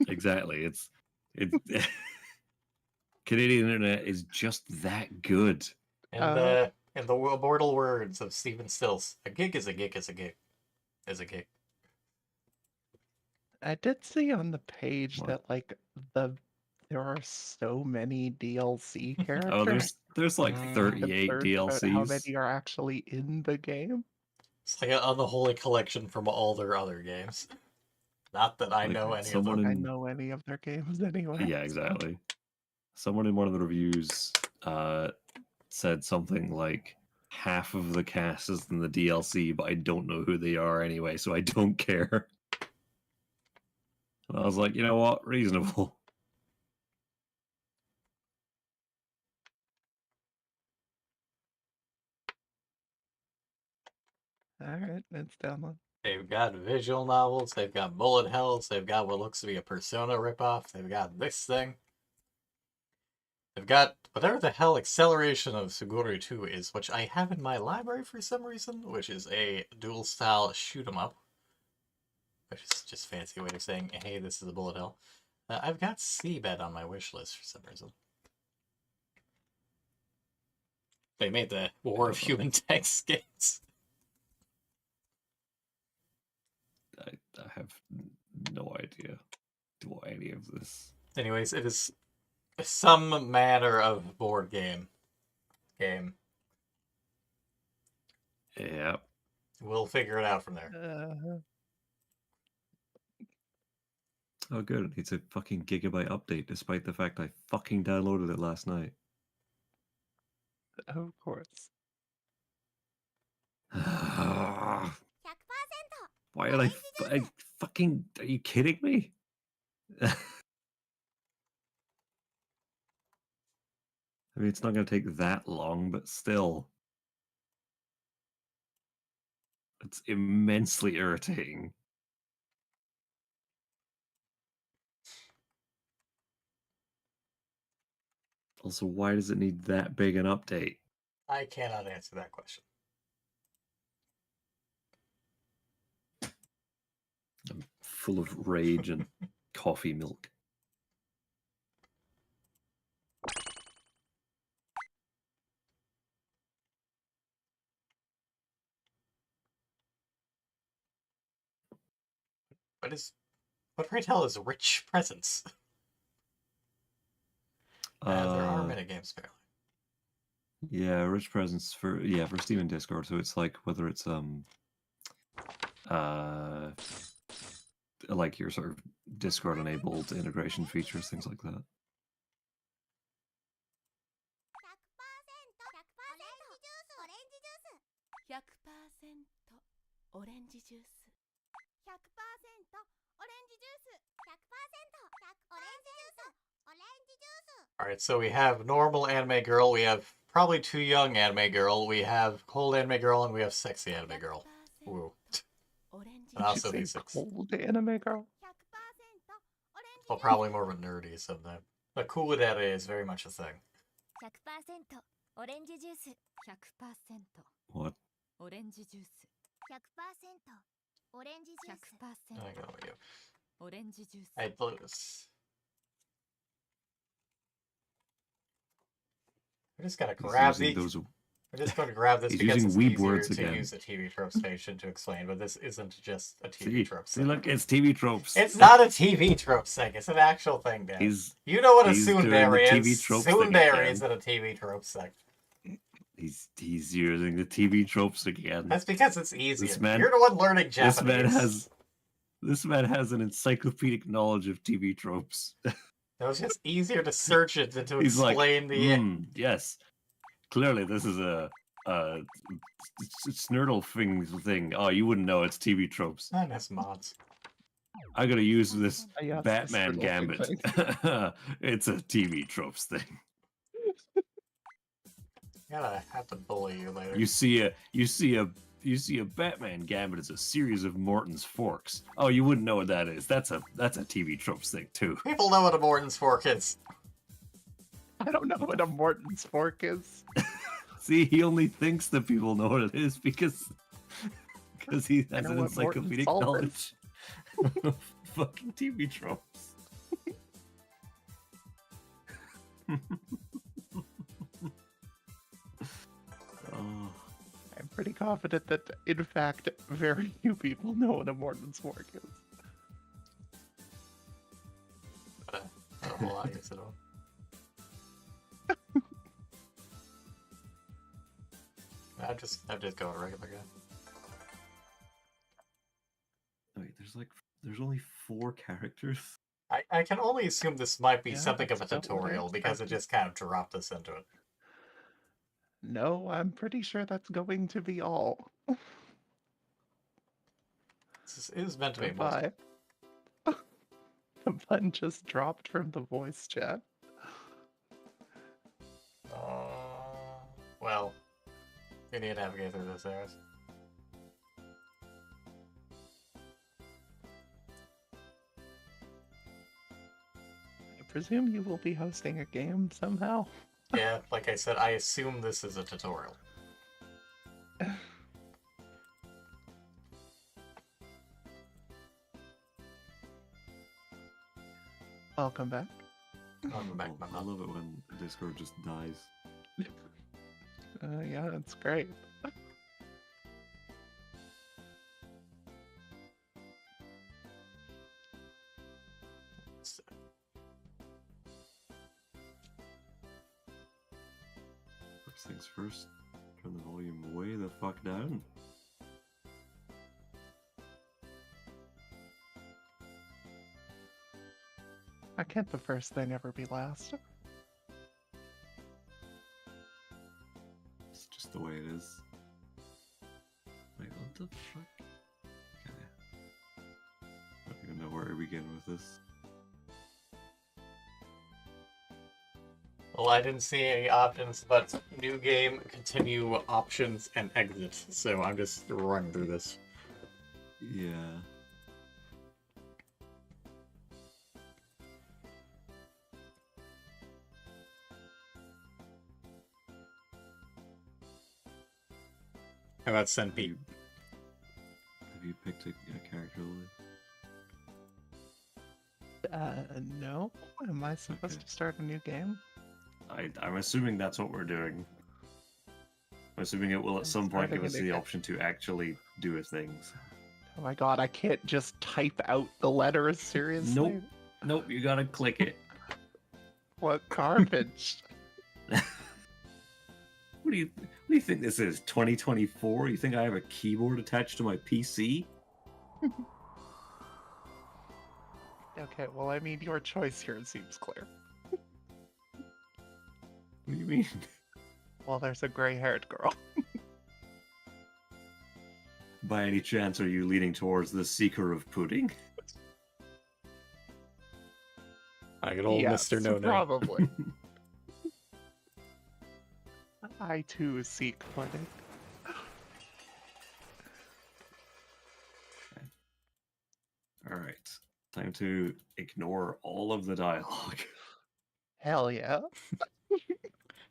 Exactly. It's Canadian internet is just that good. And in the immortal words of Stephen Stills, a gig is a gig is a gig is a gig. I did see on the page What? that like the There are so many DLC Oh, characters. there's like Mm. 38 Concerned about how DLCs. many are actually in the game. It's like an unholy collection from all their other games. Not that I Like, know any of someone them. I in know any of their games anyway. yeah, exactly. Someone in one of the reviews said something like half of the cast is in the DLC, but I don't know who they are anyway, so I don't care. And I was like, you know what? Reasonable. Alright, it's download. They've got visual novels, they've got bullet hells, they've got what looks to be a Persona ripoff, they've got this thing. They've got whatever the hell Acceleration of Suguru 2 is, which I have in my library for some reason, which is a dual style shoot 'em up. Which is just a fancy way of saying, hey, this is a bullet hell. I've got Seabed on my wish list for some reason. They made the War of Human Tanks games. I have no idea to any of this. Anyways, it is some manner of board game. Yeah. We'll figure it out from there. Oh, good. It needs a fucking gigabyte update, despite the fact I fucking downloaded it last night. Of course. Why did I fucking... Are you kidding me? I mean, it's not going to take that long, but still. It's immensely irritating. Also, why does it need that big an update? I cannot answer that question. I'm full of rage and coffee milk. What retail is Rich Presents? There are minigames, apparently. Yeah, rich presents for Steam and Discord. So it's like whether it's like your sort of Discord enabled integration features, things like that. Alright, so we have normal anime girl, we have probably too young anime girl, we have cold anime girl, and we have sexy anime girl. Woo. And also Did you these say six. cold anime girl? Well, probably more of a nerdy of them. But coolidere is very much a thing. 100% オレンジジュース 100% What? オレンジジュース 100% オレンジジュース I 100% go with you. オレンジジュース I'd lose. We're just gonna grab He's using these. those. We're just going to grab this He's because using it's weeb easier words to again. use a TV tropes station to explain, but this isn't just a TV tropes See, thing. look, it's TV tropes. It's not a TV tropes thing. It's an actual thing, Dan. You know what a he's doing the tsundere TV is. tropes thing Tsundere again. isn't a TV tropes thing. He's using the TV tropes again. That's because it's easier. This man- You're the one learning Japanese. This man has an encyclopedic knowledge of TV tropes. It was just easier to search it than to He's explain like, yes, clearly this is a snurdle thing. Oh, you wouldn't know it's TV tropes. And that's mods. I gotta use this Yes, Batman the Gambit. thing. It's a TV tropes thing. Gotta have to bully you later. You see a Batman Gambit as a series of Morton's forks. Oh, you wouldn't know what that is. That's a TV tropes thing too. People know what a Morton's fork is. I don't know what a Morton's fork is. See, he only thinks that people know what it is because he I has know an what Morton's encyclopedic salt knowledge of fucking TV tropes. Oh. I'm pretty confident that, in fact, very few people know what a Morton's fork is. normal audience at all. I'm just going regular guy. Wait, there's only 4 characters. I can only assume this might be Yeah, something of a that's about what I tutorial because it expected. just kind of dropped us into it. No, I'm pretty sure that's going to be all. This is meant to be more. Goodbye. The button just dropped from the voice chat. Well, you need to navigate through those areas. I presume you will be hosting a game somehow. Yeah, like I said, I assume this is a tutorial. Welcome back. Welcome back, my I mom. love it when Discord just dies. Yeah, it's great. First things first, turn the volume way the fuck down. How can't the first thing ever be last? It's just the way it is. Wait, what the fuck? Okay. I don't even know where to begin with this. Well, I didn't see any options, but new game, continue, options, and exit. So I'm just running through this. Yeah. How about send Pete? Have you picked a character, Lily? No. Am I supposed Okay. to start a new game? I'm assuming that's what we're doing. I'm assuming it will at I'm some point give starting us it the again. option to actually do a thing. Oh my god, I can't just type out the letters, seriously? Nope. Nope, you gotta click it. What garbage. What do you think this is? 2024? You think I have a keyboard attached to my PC? Okay, well, I mean, your choice here seems clear. What do you mean? Well, there's a gray-haired girl. By any chance, are you leaning towards the Seeker of Pudding? I get old Yes, Mr. No Name. probably. I too seek pudding. Alright. Time to ignore all of the dialogue. Hell yeah.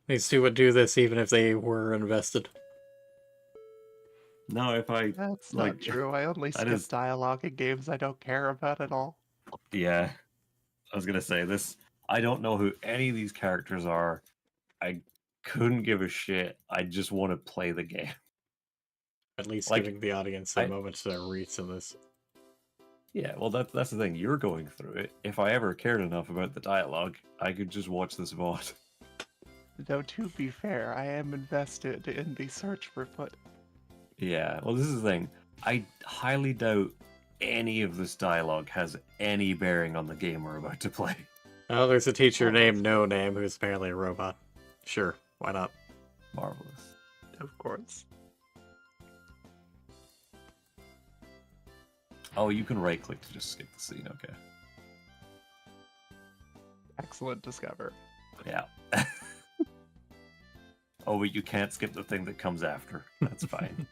These two would do this even if they were invested. No, if I... That's Like, not true. I only that skip is- dialogue in games I don't care about at all. Yeah. I was gonna say this. I don't know who any of these characters are. I couldn't give a shit. I just want to play the game. At least Like, giving the audience a I- moment to read to this. Yeah, well, that's the thing. You're going through it. If I ever cared enough about the dialogue, I could just watch this VOD. Though to be fair, I am invested in the search for pudding. Yeah, well, this is the thing. I highly doubt any of this dialogue has any bearing on the game we're about to play. Oh, there's a teacher Oh, named that's No Name who's apparently a robot. Sure, why not? Marvelous. Of course. Oh, you can right click to just skip the scene, okay. Excellent discover. Yeah. Oh, but you can't skip the thing that comes after. That's fine.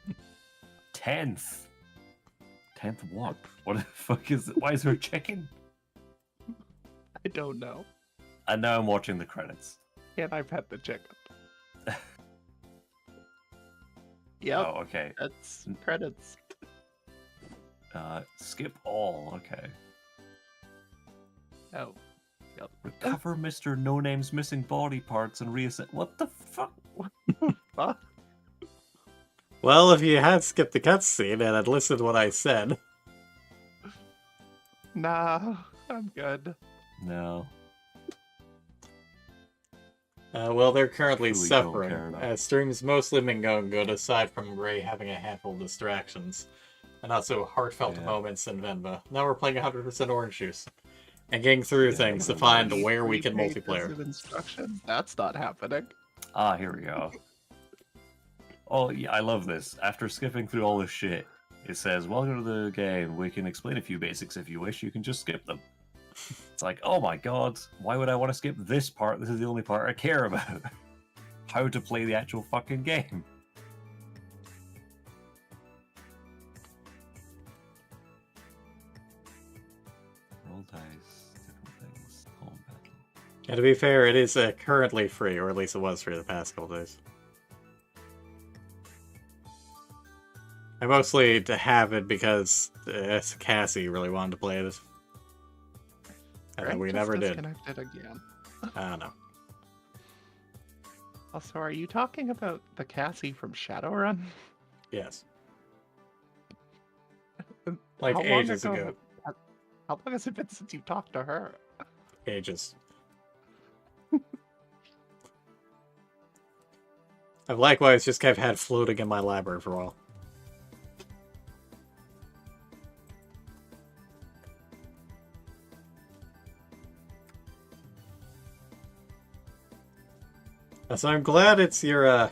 10th. 10th what? What the fuck is it? Why is there a chicken? I don't know. And now I'm watching the credits. Can I pet the chicken? Yep, Oh, okay. that's credits. Skip all, okay. Oh. Yep. Recover Mr. No Name's missing body parts and reasset. What the fuck? Fuck. Well, if you had skipped the cutscene and had listened to what I said, Nah, I'm good. No. Well, they're currently Truly don't suffering. care now. Stream's mostly been going good, aside from Ray having a handful of distractions. And also heartfelt Yeah. moments in Venba. Now we're playing 100% Orange Juice. And getting through Yeah, things to but find Orange- where we can 3 pages multiplayer. of instructions? That's not happening. Ah, here we go. Oh, yeah, I love this. After skipping through all this shit, it says, welcome to the game. We can explain a few basics if you wish. You can just skip them. It's like, oh my god, why would I want to skip this part? This is the only part I care about. How to play the actual fucking game. Roll dice, different things, home battle. And to be fair, it is currently free, or at least it was free the past couple days. I mostly have it because Cassie really wanted to play it. And Greg we just never did. disconnected again. I don't know. Also, are you talking about the Cassie from Shadowrun? Yes. Like How long ages ago. How long has it been since you talked to her? Ages. I've likewise just kept had floating in my library for a while. So I'm glad it's your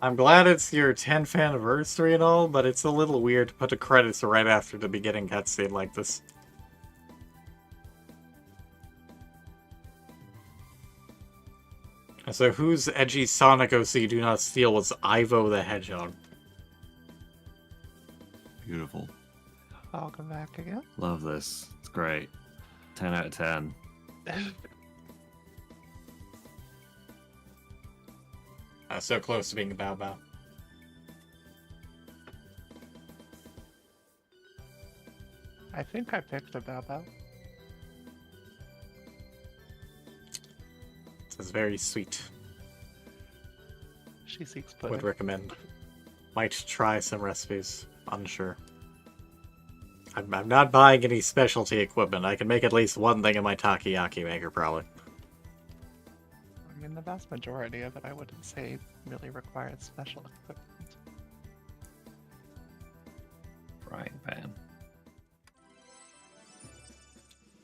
10th anniversary and all, but it's a little weird to put the credits right after the beginning cutscene like this. So whose edgy Sonic OC do not steal was Ivo the Hedgehog? Beautiful. I'll come back again. Love this. It's great. 10 out of 10. So close to being a Bao Bao. I think I picked a Bao Bao. It's very sweet. She seeks Would pudding. recommend. Might try some recipes. Unsure. I'm not buying any specialty equipment. I can make at least one thing in my takoyaki maker, probably. I mean, the vast majority of it, I wouldn't say really required special equipment. Frying pan.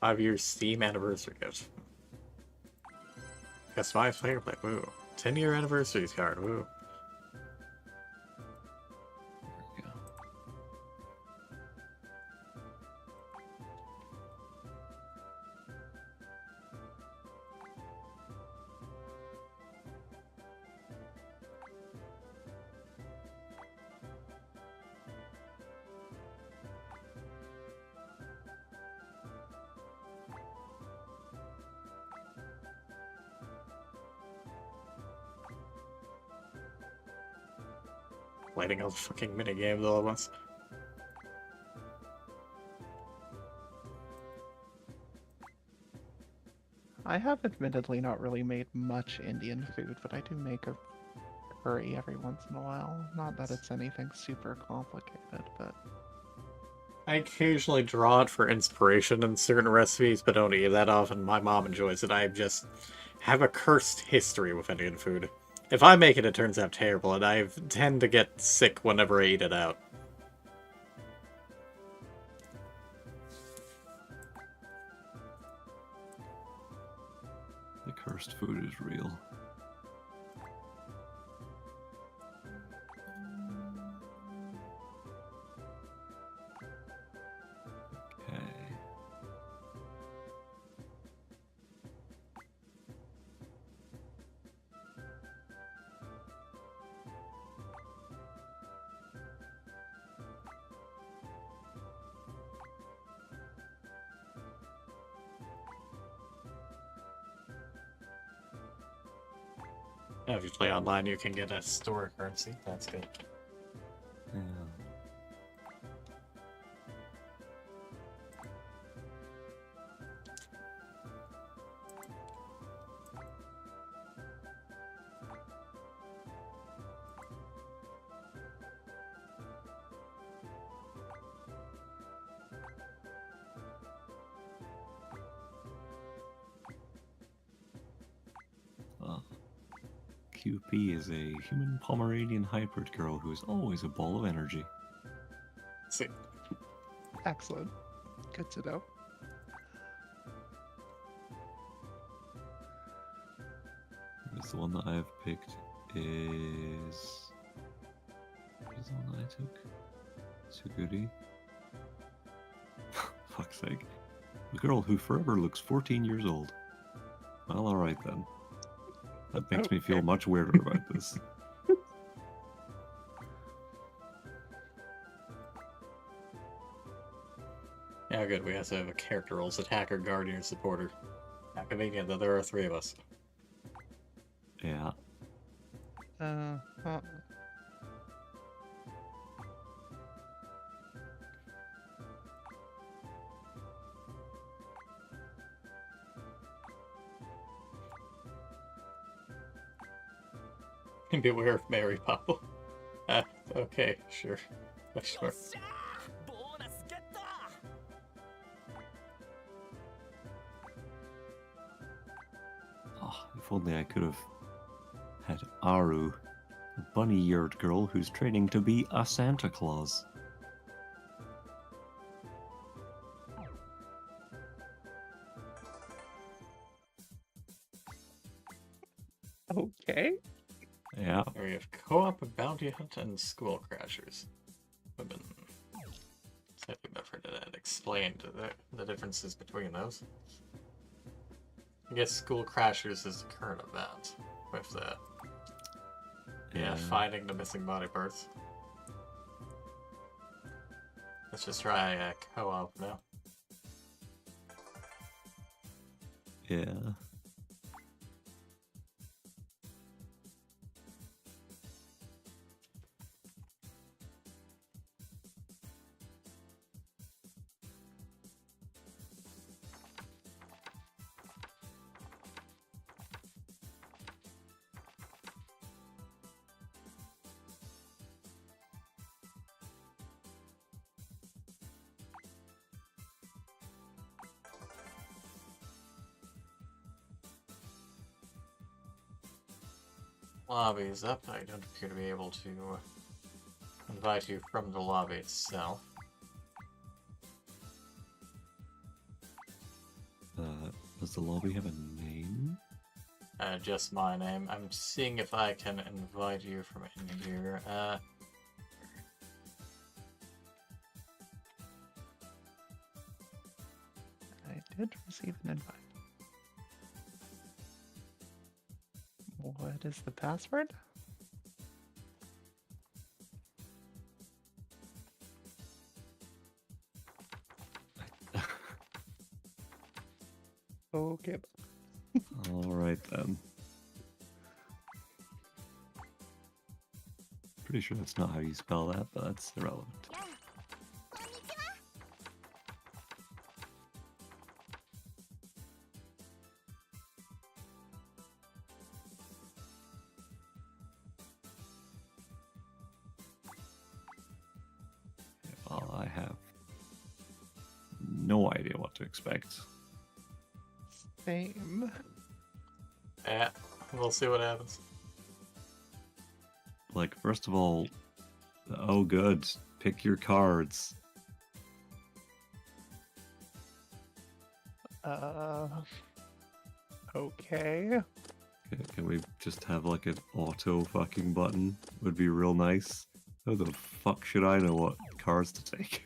5-year Steam anniversary gift. Customized player play. Woo. 10-year anniversary card. Woo. There we go. Lighting all the fucking minigames all at once. I have admittedly not really made much Indian food, but I do make a curry every once in a while. Not that it's anything super complicated, but I occasionally draw it for inspiration in certain recipes, but don't eat it that often. My mom enjoys it. I just have a cursed history with Indian food. If I make it, it turns out terrible, and I tend to get sick whenever I eat it out. The cursed food is real. Okay. Yeah, if you play online, you can get a store currency. That's good. Yeah. QP is a human Pomeranian hybrid girl who is always a ball of energy. See, Excellent. Good to know. Because the one that I've picked is. What is the one that I took? Suguri. Fuck's sake. A girl who forever looks 14 years old. Well, alright then. That makes me feel Okay. much weirder about this. yeah, good. We also have a character roles: attacker, guardian, supporter. How convenient that there are 3 of us. Yeah. Huh. Beware of Mary Popple. Okay, sure. Sure. Oh, if only I could have had Aru, a bunny-eared girl who's training to be a Santa Claus. Okay. Yeah. We have co-op, bounty hunt, and school crashers. I've been taking effort to explain the differences between those. I guess school crashers is the current event with the finding the missing body parts. Let's just try co-op now. Yeah. Lobby is up. I don't appear to be able to invite you from the lobby itself. Does the lobby have a name? Just my name. I'm seeing if I can invite you from in here. I did receive an invite. What is the password? Okay. Alright then. Pretty sure that's not how you spell that, but that's irrelevant. やあこんにちは Well, I have no idea what to expect. Same. Yeah, we'll see what happens. Like, first of all, oh good, pick your cards. Okay. Can we just have like an auto fucking button? Would be real nice. How the fuck should I know what cards to take?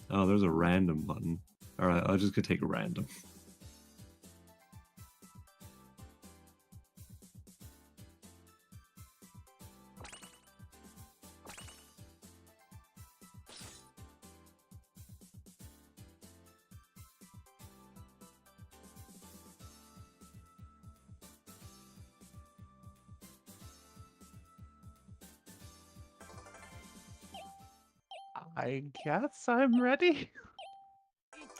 Oh, there's a random button. Alright, I'll just go take a random. I guess I'm ready.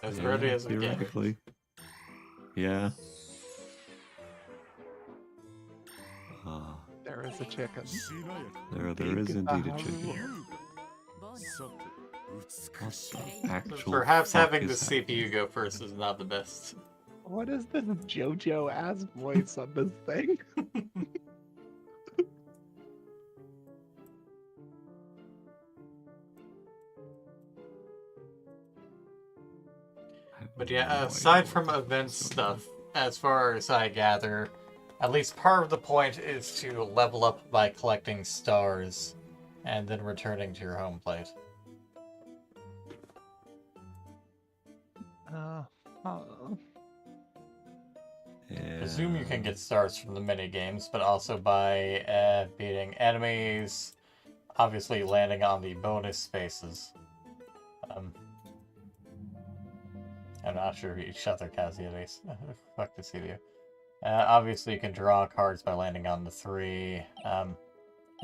As ready as we can. theoretically. Yeah. There is a chicken. There Big is indeed a Aru. chicken. What the actual Perhaps fuck having the is happening? CPU go first is not the best. What is this JoJo ass voice on this thing? I have But no yeah, idea aside what from the fuck event is going stuff, as far as I gather, at least part of the point is to level up by collecting stars and then returning to your home plate. Oh. on. Yeah. Presume you can get stars from the mini games, but also by beating enemies, obviously landing on the bonus spaces. I'm not sure if each other has the base. Fuck this video. Obviously, you can draw cards by landing on the 3. I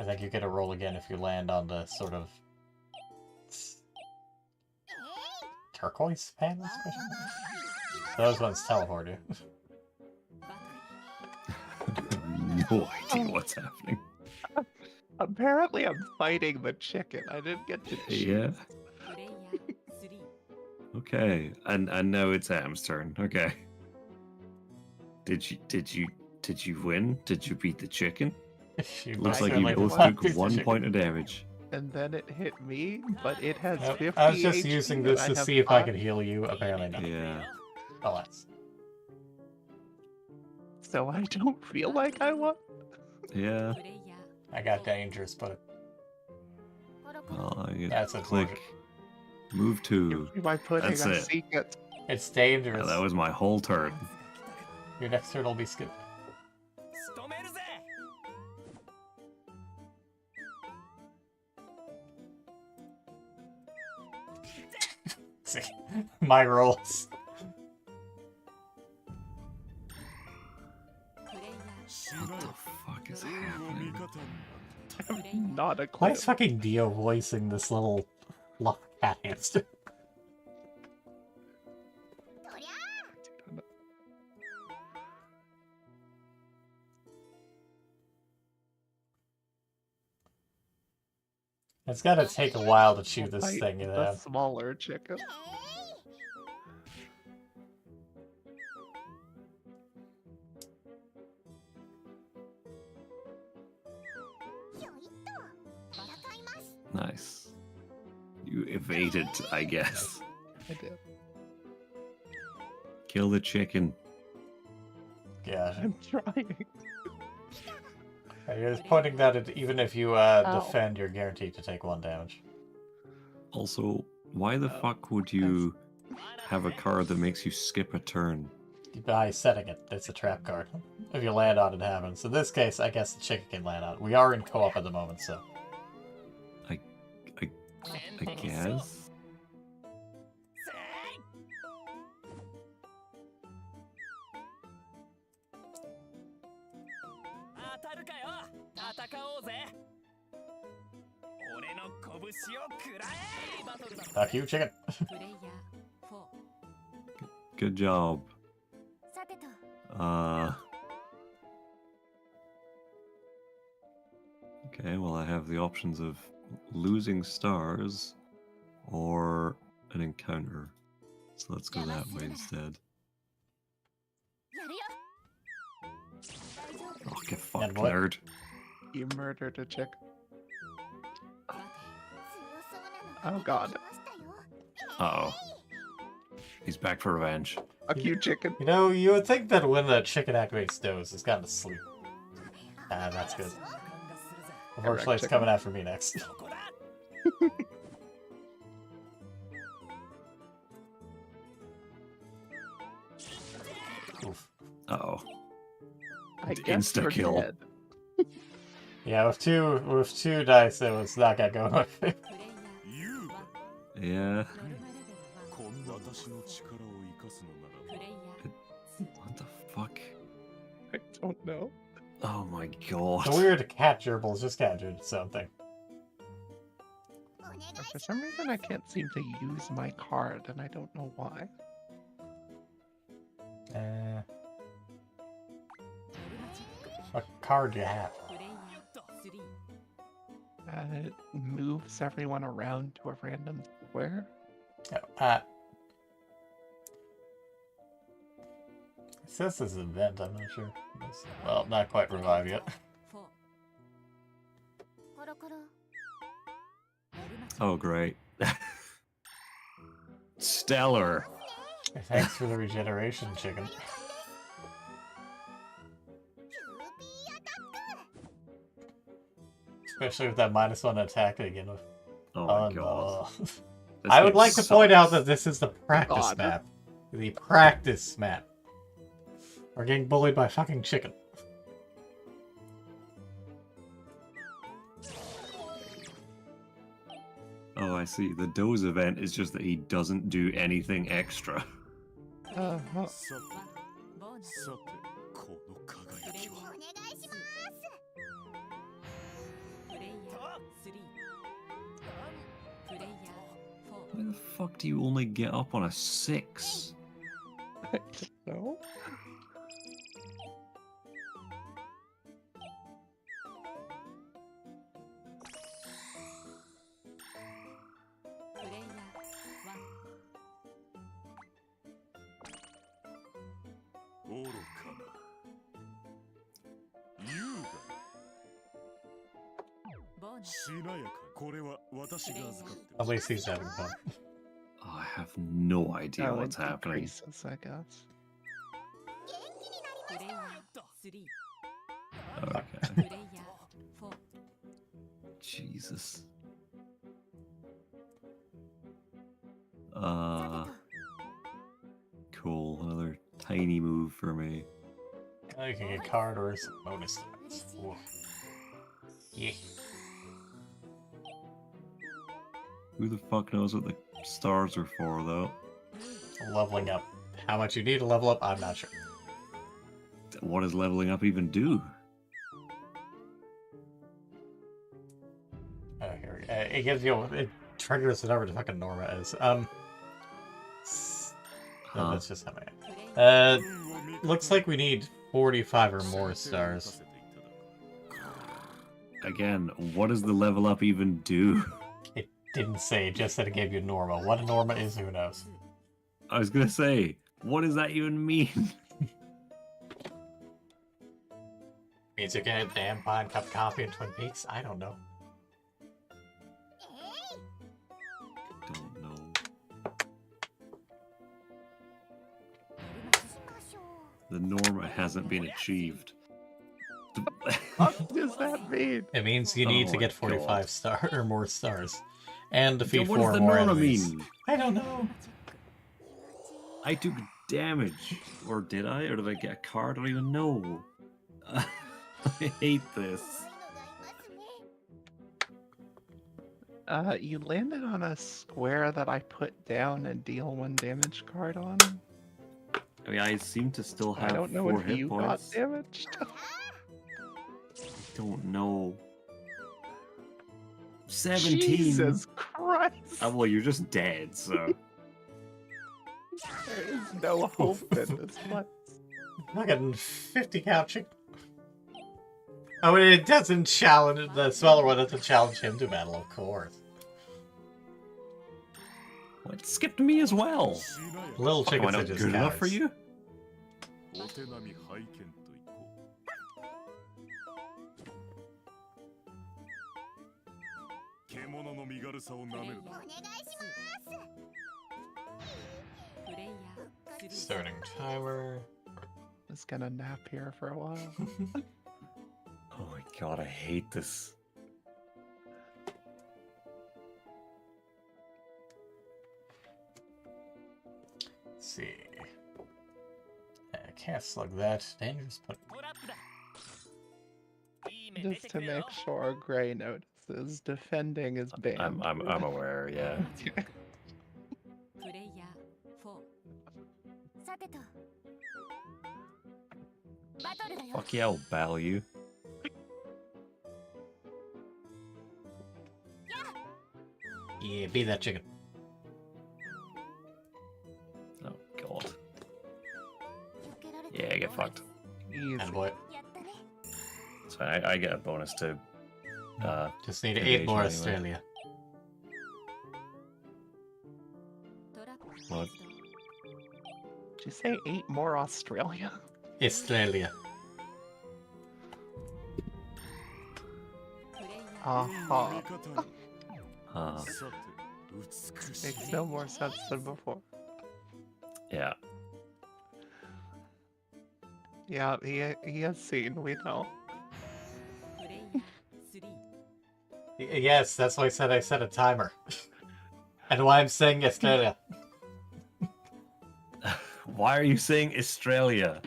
think you get a roll again if you land on the sort of turquoise panels. Those ones teleport you. No idea what's happening. Apparently I'm fighting the chicken. I didn't get to choose. Yeah. Okay, and now it's Am's turn. Okay. Did you win? Did you beat the chicken? You Looks most like you certainly both did not took beat the 1 chicken. point of damage. And then it hit me, but it has Nope, 50 I was just HP using and this I to have see if I 5. could heal you. Apparently not. Yeah. Alas. So I don't feel like I won. Yeah. I got dangerous, but Oh, you That's click. unfortunate. Move to. Am I putting That's a it. secret? it's Yeah, dangerous. that was my whole turn. Your next turn will be skipped. See, my rolls. What the fuck is happening? Not a Why clue. is fucking Dio voicing this little fluff cat hamster? It's gotta take a while to chew this Fight thing in the half. smaller chicken. Nice. You evaded, I guess. I did. Kill the chicken. Yeah. I'm trying. You're pointing that at, even if you defend, you're guaranteed to take 1 damage. Also, why the fuck would you have a card that makes you skip a turn? By setting it, it's a trap card. If you land on it, it happens. In this case, I guess the chicken can land on it. We are in co-op at the moment, so. I guess? Fuck you, chicken. Good job. Okay, well I have the options of losing stars or an encounter. So let's go that way instead. Oh, get fucked, And what? nerd. You murdered a chick. Oh god. Uh-oh. He's back for revenge. Fuck you, chicken. You know, you would think that when the chicken activates doze, it's gotten to sleep. Ah, that's good. Unfortunately, it's chicken. coming after me next. Oof. Uh-oh. I guess you're Insta-kill. dead. Yeah, with two dice, it was not gonna go in my favor. Yeah. What the fuck? I don't know. Oh my god. The weird cat gerbils just captured something. For some reason, I can't seem to use my card, and I don't know why. What card do you have? It moves everyone around to a random Where? Oh, it says this is an event, I'm not sure. Well, not quite revived yet. Oh, great. Stellar. Thanks for the regeneration, chicken. Especially with that -1 attack again. Oh my god. No. This I would game like to point out sucks. that this is the practice God. map. The practice map. We're getting bullied by fucking chicken. Oh, I see. The Doze event is just that he doesn't do anything extra. Huh. さてこの輝きはお願いします。 Why the fuck do you only get up on a 6? No. At least he's having fun. Oh, I have no idea Oh, what's it happening. decreases, I guess. Okay. Jesus. Cool. Another tiny move for me. Now you can get card or some bonus. Ooh. Yeah. Who the fuck knows what the stars are for, though? Leveling up. How much you need to level up, I'm not sure. What does leveling up even do? Oh, here we go. It gives you. It triggers whatever the fucking Norma is. No, that's just how many. Looks like we need 45 or more stars. Again, what does the level up even do? It didn't say, it just said it gave you Norma. What a Norma is, who knows? I was gonna say, what does that even mean? Means you get a damn fine cup of coffee in Twin Peaks? I don't know. Don't know. The Norma hasn't been achieved. What does that mean? It means you need Oh to my get 45 God. star or more stars. And defeat What does 4 the more Norma enemies. mean? I don't know. I took damage. Or did I? Or did I get a card? I don't even know. I hate this. You landed on a square that I put down and deal 1 damage card on. I mean, I seem to still have I don't know 4 if hit you points. got damaged. I don't know. 17. Jesus Christ! Well, you're just dead, so. There is no hope in this one. Fucking 50 couching. Oh, and it doesn't challenge, the smaller one doesn't challenge him to battle, of course. Well, it skipped me as well. Little Fuck, am I chickens are not just good enough for cowards. you? お手並み拝見といこう獣の身軽さをなめるな Starting timer. Just gonna nap here for a while. Oh my god, I hate this. Let's see. I can't slug that. Dangerous, but Just to make sure Gray notices, defending is banned. I'm aware, yeah. プレイヤー4さてとバトルだよ Fuck yeah, I'll battle you. yeah, be that chicken. Oh god. Yeah, get fucked. Easy. And boy, やったね So I get a bonus to just need Engage 8 more anyway. Australia. What? Did you say 8 more Australia? Australia. Aha. Uh, さて美しい Makes no more sense than before. yeah. Yeah, he has seen, we know. Yes, that's why I set a timer. And why I'm saying Australia. Why are you saying Australia?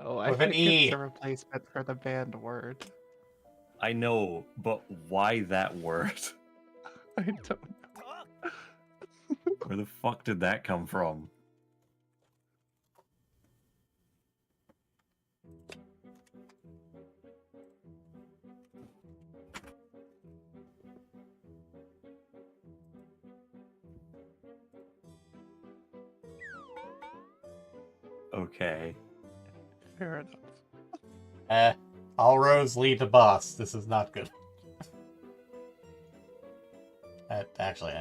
Oh, I With an think it's E. a replacement for the banned word. I know, but why that word? I don't know. Where the fuck did that come from? Okay. Fair enough. All roads lead to boss. This is not good. Actually,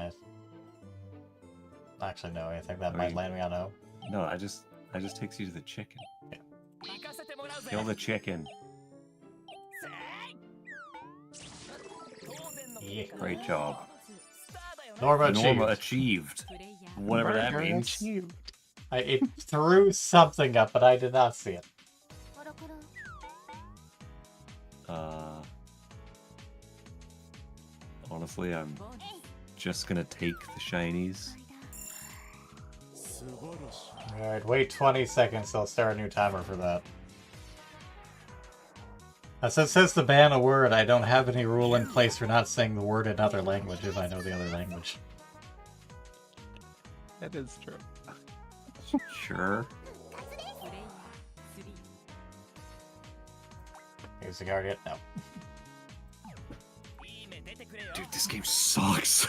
no. I think that Are might you- land me on O. No, I just takes you to the chicken. Kill the chicken. Yeah. Great job. Norma Norma achieved. achieved. Whatever that Murder means. achieved. It threw something up, but I did not see it. Honestly, I'm just gonna take the shinies. 素晴らしい Alright, wait 20 seconds, I'll start a new timer for that. As it says to ban a word, I don't have any rule in place for not saying the word in other language if I know the other language. That is true. Sure. Use the Guardian? No. Dude, this game sucks.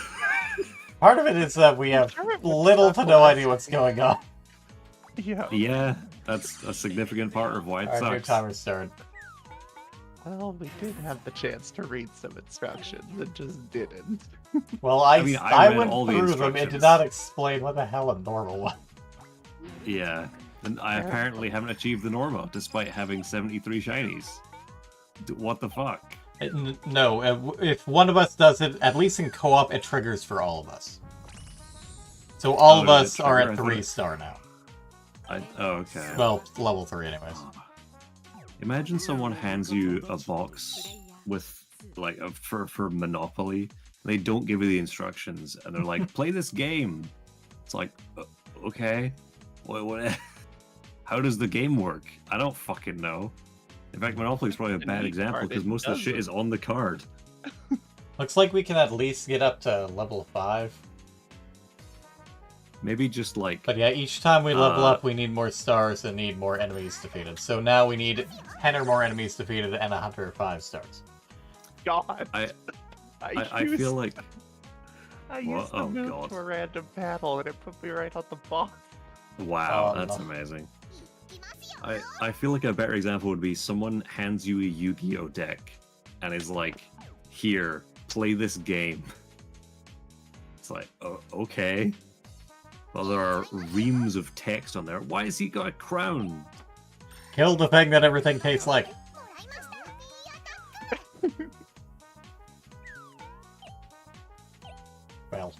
Part of it is that we have little to no idea what's going on. Yeah. Yeah, that's a significant part of why it Alright, new sucks. timer started. Well, we did have the chance to read some instructions and just didn't. Well, I mean, I read went all the through them. It did instructions. not explain what the hell a normal was. Yeah, and I apparently haven't achieved the Norma despite having 73 shinies. What the fuck? No, if one of us does it, at least in co-op, it triggers for all of us. So all Oh, of does us it are trigger? at I thought 3-star now. Oh, okay. Well, level 3 anyways. Imagine someone hands you a box with, like, for Monopoly. They don't give you the instructions, and they're like, "Play this game." It's like, okay, what? How does the game work? I don't fucking know. In fact, Monopoly is probably a The bad neat example part, because it most of the shit doesn't. is on the card. Looks like we can at least get up to level 5. Maybe just like But yeah, each time we level up, we need more stars and need more enemies defeated. So now we need 10 or more enemies defeated and 105 stars. God. I used- feel like I What? used to Oh, move God. to a random battle and it put me right on the boss. wow, Oh, that's no. amazing. I feel like a better example would be someone hands you a Yu-Gi-Oh deck and is like, "Here, play this game." It's like, oh, okay. Well, there are reams of text on there. Why has he got a crown? Kill the thing that everything tastes like. Well,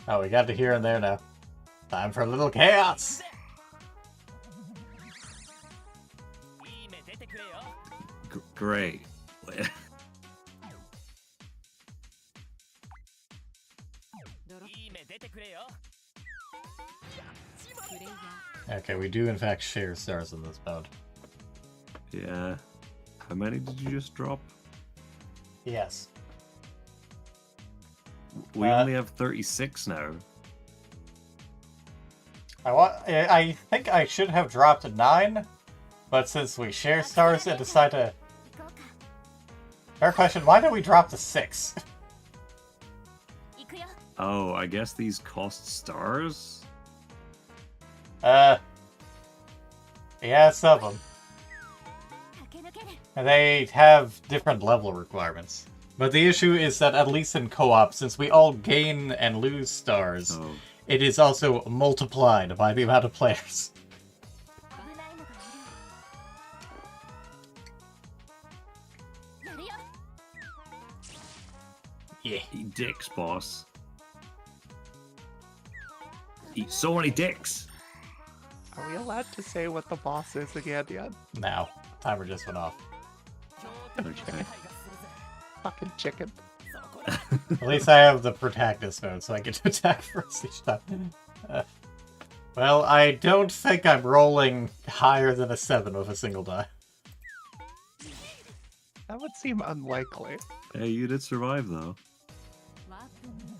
oh, we got to here and there now. Time for a little chaos! Great. Okay, we do in fact share stars in this mode. Yeah. How many did you just drop? Yes. We only have 36 now. I think I should have dropped 9, but since we share stars and decide to... Fair question, why did we drop to 6? Oh, I guess these cost stars? Yeah, some of them. And they have different level requirements. But the issue is that at least in co-op, since we all gain and lose stars, Oh, it is also multiplied by the amount of players. 危ないのがいる。やるよ。 Yeah. eat dicks, boss. Eat so many dicks. Are we allowed to say what the boss is again yet? Now, timer just went off. Okay. Fucking chicken. At least I have the protagonist mode, so I get to attack first each time. Well, I don't think I'm rolling higher than a 7 with a single die. That would seem unlikely. Hey, you did survive though. ワープムーン。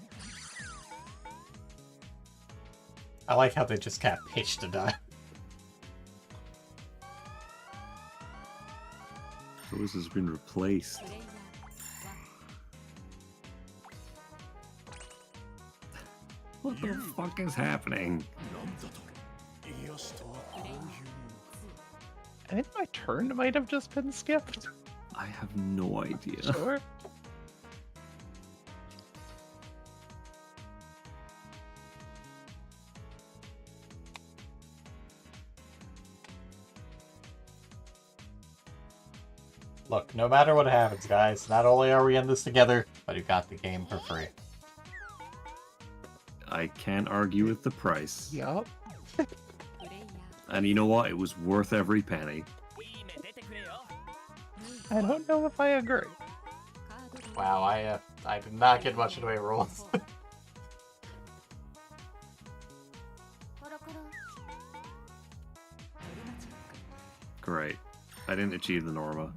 I like how they just can't pitch to die. Those has been replaced. プレイヤー1。 What the fuck is happening? なんだと癒しとはこういうものか I think my turn might have just been skipped. I have no idea. Sure. Look, no matter what happens, guys, not only are we in this together, but you got the game for free. I can't argue with the price. Yup. プレイヤ And you know what? It was worth every penny. ー。いい目出てくれよ。 I don't know if I agree. カードロール。 Wow, I did not get much in the way of rolls. コロコロ。取り間違い。 Great. I didn't achieve the Norma.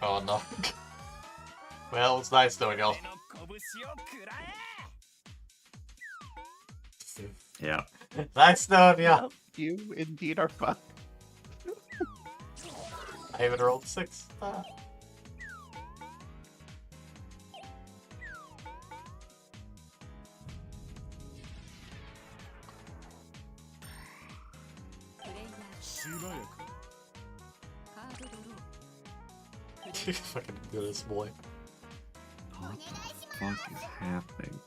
Oh no. Well, it's nice knowing y'all. 俺の拳を食らえ Yeah. Nice knowing y'all. You indeed are fucked. I even rolled 6. Ah. プレイヤー。しなやかカードドロー。 Fucking goodness boy. What the fuck is happening?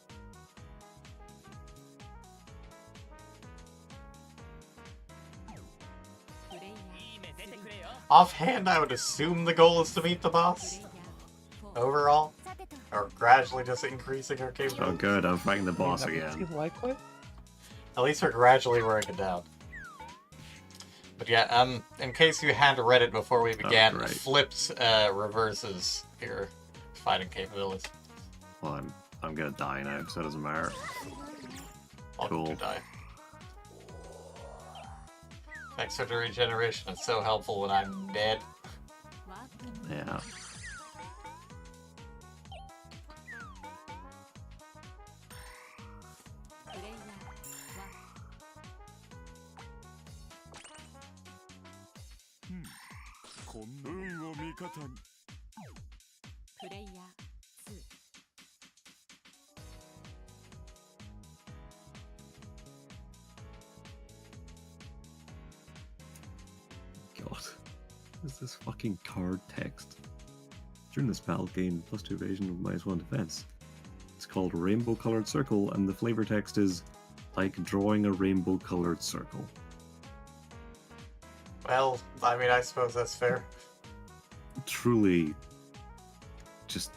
Offhand, I would assume the goal is to beat the boss. Overall, or gradually just increasing our Oh, capability. good. I'm fighting the boss That would again. seem likely. At least we're gradually wearing it down. But yeah, in case you hadn't read it before we began, great. flipped reverses your fighting capabilities. Well, I'm gonna die now, so it doesn't matter. Welcome to Cool. die. Thanks for the regeneration. It's so helpful when I'm dead. Yeah. Hmm. こんな運を味方に プレイヤー2。 God. What is this fucking card text? During this battle, gain +2 evasion with -1 defense. It's called Rainbow Colored Circle, and the flavor text is like drawing a rainbow colored circle. Well, I mean, I suppose that's fair. Truly, just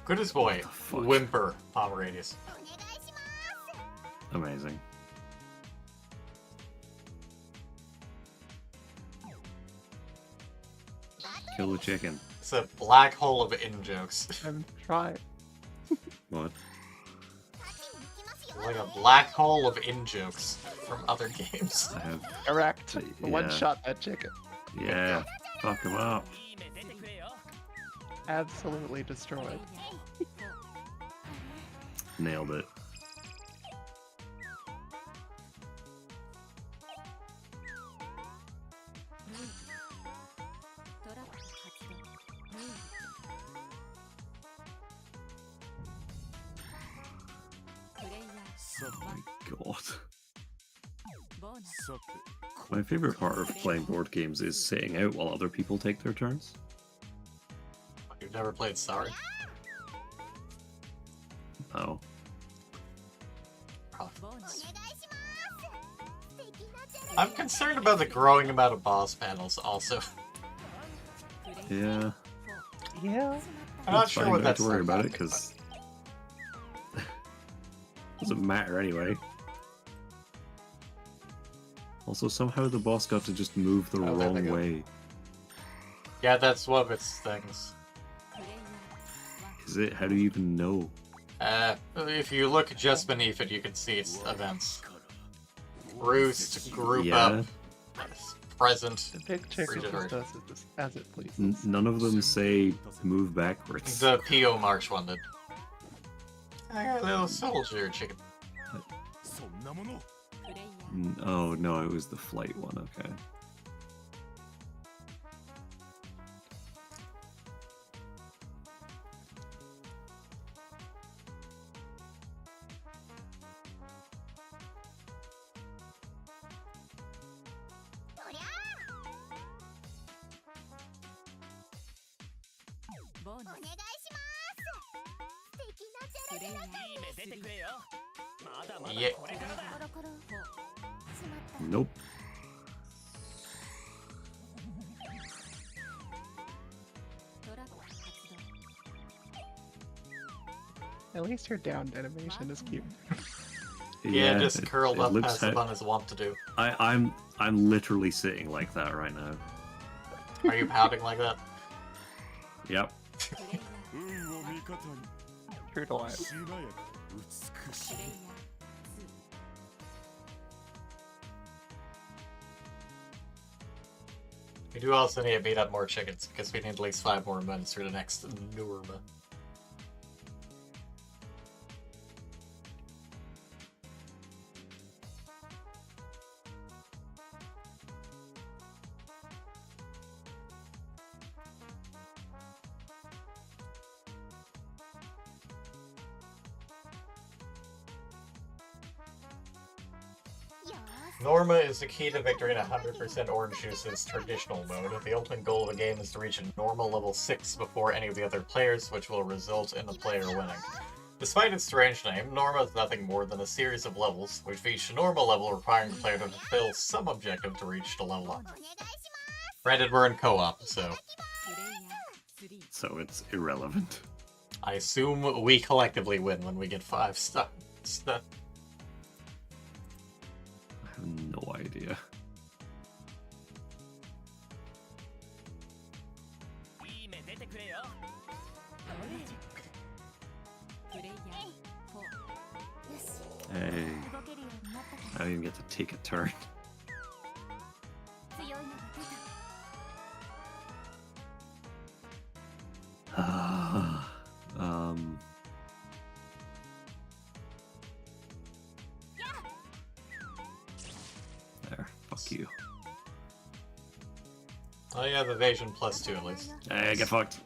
Goodness boy, What the fuck? whimper, Pomeranius. お願いします。 amazing. Kill the chicken. It's a black hole of in-jokes. I'm trying. What? 勝ちに行きますよ。 Like a black hole of in-jokes from other games. I have. Correct. Yeah. One shot that chicken. Yeah. Fuck him up. いい目出てくれよ Absolutely destroyed. Nailed it. トラップ発動。ムーブ。プレイヤさ Oh my god. ーボーナス。さて My favorite part of playing board games is sitting out while other people take their turns. You've never played Sorry? Oh. I'm concerned about the growing amount of boss panels also. Yeah. Yeah. I'm not It's sure fine, what don't have that's to worry about it, about. because... doesn't matter anyway. Also, somehow the boss got to just move the Oh, there they wrong go. way. Yeah, that's one of its things. Is it? How do you even know? If you look just beneath it, you can see its events. Roost, group Yeah. up, present. The big chicken just Regenerate. does it just as it pleases. None of them say move backwards. The P.O. March one did. I got a little soldier chicken. そんなもの Oh, no, it was the flight one, okay. Yeah. Nope. At least your downed animation is cute. Yeah, just it- curled it up looks as the bun is wont to do. I'm literally sitting like that right now. Are you pouting like that? Yep. 運を味方に True to life. しなやか美しい We do also need to beat up more chickens, because we need at least 5 more months for the next Nurma. Norma is the key to victory in 100% Orange Juice's traditional mode. The ultimate goal of the game is to reach a normal level 6 before any of the other players, which will result in the player winning. Despite its strange name, Norma is nothing more than a series of levels, which each normal level requiring the player to fulfill some objective to reach the level up. Granted, we're in co-op, so So it's irrelevant. I assume we collectively win when we get 5 stars. I have no idea. いい目出てくれよ Hey, I didn't even get to take a turn. um. There, fuck you. Oh yeah, the evasion +2 at least. Hey, get fucked.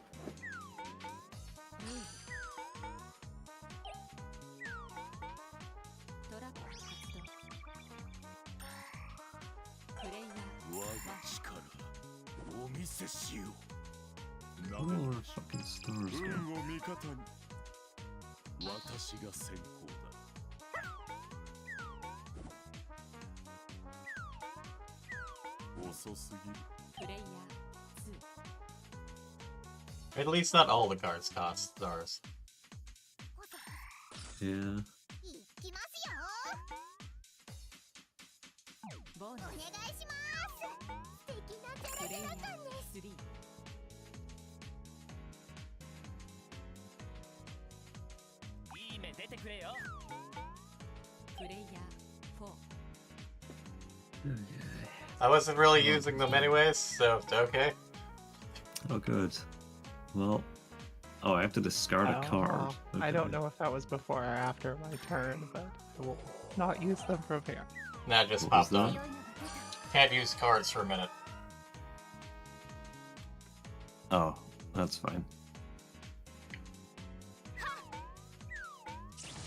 Where did all our fucking stars go? 運を味方に私が先行だ遅すぎる At least not all the cards cost stars. Yeah. I wasn't really using them anyways, so it's okay. Oh, good. Well, oh, I have to discard a card. I don't Okay. know if that was before or after my turn, but I will not use them from here. Nah, just What was popped up. that? Can't use cards for a minute. Oh, that's fine.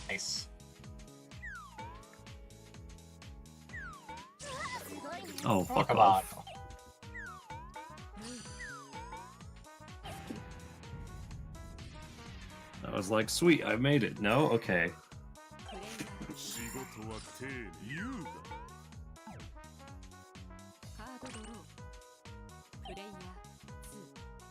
Nice. Oh, Oh, fuck come on. off. I was like, sweet, I made it. No? Okay. 仕事は丁寧優雅カードドロープレイヤー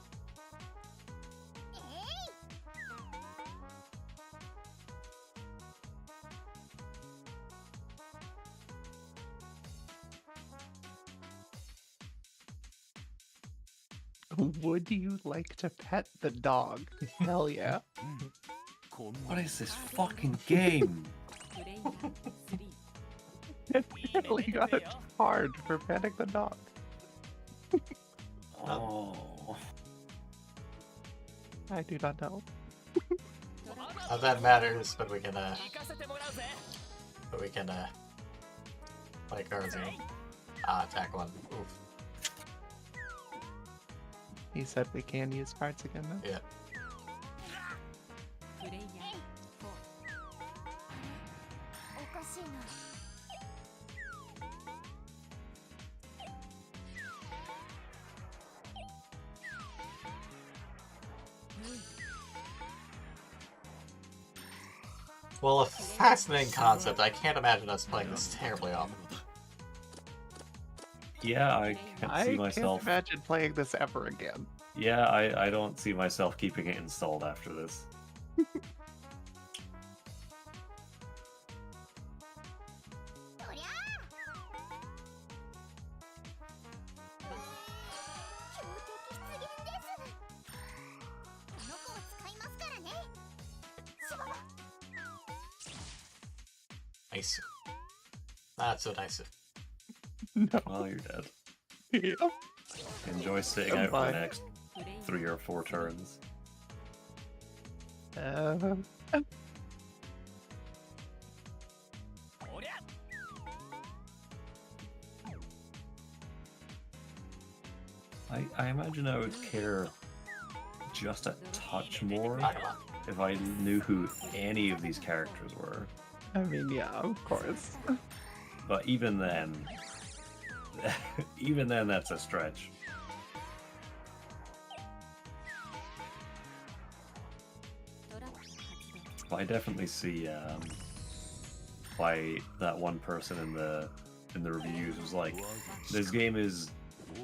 Would you like to pet the dog? Hell yeah. こんな What is this fucking game? 2プレイヤー3 It really got a card for petting the dog. Oh. I do not know. Not that matters, but we can play cards here. Attack one. Oof. He said we can use cards again now. Yeah. プレイヤー4おかしいな。 Well, a fascinating concept. I can't imagine us playing this terribly often. Yeah, I can't I see can't myself. imagine playing this ever again. Yeah, I don't see myself keeping it installed after this. そりゃあ強敵出現ですこの子を使いますからねしばば Nice. Not so nice. No. Well, you're dead. Yep. Enjoy sitting out for Goodbye. the next プレイヤー 3 or 4 turns. I imagine I would care just a touch more if I knew who any of these characters were. I mean, yeah, of course. But even then, even then, that's a stretch. But I definitely see why that one person in the reviews was like, this game is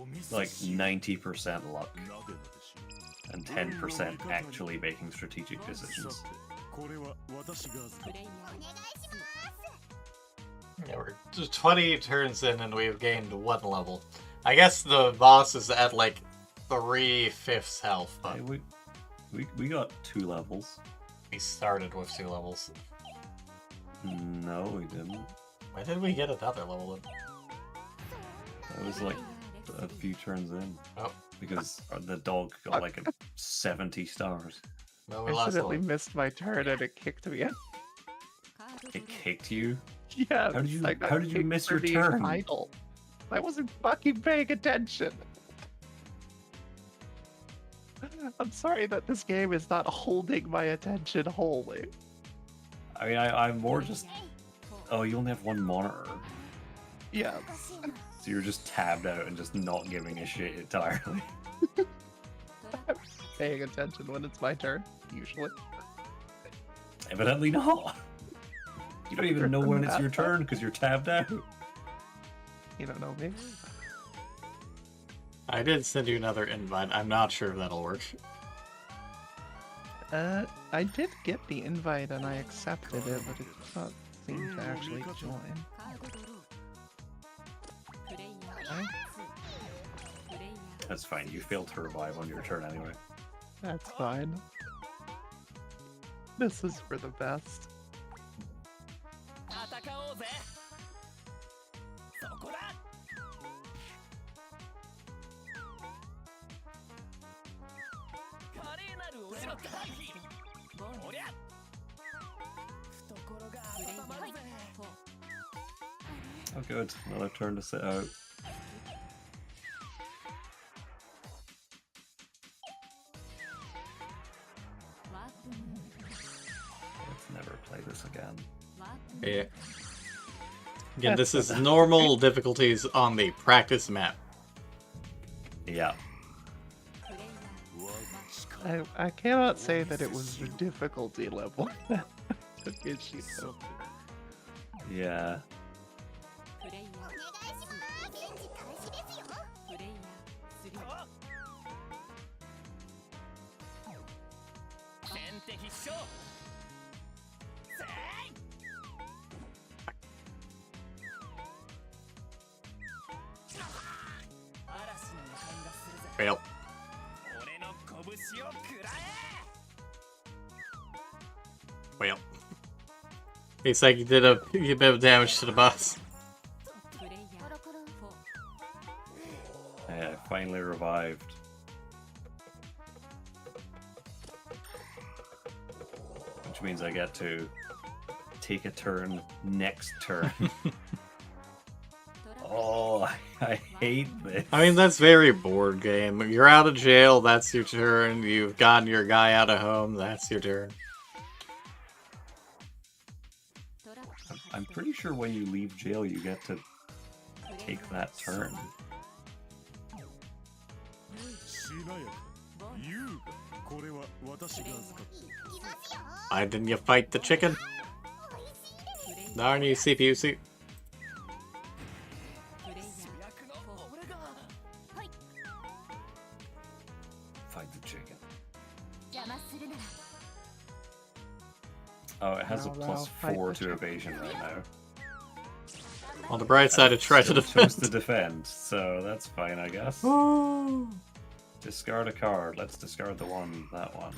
お見せ like しよう 90% luck なでなでし and 10% actually making strategic さ decisions. てこれは私が預か プレイヤ お願いします Yeah, we're just 20 turns in and we've gained 1 level. I guess the boss is at like 3/5 health, but Hey, we got 2 levels. we started with 2 levels. No, we didn't. Why did we get another level then? That was like a few turns in. Oh, Because the dog got like a 70 stars. no, I we lost accidentally one. missed my turn and it kicked me out. ーカードド It ロー kicked you? Yeah. How did you- I got how did you kicked miss for your being turn? idle. I wasn't fucking paying attention. I'm sorry that this game is not holding my attention wholly. I mean, I'm more プレイ just. ヤー4 Oh, you only have one monitor. Yeah. おかしいな So you're just tabbed out and just not giving a shit entirely. ドラ Paying attention when it's my turn, usually. Evidently not. You don't even know when it's your turn because you're tabbed out. You don't know me. I did send you another invite. I'm not sure if that'll work. I did get the invite and I accepted it, but it did not seem to actually join. カードドロープレイヤー Right? 2プレイヤー That's fine. You failed to revive on your turn anyway. That's fine. This is for the best. 戦おうぜそこだ華麗なる俺の回避ボーナスおりゃ懐が温まるぜ Oh, good. Another turn to sit out. Let's never play this again. Yeah. Again, this is normal difficulties on the practice map. Yeah. 我が力 I cannot say that it was the difficulty level that took issue. さて Yeah. プレイヤお願いしますチャレンジ開始ですよープレイヤー3先手必勝せい嵐の予感がするぜ Fail. 俺の拳を食らえ Well. Looks like you did a bit of damage to the boss. プレイヤー4 Yeah, I finally revived. Which means I get to take a turn next turn. Oh, I hate this. I mean, that's very board game. You're out of jail, that's your turn. You've gotten your guy out of home, that's your turn. トラップ I'm pretty sure when you leave jail, you get to take that turn. しなやか優雅これは私が預かっいきますよ Why didn't you fight the chicken? 美味しいです Darn you, CPU. プレイヤ主役の俺が Fight the chicken. 邪魔するなら Oh, it has a Now plus fight 4 the to chicken. evasion right now. On the bright side, it tried to Still chose defend. to defend, so that's fine, I guess. Ooh. Discard a card. Let's discard the one, that one.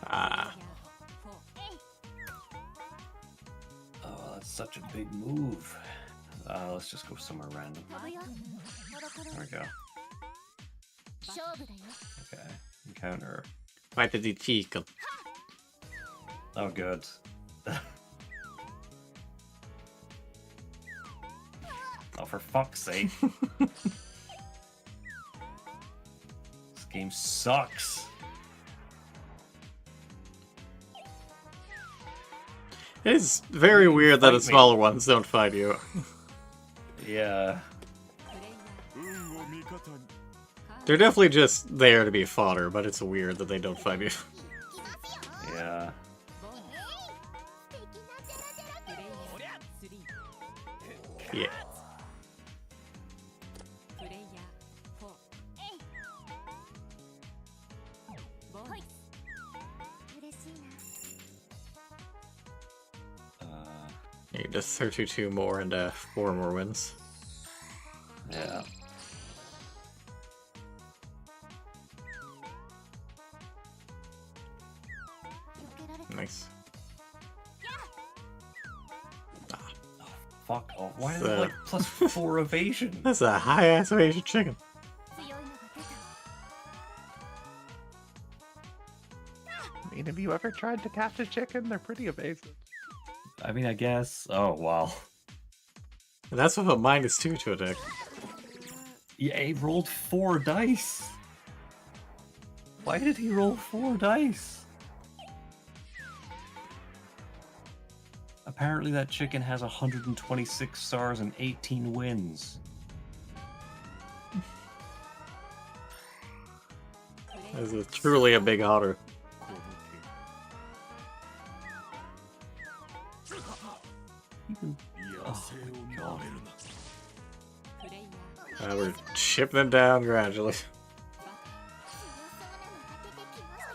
Ah. Oh, that's such a big move. Let's just go somewhere random. 飛ぶよコロコロ There we go. 勝負だよ Okay. Encounter. Fight the chicken. Oh, good. Oh, for fuck's sake. This game sucks. It's very weird that the Fight me. smaller ones don't fight you. Yeah. 運を味方に They're definitely just there to be fodder, but it's weird that they don't fight you. いきますよ Yeah. 素敵なジェラジェラケーおりゃ Yeah. 嬉しいな You just 32 more and 4 more wins. Yeah. Nice. Fuck off. Why is So- it like plus 4 evasion? That's a high-ass Asian chicken. 強いのが出た I mean, have you ever tried to catch a chicken? They're pretty evasive. I mean, I guess. Oh, wow. And that's with a -2 to attack. Yeah, he rolled 4 dice. Why did he roll 4 dice? Apparently that chicken has 126 stars and 18 wins. This is truly a big otter. この Even- 剣野生をなめるな We're chipping them down gradually. 強そうなのが出てきました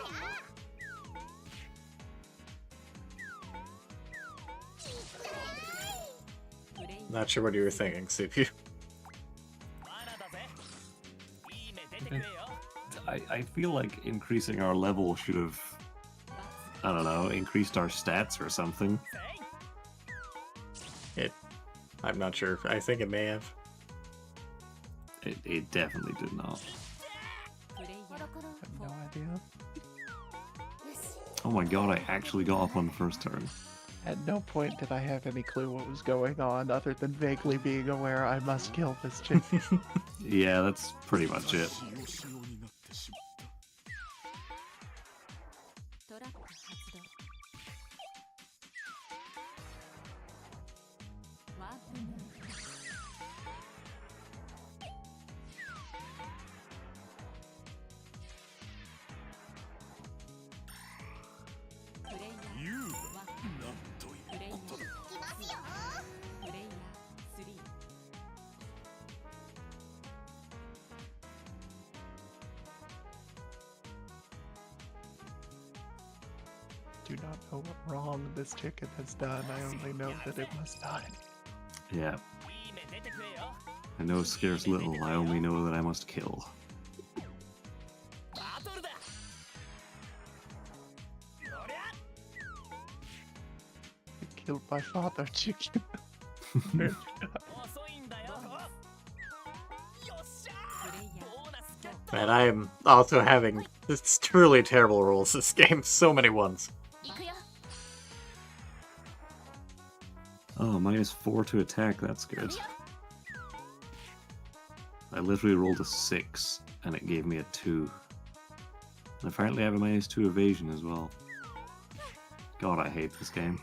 よ Not sure what you were thinking, CPU. まだだぜいい目出てくれよ I feel like increasing our level should have, I don't know, increased our stats or something. I'm not sure. I think it may have. It definitely did not. コロコロ I have no idea. Oh my god, I actually got up on the first turn. At no point did I have any clue what was going on other than vaguely being aware I must kill this chick. Yeah, that's pretty much it. 仕様になってしまった。トラップ発動。ワープムーブ。プレイヤー優雅1、なんというプレイヤーことだ。いきますよプレイヤー3。Do not know what wrong this chicken has done. I only know that it must die. Yeah. I know scarce little, I only know that I must kill. I killed my father, chicken. プレイヤー4。 Man, I am also having this truly terrible rolls this game. So many ones. 行くよ Oh, -4 to attack, that's good. I literally rolled a 6, and it gave me a 2. And apparently I have a -2 evasion as well. God, I hate this game.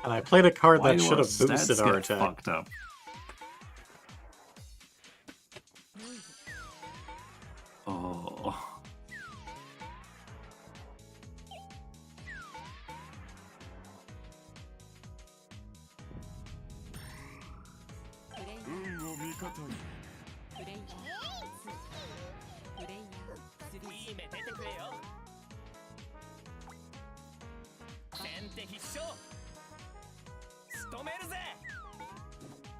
And I played a card Why that do should our have boosted stats our get attack. fucked up? Oh. Player 運を味方に。 2。プレイヤー3。いい目出てくれよ。先手必勝。仕留めるぜ。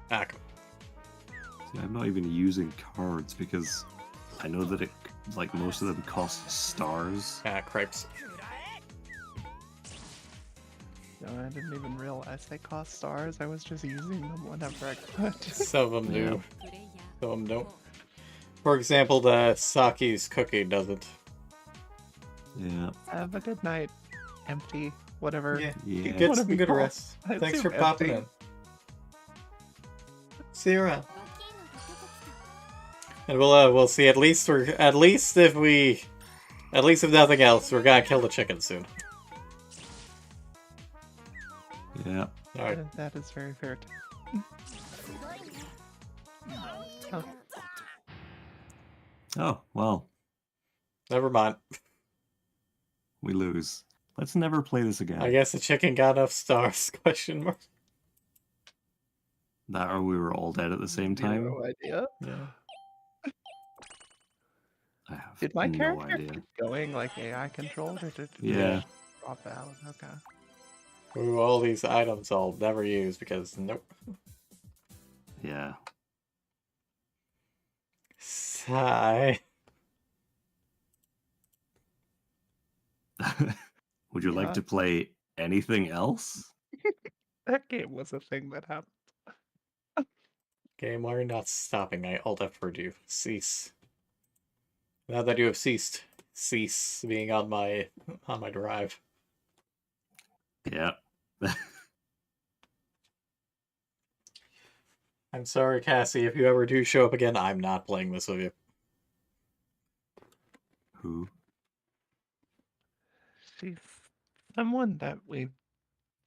Ah, come See, I'm not even using cards because I know that like most of them cost stars. on. Ah, cripes. くらえ。 No, I didn't even realize they cost stars. I was just using them whenever I could. Some of them do, プレイヤー some of them don't. 4。 For example, the Saki's cookie doesn't. Yeah. Have a good night. Empty. Whatever. Yeah, Yeah. get Wanna some be good called. rest. I Thanks assume for popping empty. in. See you around. バキーノが出てきた And we'll see. At least if nothing else, we're gonna kill the chicken soon. Yeah. All right. That is very fair. すごいね Oh, Oh, well, Never mind. we lose. Let's never play this again. I guess the chicken got enough stars? Question mark. That or we were all dead at the same time. zero idea. Yeah. I have Did my no character idea. keep going like AI controlled, or did it Yeah. drop out? Okay. Ooh, all these items I'll never use because nope. Yeah. Sigh. Would you like Yeah. to play anything else? That game was a thing that happened. Game, why are you not stopping? I alt F for you. Cease. Now that you have ceased, cease being on my drive. Yeah. I'm sorry, Cassie. If you ever do show up again, I'm not playing this with you. Who? She's someone that we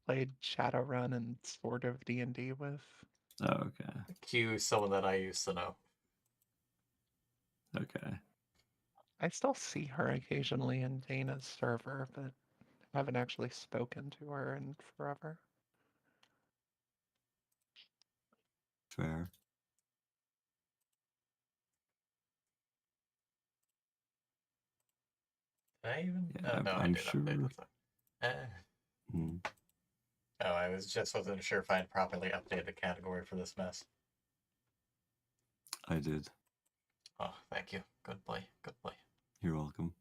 played Shadowrun and sort of D&D with. Oh, okay. Q, someone that I used to know. Okay. I still see her occasionally in Dana's server, but I haven't actually spoken to her in forever. Fair. Did I even? Yeah, no, I I'm did update sure. this. Hmm. Oh, I wasn't sure if I'd properly updated the category for this mess. I did. Oh, thank you. Good play. Good play. You're welcome.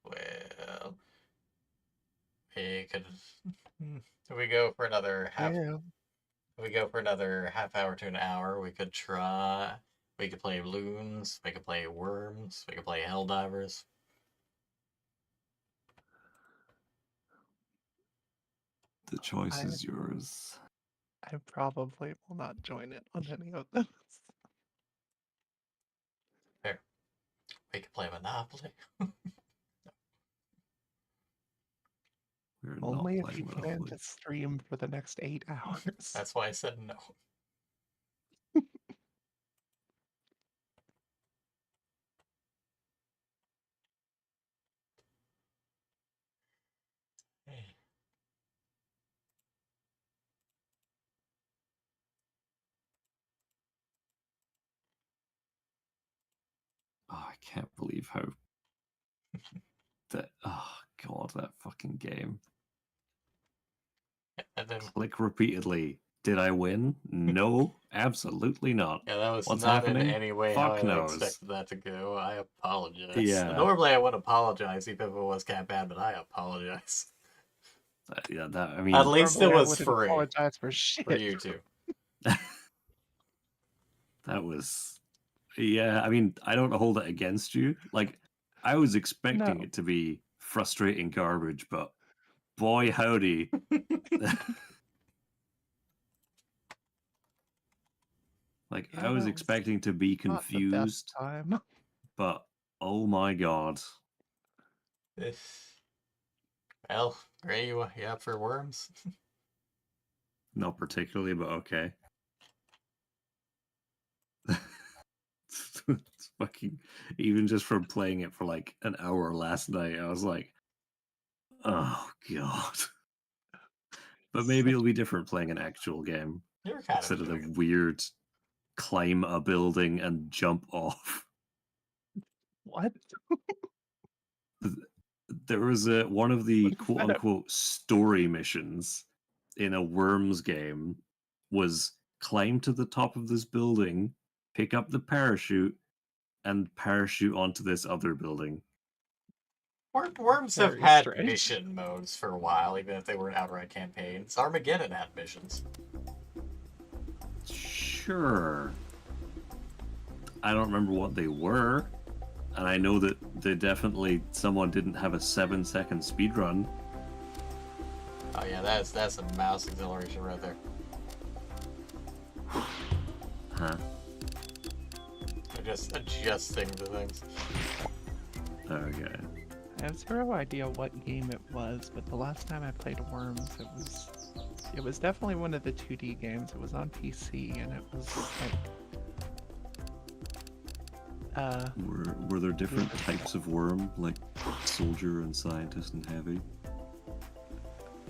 Well, we could. We go for another half. Yeah. If we go for another half hour to an hour, we could try. We could play Loons, we could play Worms, we could play Helldivers. The choice I- is yours. I probably will not join it on any of those. Fair. We could play Monopoly. We're not Only if playing you plan Monopoly. to stream for the next 8 hours. That's why I said no. Oh, I can't believe how that. Oh god, that fucking game. And then, Click repeatedly. Did I win? No, absolutely not. yeah, that was What's not happening? in any way Fuck how I knows. expected that to go. I apologize. Yeah. Normally I would apologize even if it was kind of bad, but I apologize. Yeah, that I mean, At least it Normally, I was wouldn't free apologize for shit. for you two. that was. Yeah, I mean, I don't hold it against you. Like, I was expecting No. it to be frustrating garbage, but boy, howdy. Like, Yeah, I was that was expecting to be Not the best confused, time. but oh my god. Well, Ray, you up for Worms? Not particularly, but okay. It's fucking, even just from playing it for like an hour last night, I was like, oh god. But maybe it'll be different playing an actual game You're kind instead of of the doing it. weird climb a building and jump off. What? There was one of the What is quote that? unquote story missions in a Worms game was climb to the top of this building, pick up the parachute, and parachute onto this other building. Worms have Very had strange. mission modes for a while, even if they weren't outright campaigns. Armageddon had missions. Sure. I don't remember what they were. And I know that they definitely, someone didn't have a 7-second speed run. Oh yeah, that's a mouse acceleration right there. Huh. They're just adjusting the things. Okay. I have zero idea what game it was, but the last time I played Worms, it was definitely one of the 2D games. It was on PC, and it was like Were there different types of worm, like soldier and scientist and heavy?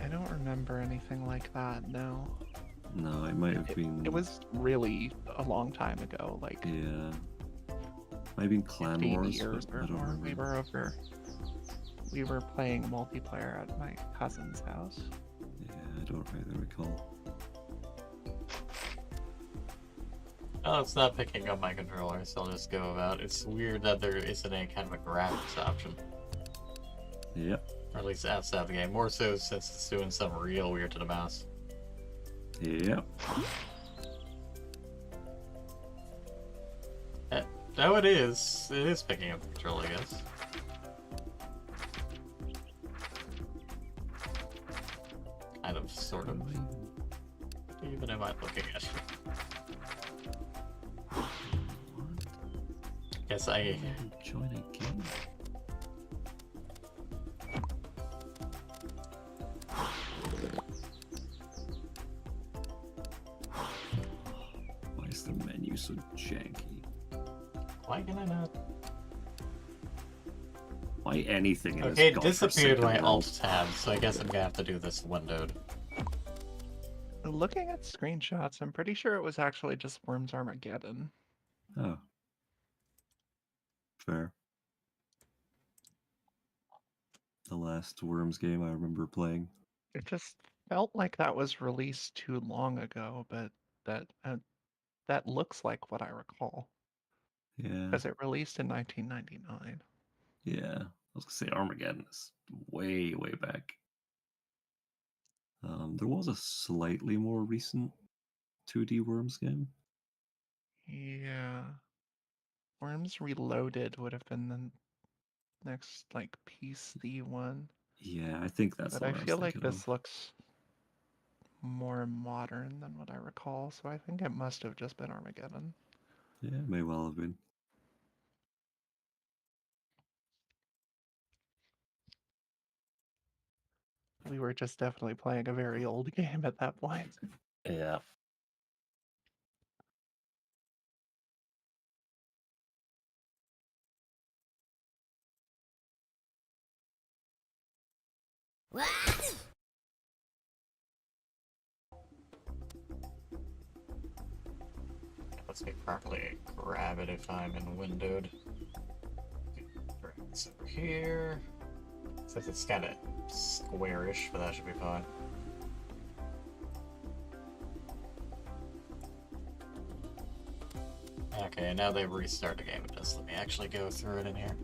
I don't remember anything like that. No, No, it might have been. it was really a long time ago, like Yeah. Might have been Clan 15 Wars, years but or I don't more. remember. We were playing multiplayer at my cousin's house. Yeah, I don't really recall. Oh, it's not picking up my controller, so I'll just go about. It's weird that there isn't any kind of a graphics option. Yep. Or at least outside the game. More so since it's doing something real weird to the mouse. Yep. No, it is. It is picking up the controller, I guess. Kind of, sort of. Even am I looking at you? Guess I... Join a game. Why is the menu so janky? Why can I not? Why anything in Okay, this it disappeared godforsaken my world? alt tab, so I guess I'm gonna have to do this windowed. Looking at screenshots, I'm pretty sure it was actually just Worms Armageddon. Oh. Fair. The last Worms game I remember playing. It just felt like that was released too long ago, but that looks like what I recall Yeah. because it released in 1999. Yeah. I was gonna say Armageddon is way, way back. There was a slightly more recent 2D Worms game? Yeah. Worms Reloaded would have been the next like PC one. Yeah, I think that's But the I one I was feel like thinking this of. looks more modern than what I recall, so I think it must have just been Armageddon. Yeah, may well have been. We were just definitely playing a very old game at that point. Yeah. Let's me properly grab it if I'm in windowed. Bring this over here. Since it's kind of squarish, but that should be fine. Okay, now they've restarted the game. It does let me actually go through it in here.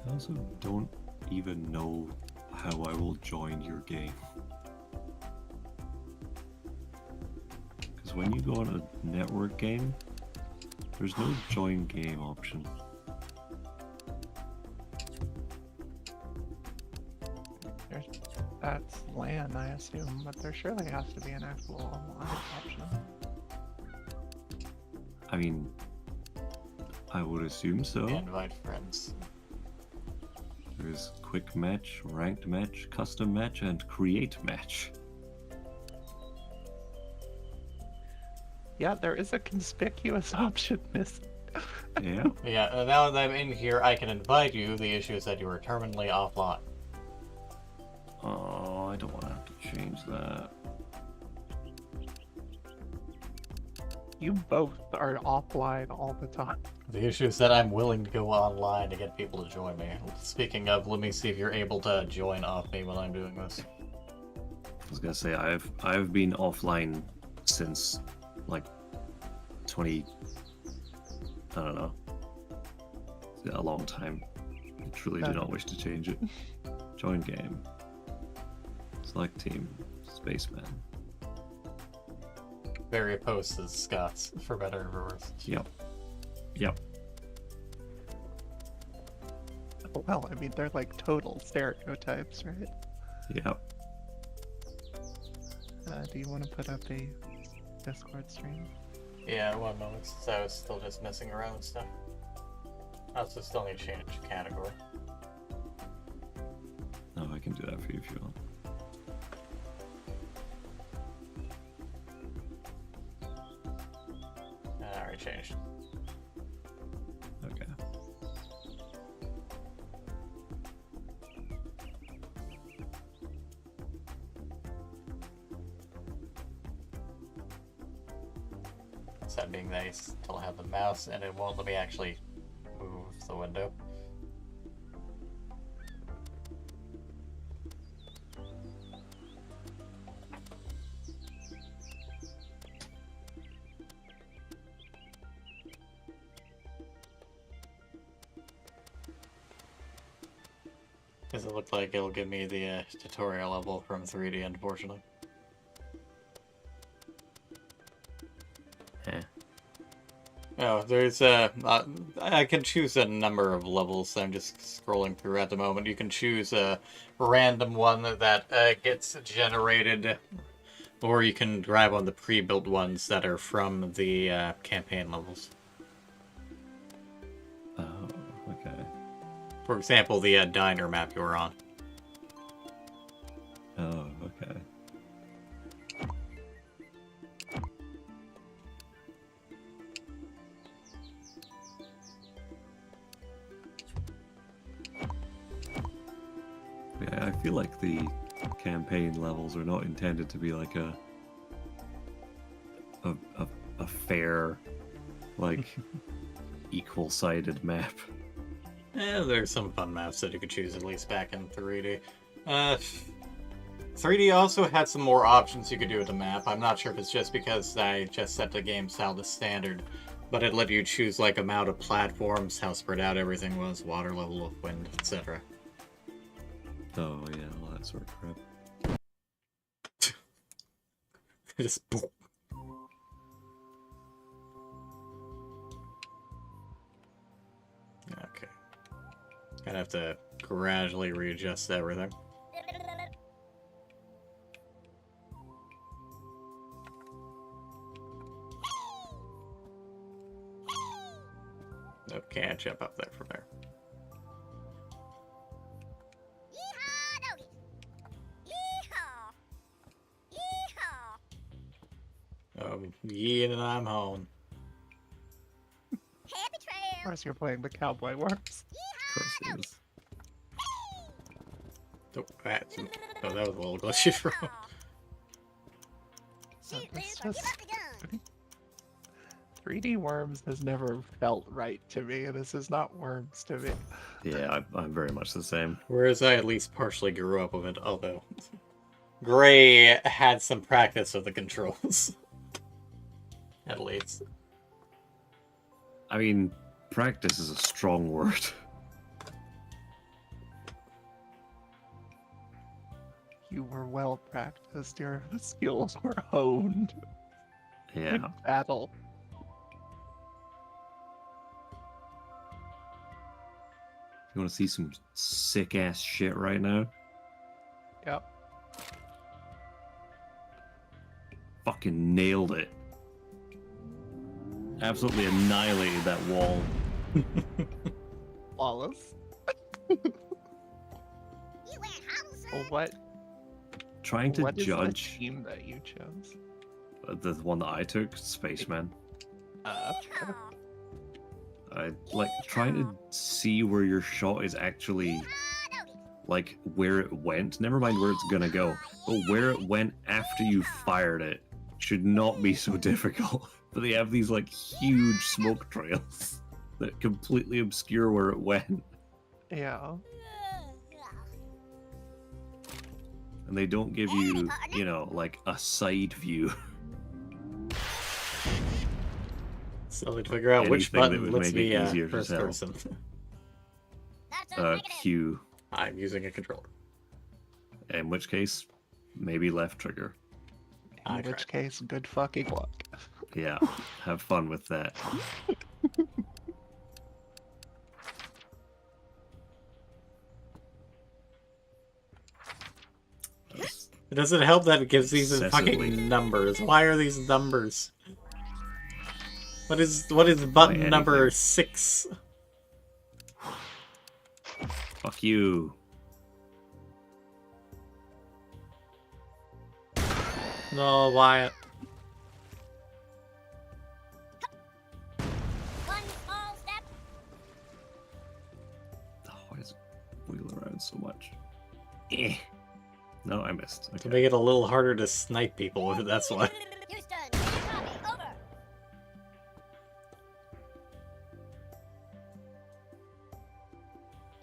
I also don't even know how I will join your game. Because when you go on a network game, there's no join game option. That's LAN, I assume, but there surely has to be an actual online option. I mean, I would assume so. Invite friends. There's quick match, ranked match, custom match, and create match. Yeah, there is a conspicuous option missing. Yeah. Yeah, now that I'm in here, I can invite you. The issue is that you are terminally offline. Oh, I don't want to have to change that. You both are offline all the time. The issue is that I'm willing to go online to get people to join me. Speaking of, let me see if you're able to join off me while I'm doing this. I was gonna say I've been offline since like 20. I don't know. A long time. I truly do not wish to change it. Join game. Select team. Spaceman. Very opposed to the Scots, for better or for worse. Yep. Yep. Well, I mean, they're like total stereotypes, right? Yep. Do you want to put up a Discord stream? Yeah, 1 moment, since I was still just messing around with stuff. I also still need to change category. No, I can do that for you if you want. I already changed. Okay. That being that I still have the mouse and it won't let me actually move the window. Does it look like it'll give me the tutorial level from 3D, unfortunately? Eh. Oh, there's I can choose a number of levels. I'm just scrolling through at the moment. You can choose a random one that gets generated, or you can grab one of the pre-built ones that are from the campaign levels. Oh, okay. For example, the diner map you were on. Oh, okay. Yeah, I feel like the campaign levels are not intended to be like a fair, like, equal-sided map. Yeah, there's some fun maps that you could choose, at least back in 3D. 3D also had some more options you could do with the map. I'm not sure if it's just because I just set the game style to standard, But it let you choose like amount of platforms, how spread out everything was, water level of wind, etc. Oh yeah, all that sort of crap. Just boom. Okay. Gonna have to gradually readjust everything. Nope, can't jump up there from there. Yeehaw, doggy. Yeehaw. Yeehaw. Yeah, and I'm home. Happy Of trail. course, you're playing the cowboy worms. Of course it is. Oh, that was a little glitchy for him. Shoot, It's Luke, or give just- up the gun. 3D Worms has never felt right to me. This is not Worms to me. Yeah, I'm very much the same. Whereas I at least partially grew up with it, although Gray had some practice with the controls. At least. I mean, practice is a strong word. You were well practiced. Your skills were honed Yeah. in battle. You want to see some sick ass shit right now? Yep. Fucking nailed it. Absolutely annihilated that wall. Flawless. You went hobble, son. Well, what Trying to what is the judge team that you chose? the one that I took, Spaceman. Yeehaw. I like trying to see where your shot is actually Yeehaw, doggy. like where it went. Never mind where it's gonna go, but where it went after you fired it should not be so difficult. But they have these like huge smoke trails that completely obscure where it went, Yeah. and they don't give you, you know, like a side view. So to figure out which Anything that button would lets make it me easier to first tell. person. That's a negative. Q. I'm using a controller. In which case, maybe left trigger. I In which tried. case, good fucking luck. Yeah, have fun with that. That's- Does it help that it gives these in Excessively. fucking numbers? Why are these numbers? What is button anything. number 6? Fuck you. No, Wyatt. One small step. Oh, why does it wheel around so much? Eh. No, I missed. To Okay. make it a little harder to snipe people with, that's why. Houston, can you copy? Over.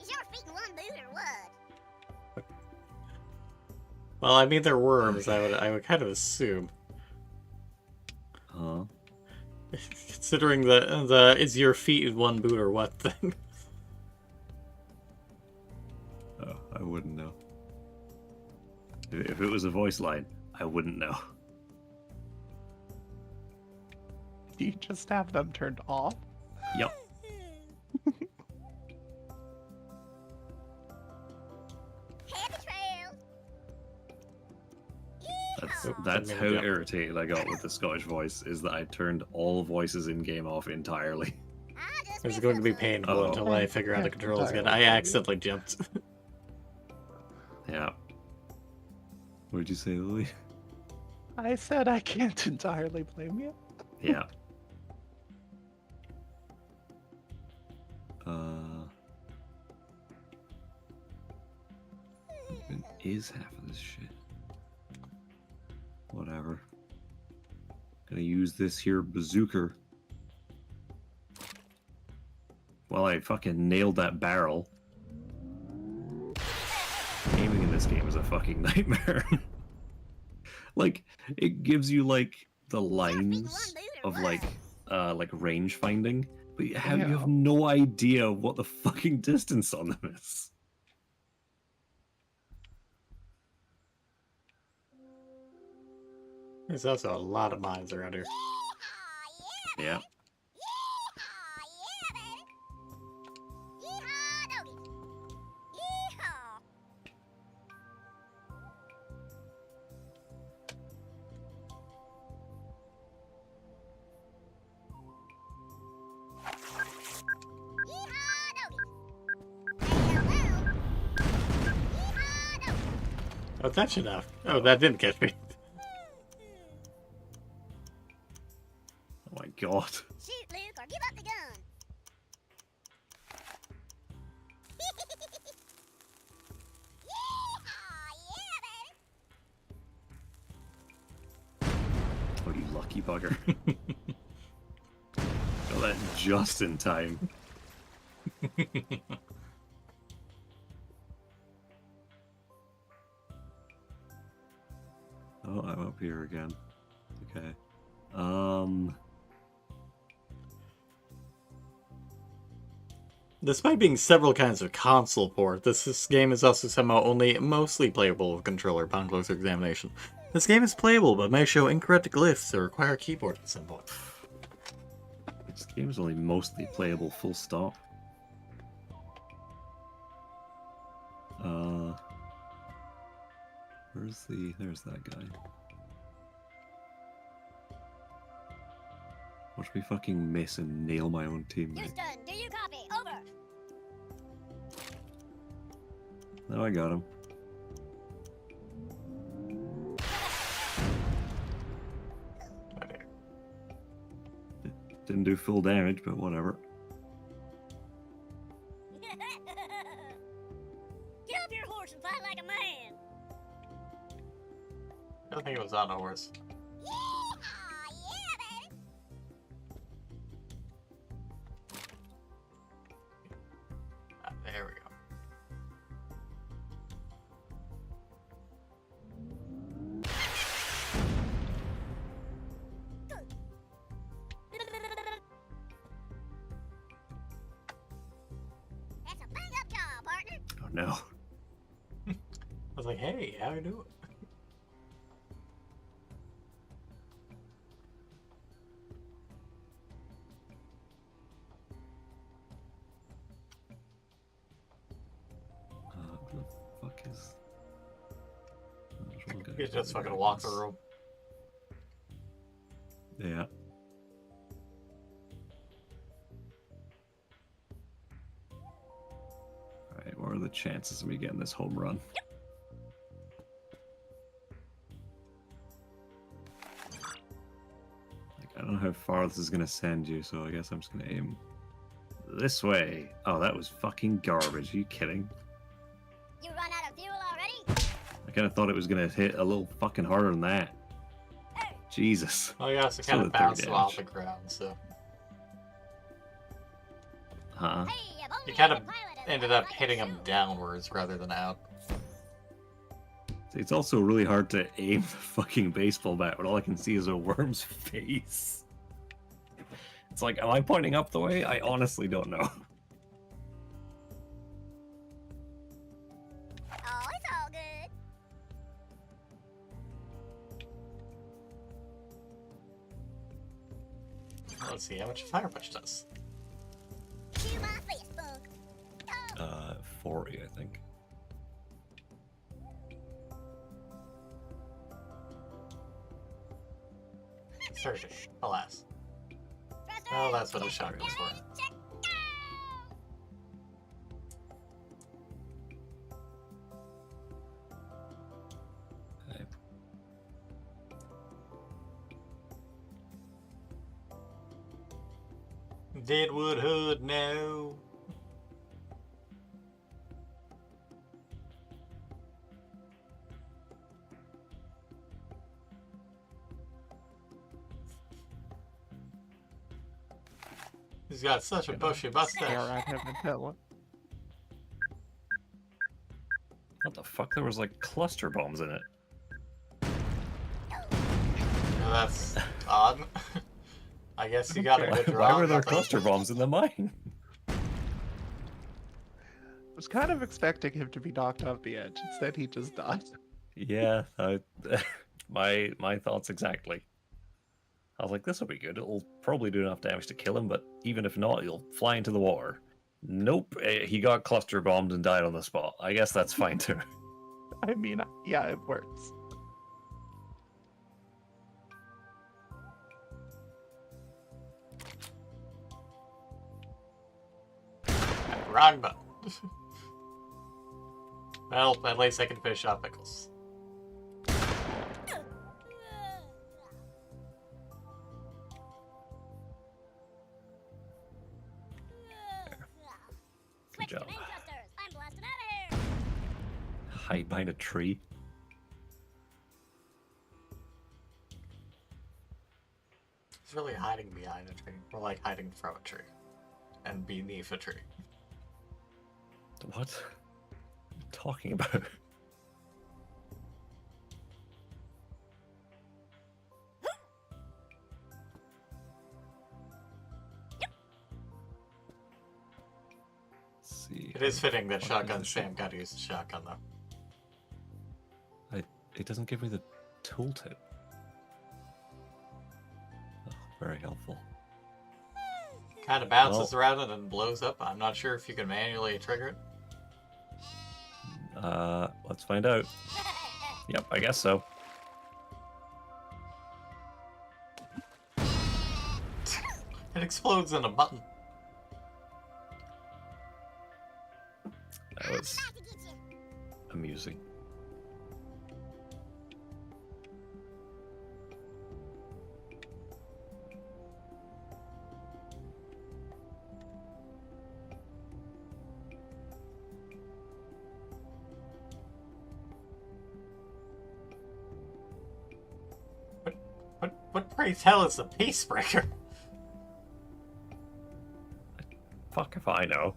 Is your feet in one boot or what? Well, I mean they're worms, I would kind of assume. Huh? Considering the is your feet in one boot or what thing. Oh, I wouldn't know. If it was a voice line, I wouldn't know. Do you just have them turned off? Yep. Happy trail. That's Didn't how mean to jump. irritated I got with the Scottish voice, is that I turned all voices in game off entirely. I just It's missed going to be this one. painful Uh-oh. until I figure out the Yeah, controls again. entirely. I accidentally jumped. Yeah. What did you say, Lily? I said I can't entirely blame you. Yeah. It is half of this shit. Whatever. Gonna use this here bazooka. Well, I fucking nailed that barrel. Aiming in this game is a fucking nightmare. Like, it gives you, like, the lines of, like, like range finding, but you have Yeah. no idea what the fucking distance on them is. There's also a lot of mines around here. Yeah. Oh, that should have. Oh, that didn't catch me. Oh my god. Shoot, Luke, or give up the gun. Oh, you lucky bugger. Got that just in time. Oh, I'm up here again. Okay. Despite being several kinds of console port, this game is also somehow only mostly playable with controller upon closer examination. This game is playable, but may show incorrect glyphs or require keyboard at some point. This game is only mostly playable, full stop. There's that guy. Watch me fucking miss and nail my own teammate. Houston, do you copy? Over. No, I got him. Didn't do full damage, but whatever. Get off your horse and fight like a man. I don't think it was on a horse. Ah, there we go. That's a bang up job, partner. Oh no. I was like, hey, how you doing? What the fuck is... There's one guy You just over fucking there, I walk the guess. room. Yeah. Alright, what are the chances of me getting this home run? Like, I don't know how far this is gonna send you, so I guess I'm just gonna aim this way. Oh, that was fucking garbage. Are you kidding? You run out of fuel already? I kind of thought it was gonna hit a little fucking harder than that. Jesus. Well, yeah, so Still kind of at 30 bounced off the damage. ground, so. Huh? Hey, I've only You kind of had a pilot as ended well, up I can hitting him shoot. downwards rather than out. See, it's also really hard to aim the fucking baseball bat when all I can see is a worm's face. It's like, am I pointing up the way? I honestly don't know. Oh, it's all good. Let's see how much Fire Punch does. To my face, punk. 40, I think. Surgery, alas. Thrusters, Oh, that's what a check, shotgun's for. check, go! Okay. Deadwood Hood, no. He's got such a bushy Stare mustache. at him and tell him. What the fuck? There was like cluster bombs in it. That's odd. I guess you got a good draw. Why were there nothing. cluster bombs in the mine? I was kind of expecting him to be knocked off the edge. Instead, he just died. Yeah, my thoughts exactly. I was like, this will be good. It'll probably do enough damage to kill him, but even if not, he'll fly into the water. Nope, he got cluster bombed and died on the spot. I guess that's fine too. I mean, yeah, it works. Wrong button. Well, at least I can fish off pickles. Good job. Main thrusters. I'm blasting out of here. Hide behind a tree. It's really hiding behind a tree. More like hiding from a tree. And beneath a tree. What? What are you talking about? Let's see. It is fitting that What shotgun position? Sam got to use the shotgun though. It doesn't give me the tooltip. Oh, very helpful. Kind of bounces around and then blows up. I'm not sure if you can manually trigger it. Let's find out. Yep, I guess so. It explodes in a button. That was amusing. What praise hell is a peacebreaker? Fuck if I know.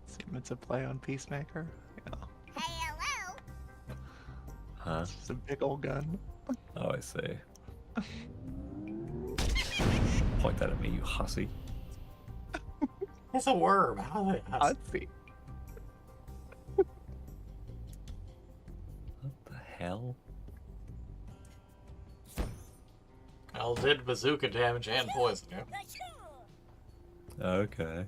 Assume it's a play on Peacemaker. Yeah, Hello. Huh? it's just a big old gun. Oh, I see. Point that at me, you hussy. It's a worm. How did Let's see. What the hell? Well, did bazooka damage and poison you. Okay.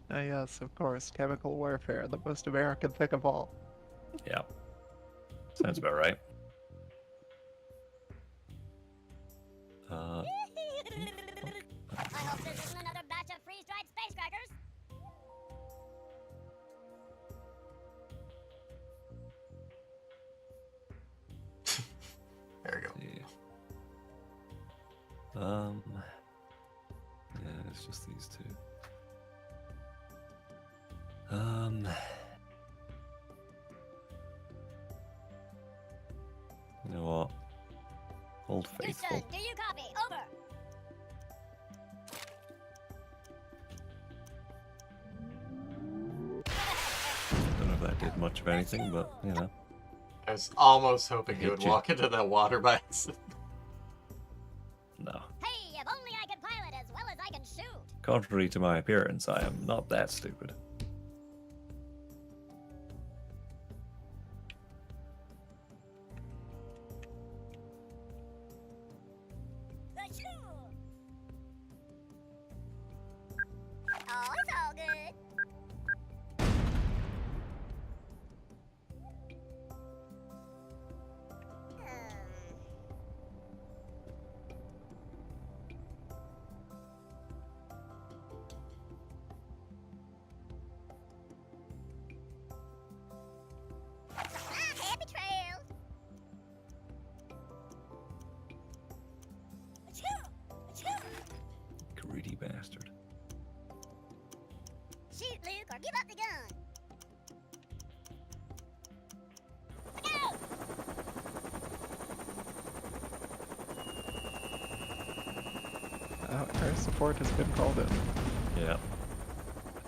Ah, yes, of course. Chemical warfare, the most American thing of all. Yeah. Sounds about right. I hope this isn't another batch of freeze-dried space crackers. There you go. Yeah, it's just these two. You know what? Old Faithful. Houston, do you copy? Over. Don't know if that did much of anything, but you know. I was almost hoping you Hit would you. walk into that water by accident. No. Hey, if only I could pilot as well as I can shoot. Contrary to my appearance, I am not that stupid. Oh, it's all good. Happy trails. Greedy bastard. Shoot, Luke, or give up the gun. Go! Air support has been called in. Yeah.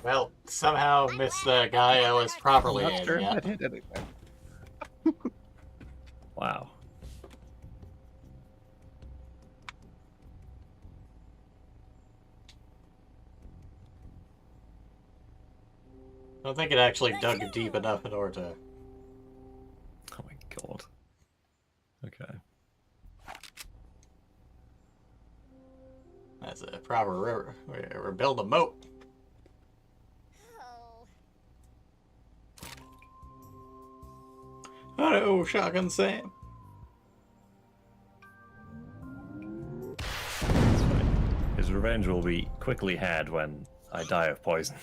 Well, somehow missed the guy I was properly Not sure aiming if at. that hit anything. Wow. I don't think it actually dug deep enough in order to... Oh my god. Okay. That's a proper river. We're building a moat. Hello, Shotgun Sam. That's fine. His revenge will be quickly had when I die of poison.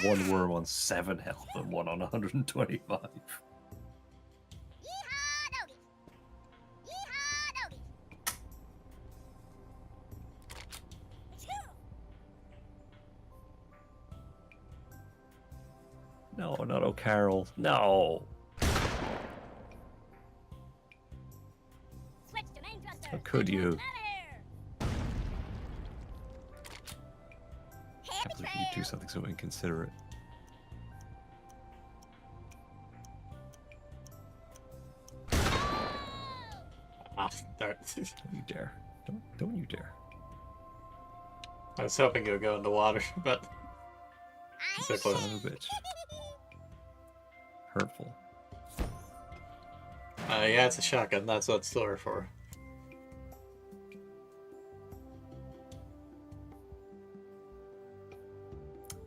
One worm on 7 health and one on 125. No, not O'Carroll. No. How could you? Can't believe you do something so inconsiderate. Don't you dare. Don't you dare. I was hoping it would go in the water, but... So close. Son of a bitch. Hurtful. Yeah, it's a shotgun. That's what it's there for.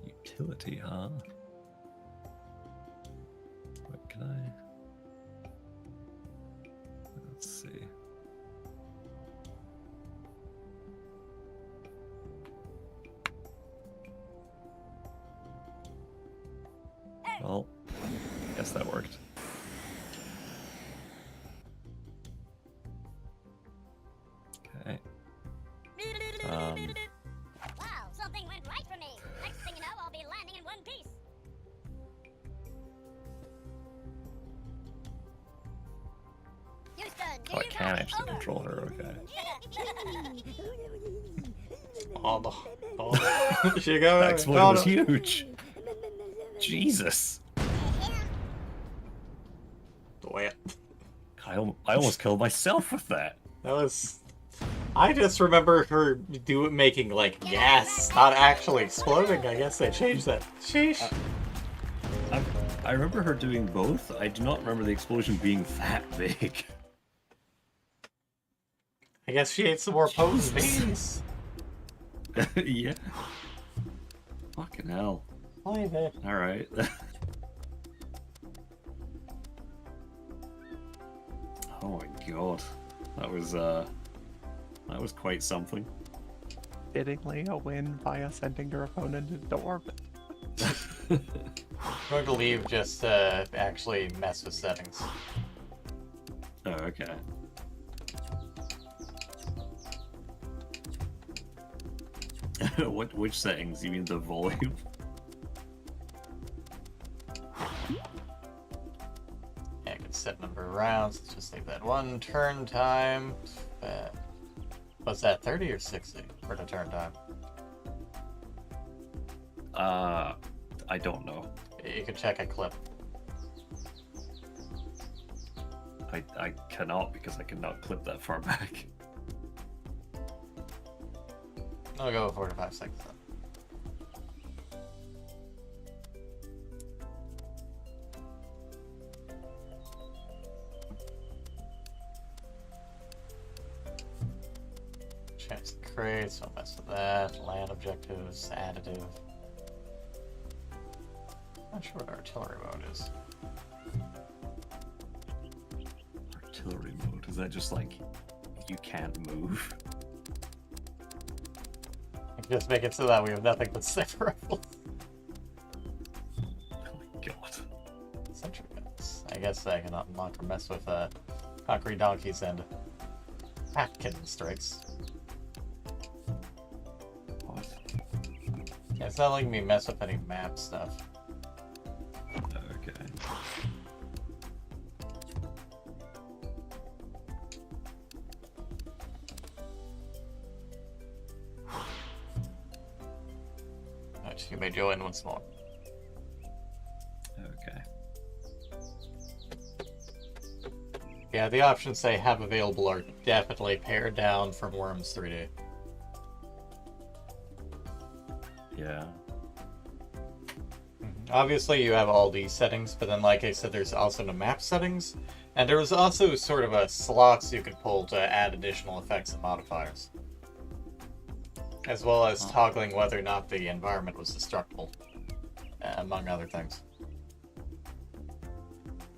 Utility, huh? What can I... Let's see. Well, guess that worked. Okay. Wow, something went right for me. Next thing you know, I'll be landing in one piece. Houston, do Oh, I you can copy? actually Over. control her, okay. Oh, she go. That explosion was huge. Jesus. Wait. I almost killed myself with that. That was... I just remember her making, like, gas, not actually exploding. I guess they changed that. Sheesh. I remember her doing both. I do not remember the explosion being that big. I guess she ate some more posed beans. Yeah. Fucking hell. Leave it. Alright. Oh my god. That was quite something. Fittingly, a win via sending your opponent into orbit. I'm going to leave just to actually mess with settings. Oh, okay. Which settings? You mean the volume? Yeah, I can set number of rounds. Let's just take that one. Turn time. Was that 30 or 60 for the turn time? I don't know. You can check a clip. I cannot because I cannot clip that far back. I'll go 4 to 5 seconds then. Chance to create, so I'll mess with that. Land objectives, additive. Not sure what artillery mode is. Artillery mode, is that just like you can't move? I can just make it so that we have nothing but sniper rifles. Oh my god. Sentry guns. I guess I can unlock or mess with concrete donkeys and Atkin strikes. Oh, Yeah, it's not letting me mess up any map stuff. Okay. Alright, you may join once more. Okay. Yeah, the options they have available are definitely pared down from Worms 3D. Yeah. Obviously, you have all these settings, but then, like I said, there's also the map settings, and there was also sort of a slots you could pull to add additional effects and modifiers, as well as toggling whether or not the environment was destructible, among other things.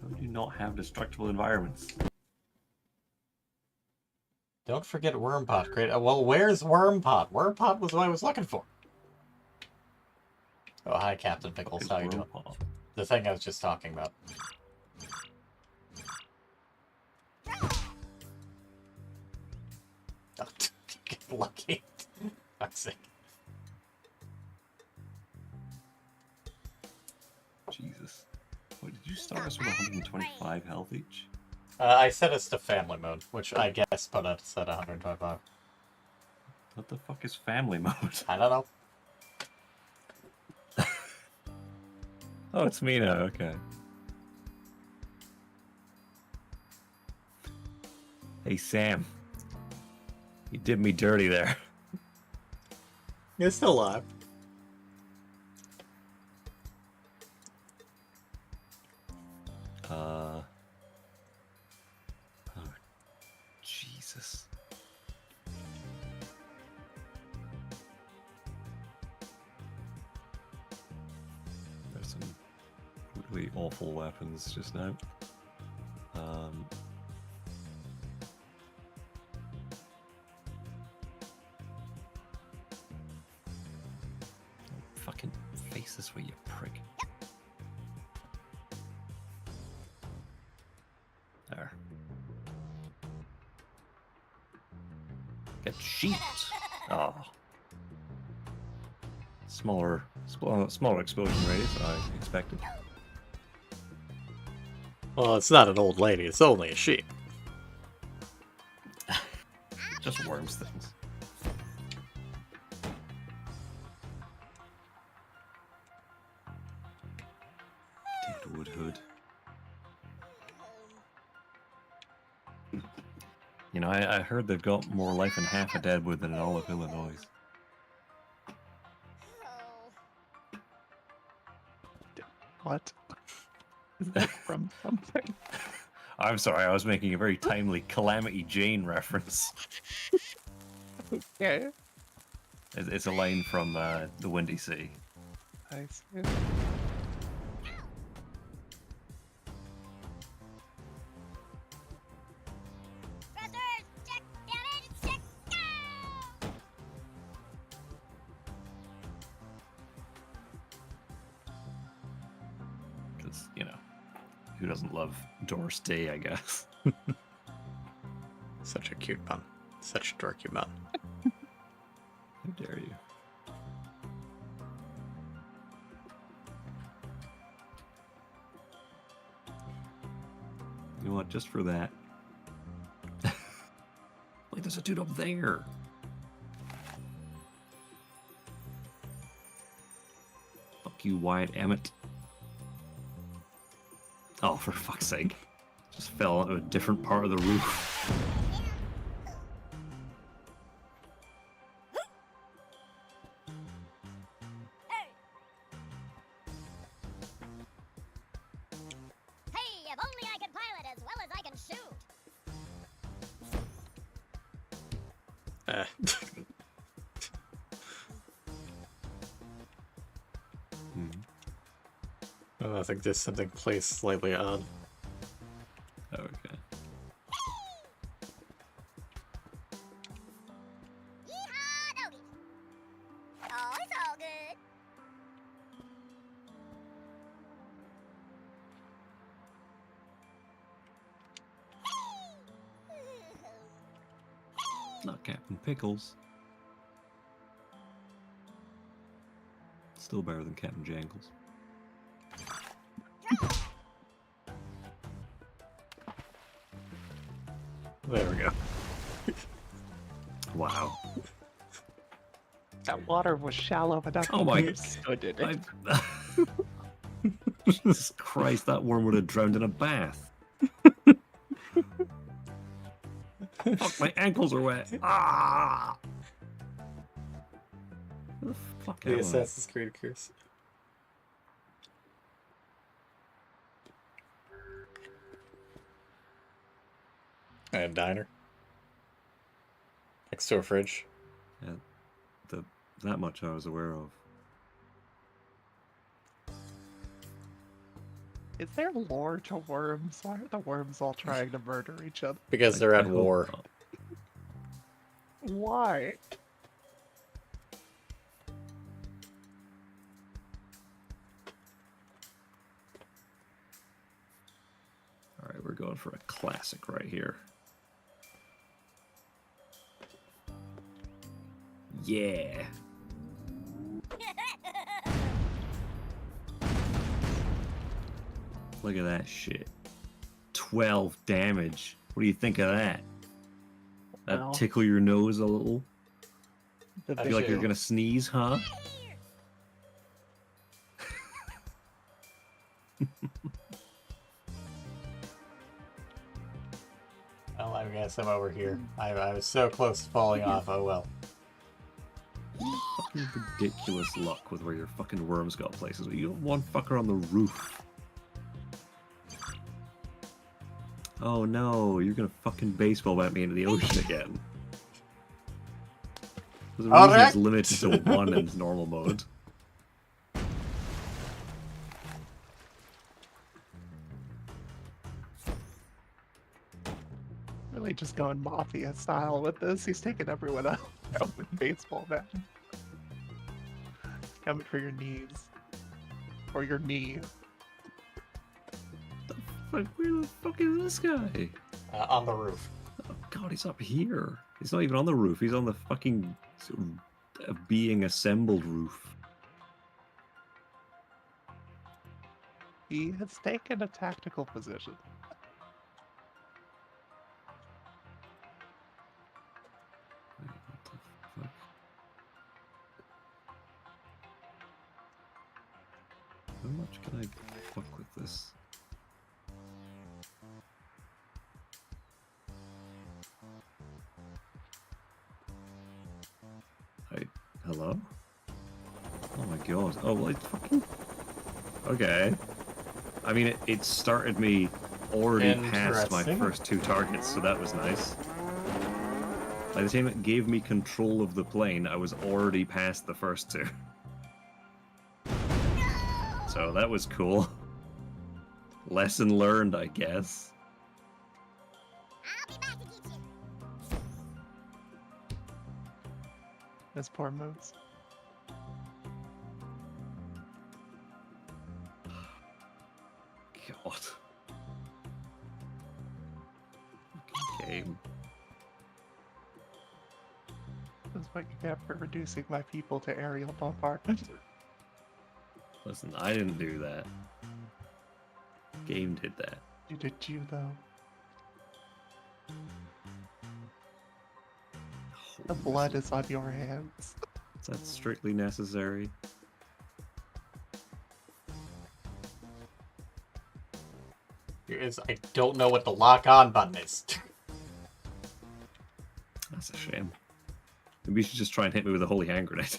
How do you not have destructible environments? Don't forget Wormpot. Great. Well, where's Wormpot? Wormpot was what I was looking for. Oh, hi, Captain Pickles. How you doing? The thing I was just talking about. Oh, get lucky. Fuck's sake. Jesus. Wait, did you start us with 125 health each? I set us to family mode, which I guess put us at 125. What the fuck is family mode? I don't know. Oh, it's me now, okay. Hey, Sam. You did me dirty there. You're still alive. Oh, Jesus. There's some really awful weapons just now. Fucking face this way, you prick. There. Get sheeped. Oh. Smaller explosion radius than I expected. Well, it's not an old lady, it's only a sheep. Just worms things. Deadwood Hood. You know, I heard they've got more life in half a Deadwood than in all of Illinois. What? Is that from something? I'm sorry, I was making a very timely Calamity Jane reference. Okay. It's a line from The Windy Sea. I see. Brothers, check damage, check go! Because, you know, who doesn't love Doris Day, I guess. Such a cute pun. Such a dorky pun. How dare you? You know what, just for that. Like, there's a dude up there. Fuck you, Wyatt Emmett. Oh, for fuck's sake. Just fell into a different part of the roof. Hey, if only I could pilot as well as I can shoot. I think there's something placed slightly odd. Okay. Yeehaw, doggy. Oh, it's all good. Not Captain Pickles. Still better than Captain Jangles. There we go. Wow. That water was shallow enough. Oh my- you stood in it. Jesus Christ, that worm would have drowned in a bath. Fuck, my ankles are wet. Ah! Where the fuck The am I? Assassin's Creed curse. And a diner. Next to a fridge. Yeah, that much I was aware of. Is there lore to worms? Why are the worms all trying to murder each other? Because they're I at hope war. not. Why? Alright, we're going for a classic right here. Yeah. Look at that shit. 12 damage. What do you think of that? That Well, tickle your nose a little? the I Feel like you're Shit. gonna sneeze, huh? Well, I guess I'm over here. I was so close to falling off. Oh well. Fucking ridiculous luck with where your fucking worms got places. You have one fucker on the roof. Oh no, you're gonna fucking baseball bat me into the ocean again. There's a reason Alright. it's limited to 1 in normal mode. really just going mafia style with this. He's taking everyone out with baseball bat. Coming for your knees. Or your knee. Like, where the fuck is this guy? On the roof. Oh god, he's up here. He's not even on the roof. He's on the fucking being assembled roof. He has taken a tactical position. Wait, what the fuck? How much can I fuck with this? Hello? Oh my god. Oh, well, it fucking... Okay. I mean, it started me already past my Interesting. first 2 targets, so that was nice. By the time it gave me control of the plane, I was already past the first 2. So that was cool. Lesson learned, I guess. I'll be back to get you. His poor moves. God. Fucking game. This is what you get for reducing my people to aerial bombardment. Listen, I didn't do that. Game did that. You did you, though. The blood is on your hands. Is that strictly necessary? I don't know what the lock-on button is. That's a shame. Maybe you should just try and hit me with a holy hand grenade.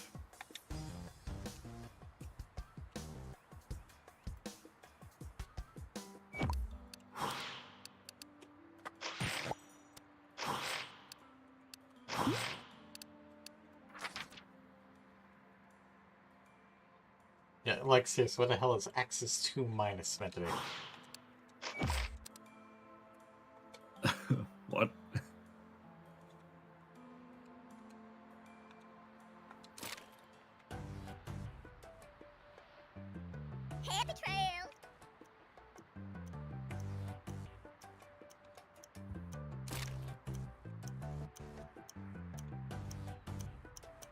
Yeah, like, seriously, what the hell is Axis 2 minus meant to be? What? Happy trail.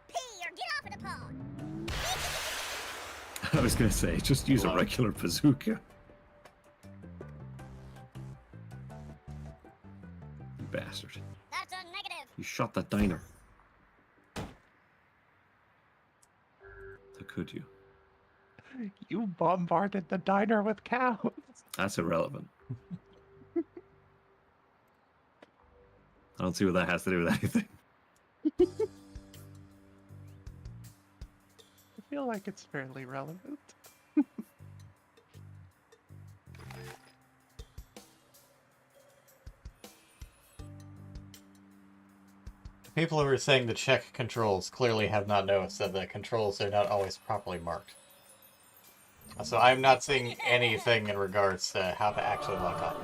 Here, get off of the pond. I was gonna say, just use a regular bazooka. You bastard. That's a negative. You shot that diner. How could you? You bombarded the diner with cows. That's irrelevant. I don't see what that has to do with anything. I feel like it's fairly relevant. People who are saying to check controls clearly have not noticed that the controls are not always properly marked. So I'm not seeing anything in regards to how to actually lock up.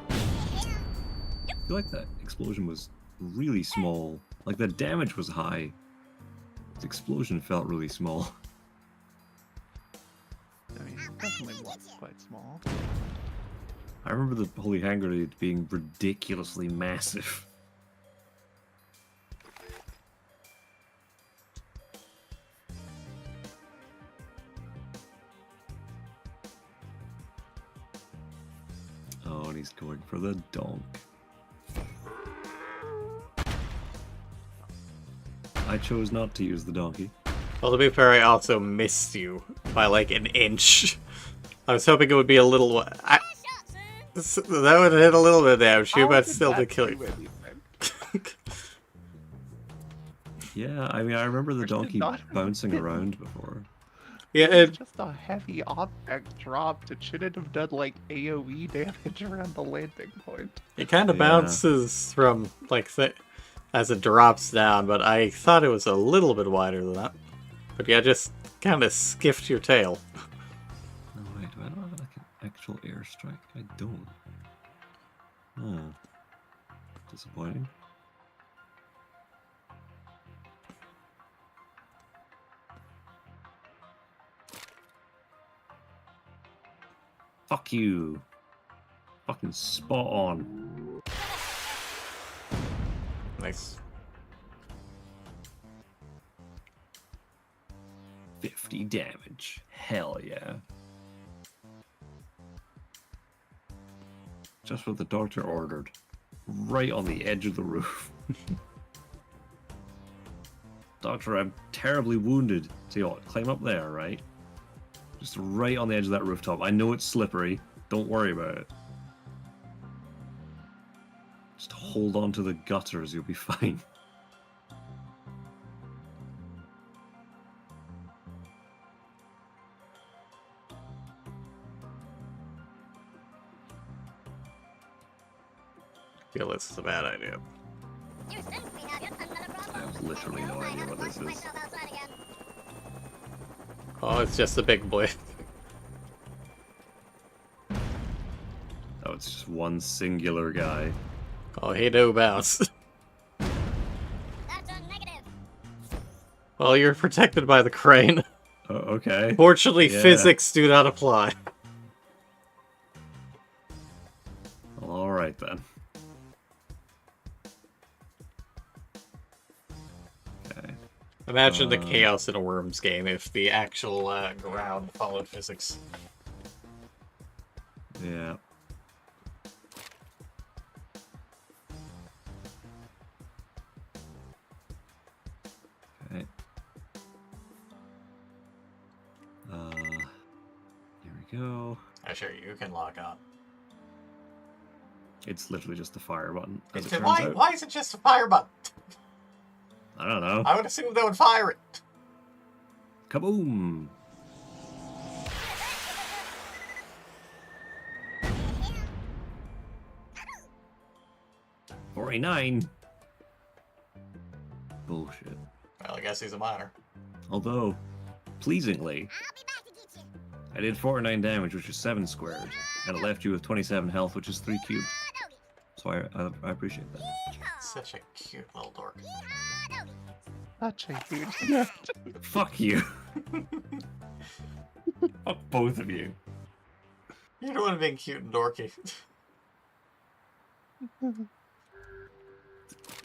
I feel like that explosion was really small. Like the damage was high. The explosion felt really small. I mean, it definitely was quite small. I remember the holy hand grenade being ridiculously massive. Oh, and he's going for the donk. I chose not to use the donkey. Well, to be fair, I also missed you by like an inch. I was hoping it would be a little... that would hit a little bit of damage, How but did still that to kill do you. anything? Yeah, I mean, I remember the Yours did donkey not bouncing hit. around before. Yeah, It's just a heavy object dropped. It shouldn't have done like AoE damage around the landing point. it kind of Yeah. bounces from, like, as it drops down, but I thought it was a little bit wider than that. But yeah, just kind of skiffed your tail. No, wait, do I not have like an actual airstrike? I don't. Oh. Disappointing. Fuck you. Fucking spot on. Nice. 50 damage. Hell yeah. Just what the doctor ordered. Right on the edge of the roof. Doctor, I'm terribly wounded. So you what, climb up there, right? Just right on the edge of that rooftop. I know it's slippery. Don't worry about it. Just hold on to the gutters, you'll be fine. I feel this is a bad idea. I have literally no idea what this is. Oh, it's just a big boy. Oh, it's just one singular guy. Oh, he no bounce. Well, you're protected by the crane. Oh, okay. Fortunately, Yeah. physics do not apply. Alright then. Okay. Imagine the chaos in a Worms game if the actual ground followed physics. Yeah. Okay. Here we go. Sure, you can lock on. It's literally just the fire button. As it It's- turns out. why is it just a fire button? I don't know. I would assume they would fire it. Kaboom! $49. Bullshit. Well, I guess he's a minor. Although, pleasingly, I did 49 damage, which is 7 squared, and it left you with 27 health, which is 3 cubed. So I appreciate that. Such a cute little dork. Such a huge nerd. Fuck you. Fuck both of you. You're the one being cute and dorky.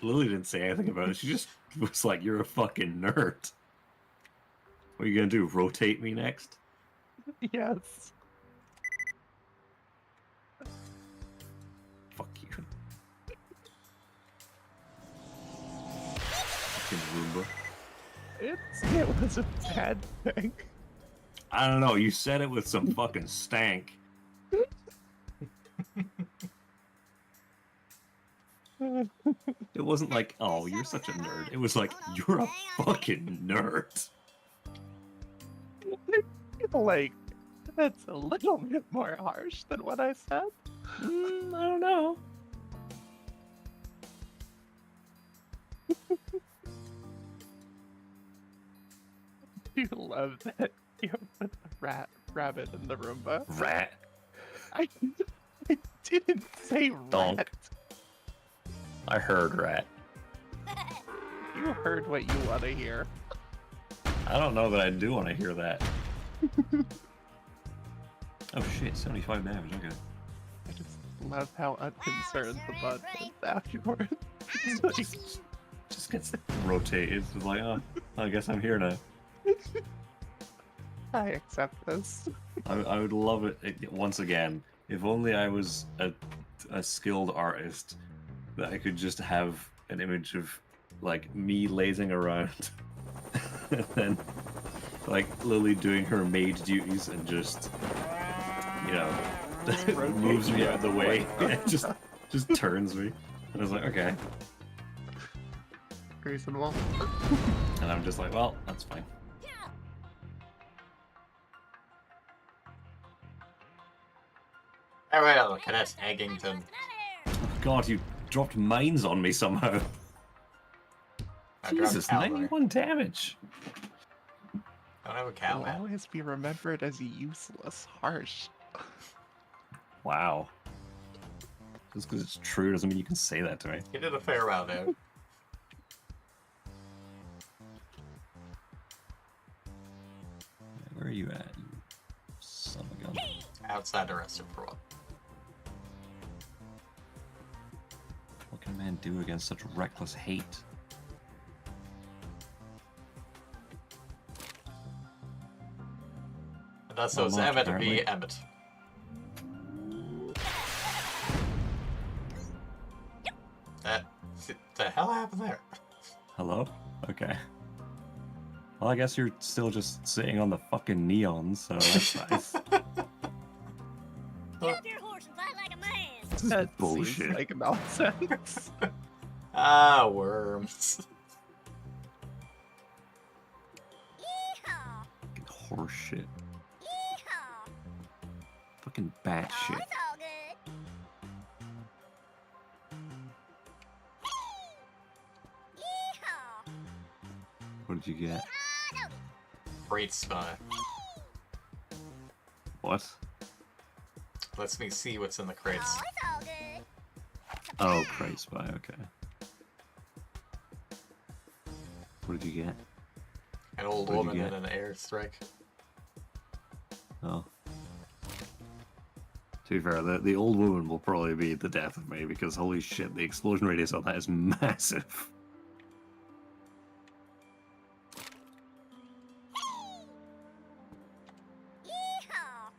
Lily didn't say anything about it. She just was like, "You're a fucking nerd." What are you gonna do? Rotate me next? Yes. Fuck you. Fucking Roomba. It was a bad thing. I don't know, you said it with some fucking stank. It wasn't like, oh, you're such a nerd. It was like, you're a fucking nerd. Like, that's a little bit more harsh than what I said. I don't know. You love that you put the rabbit in the Roomba. Rat. I didn't say Donk. rat. I heard rat. You heard what you want to hear. I don't know that I do want to hear that. Oh shit, 75 damage, okay. I just love how unconcerned the bud is afterwards. Just gets rotated. It's like, oh, I guess I'm here now. I accept this. I would love it once again. If only I was a skilled artist, that I could just have an image of like me lazing around, and then like Lily doing her maid duties and just, you know, moves me out of the way. It just turns me, and I was like, okay, Reasonable. and I'm just like, well, that's fine. Alright, look at that, Eggington. God, you dropped mines on me somehow. I dropped Jesus, cow there. 91 damage. I don't have a cow, Will man. always be remembered as useless, harsh. Wow. Just because it's true doesn't mean you can say that to me. You did a fair round out. Where are you at, you son of a gun? Outside the restaurant for one. What can a man do against such reckless hate? And that's Not so it's much, Emmett apparently. v. Emmett. The hell happened there? Hello? Okay. Well, I guess you're still just sitting on the fucking neon, so that's nice. Get off your horse and fight like a man. This is That bullshit. seems like nonsense. Ah, worms. Yeehaw! Fucking horse shit. Yeehaw! Fucking bat Oh, shit. it's all good. Yeehaw! What did you get? Great spy. What? Lets me see what's in the Oh, crates. it's all good. Oh, Prey Spy, okay. What did you get? An old What'd you woman get? and an airstrike. Oh. To be fair, the old woman will probably be the death of me because holy shit, the explosion radius on that is massive. Yeehaw!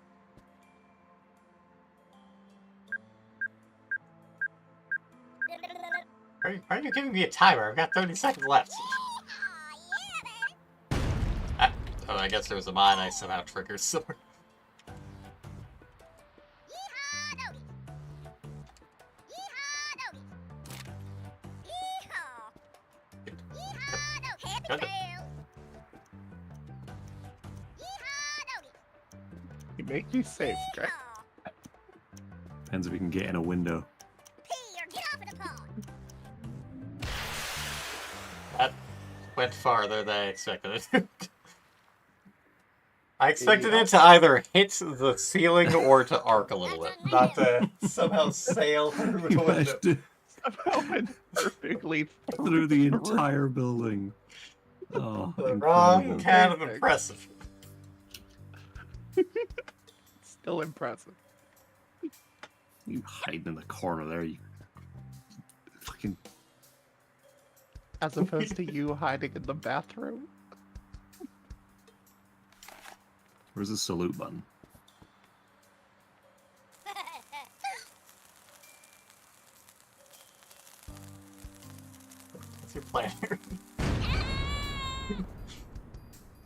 Why are you giving me a timer? I've got 30 seconds left. Yeehaw, yeah, man. Oh, I guess there was a mine I somehow triggered somewhere. Yeehaw, Dodie. Yeehaw, Dodie. Yeehaw. Yeehaw, Dodie. Happy Good. trails. Yeehaw, Dodie. You make me safe, Greg. Yeehaw. Depends if we can get in a window. Pee or get off of the pond. That went farther than I expected it. I expected it to either hit the ceiling or to arc a little bit, not to somehow sail through the window. Somehow went perfectly Through the entire building. Oh, The wrong incredible. kind of impressive. Still impressive. You hiding in the corner there, you fucking. As opposed to you hiding in the bathroom. Where's the salute button? What's your plan?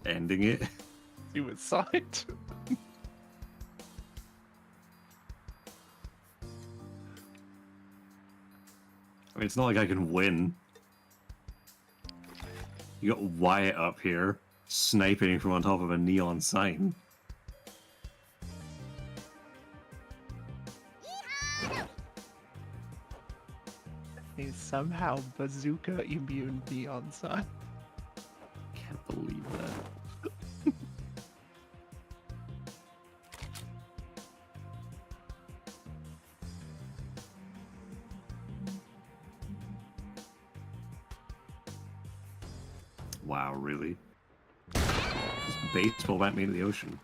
Ending it. Suicide. I mean, it's not like I can win. You got Wyatt up here, sniping from on top of a neon sign. He's somehow bazooka immune neon sign. Can't believe that. Wow, really? Just baseball bat me into the ocean.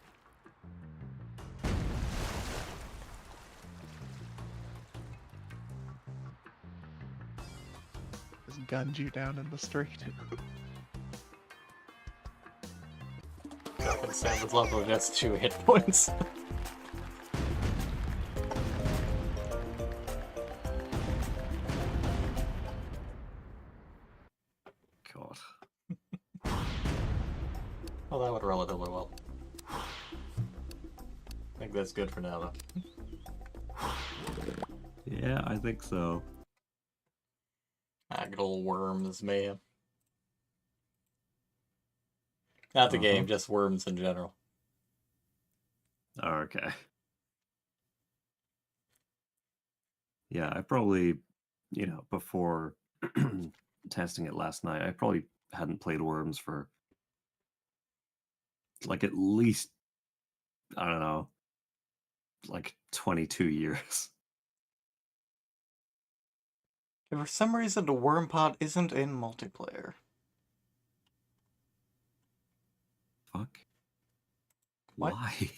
Just gunned you down in the street. Fucking Savage level just 2 hit points. God. Well, that went relatively well. I think that's good for now, though. Yeah, I think so. Good old Worms mayhem. Not the game, just Worms in general. Okay. Yeah, I probably, before testing it last night, I probably hadn't played Worms for like at least, I don't know, like 22 years. For some reason, the Worm Pod isn't in multiplayer. Fuck. What? Why?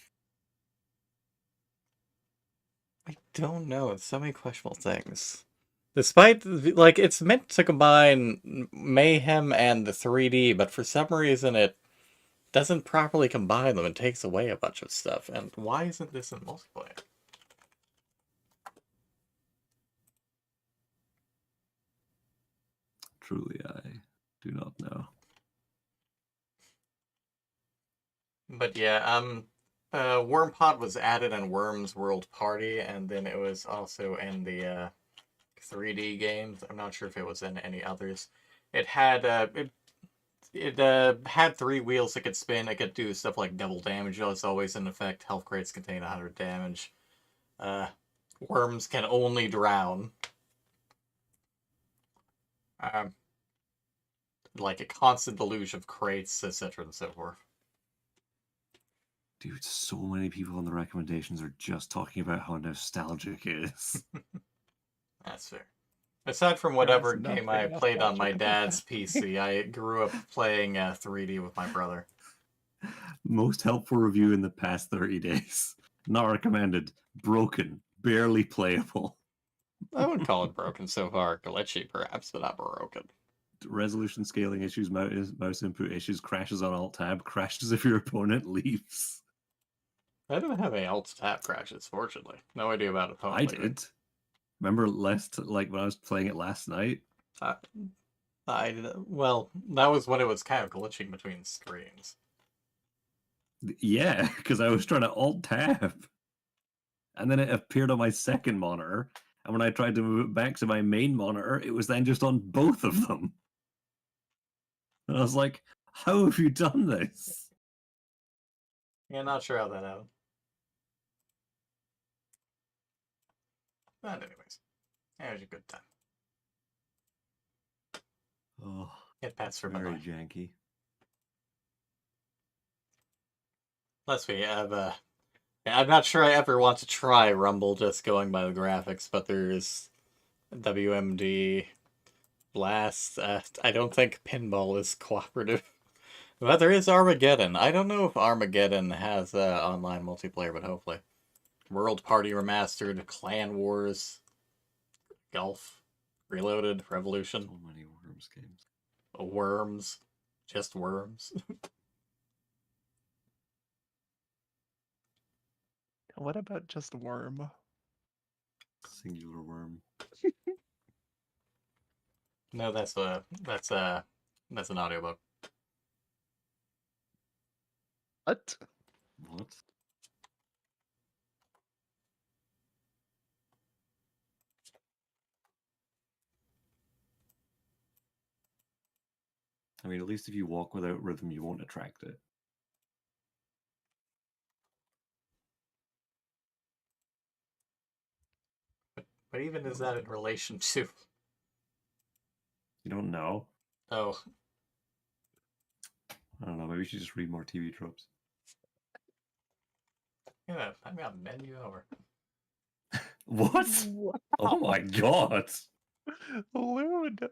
I don't know. It's so many questionable things. Despite, like, it's meant to combine Mayhem and the 3D, but for some reason it doesn't properly combine them and takes away a bunch of stuff. And why isn't this in multiplayer? Truly, I do not know. But yeah, Worm Pod was added in Worms World Party, and then it was also in the 3D games. I'm not sure if it was in any others. It had it had 3 wheels it could spin. It could do stuff like double damage. It's always in effect. Health crates contain 100 damage. Worms can only drown. Like a constant deluge of crates, etc. and so forth. Dude, so many people on the recommendations are just talking about how nostalgic it is. That's fair. Aside from whatever There is game I nothing played on my nostalgic about dad's that. PC, I grew up playing 3D with my brother. Most helpful review in the past 30 days. Not recommended. Broken. Barely playable. I wouldn't call it broken so far. Glitchy, perhaps, but not broken. Resolution scaling issues, mouse input issues, crashes on Alt-Tab, crashes if your opponent leaves. I don't have any Alt-Tab crashes, fortunately. No idea about opponent I leaving. did. Remember when I was playing it last night? Well, that was when it was kind of glitching between screens. Yeah, because I was trying to Alt-Tab. And then it appeared on my second monitor. And when I tried to move it back to my main monitor, it was then just on both of them. And I was like, how have you done this? Yeah, not sure how that happened. But anyways, it was a good time. Oh, Get pats for very my janky. Let's see, I'm not sure I ever want to try Rumble just going by the graphics, but there's WMD, Blast. I don't think Pinball is cooperative. But there is Armageddon. I don't know if Armageddon has online multiplayer, but hopefully. World Party Remastered, Clan Wars, Golf, Reloaded, Revolution. So many Worms games. Worms. Just Worms. What about just worm? Singular worm. No, that's an audiobook. What? What? I mean, at least if you walk without rhythm, you won't attract it. But even is that in relation to? You don't know? Oh, I don't know. Maybe you should just read more TV tropes. yeah, I'm gonna bend you over. What? Oh my god! Lewd.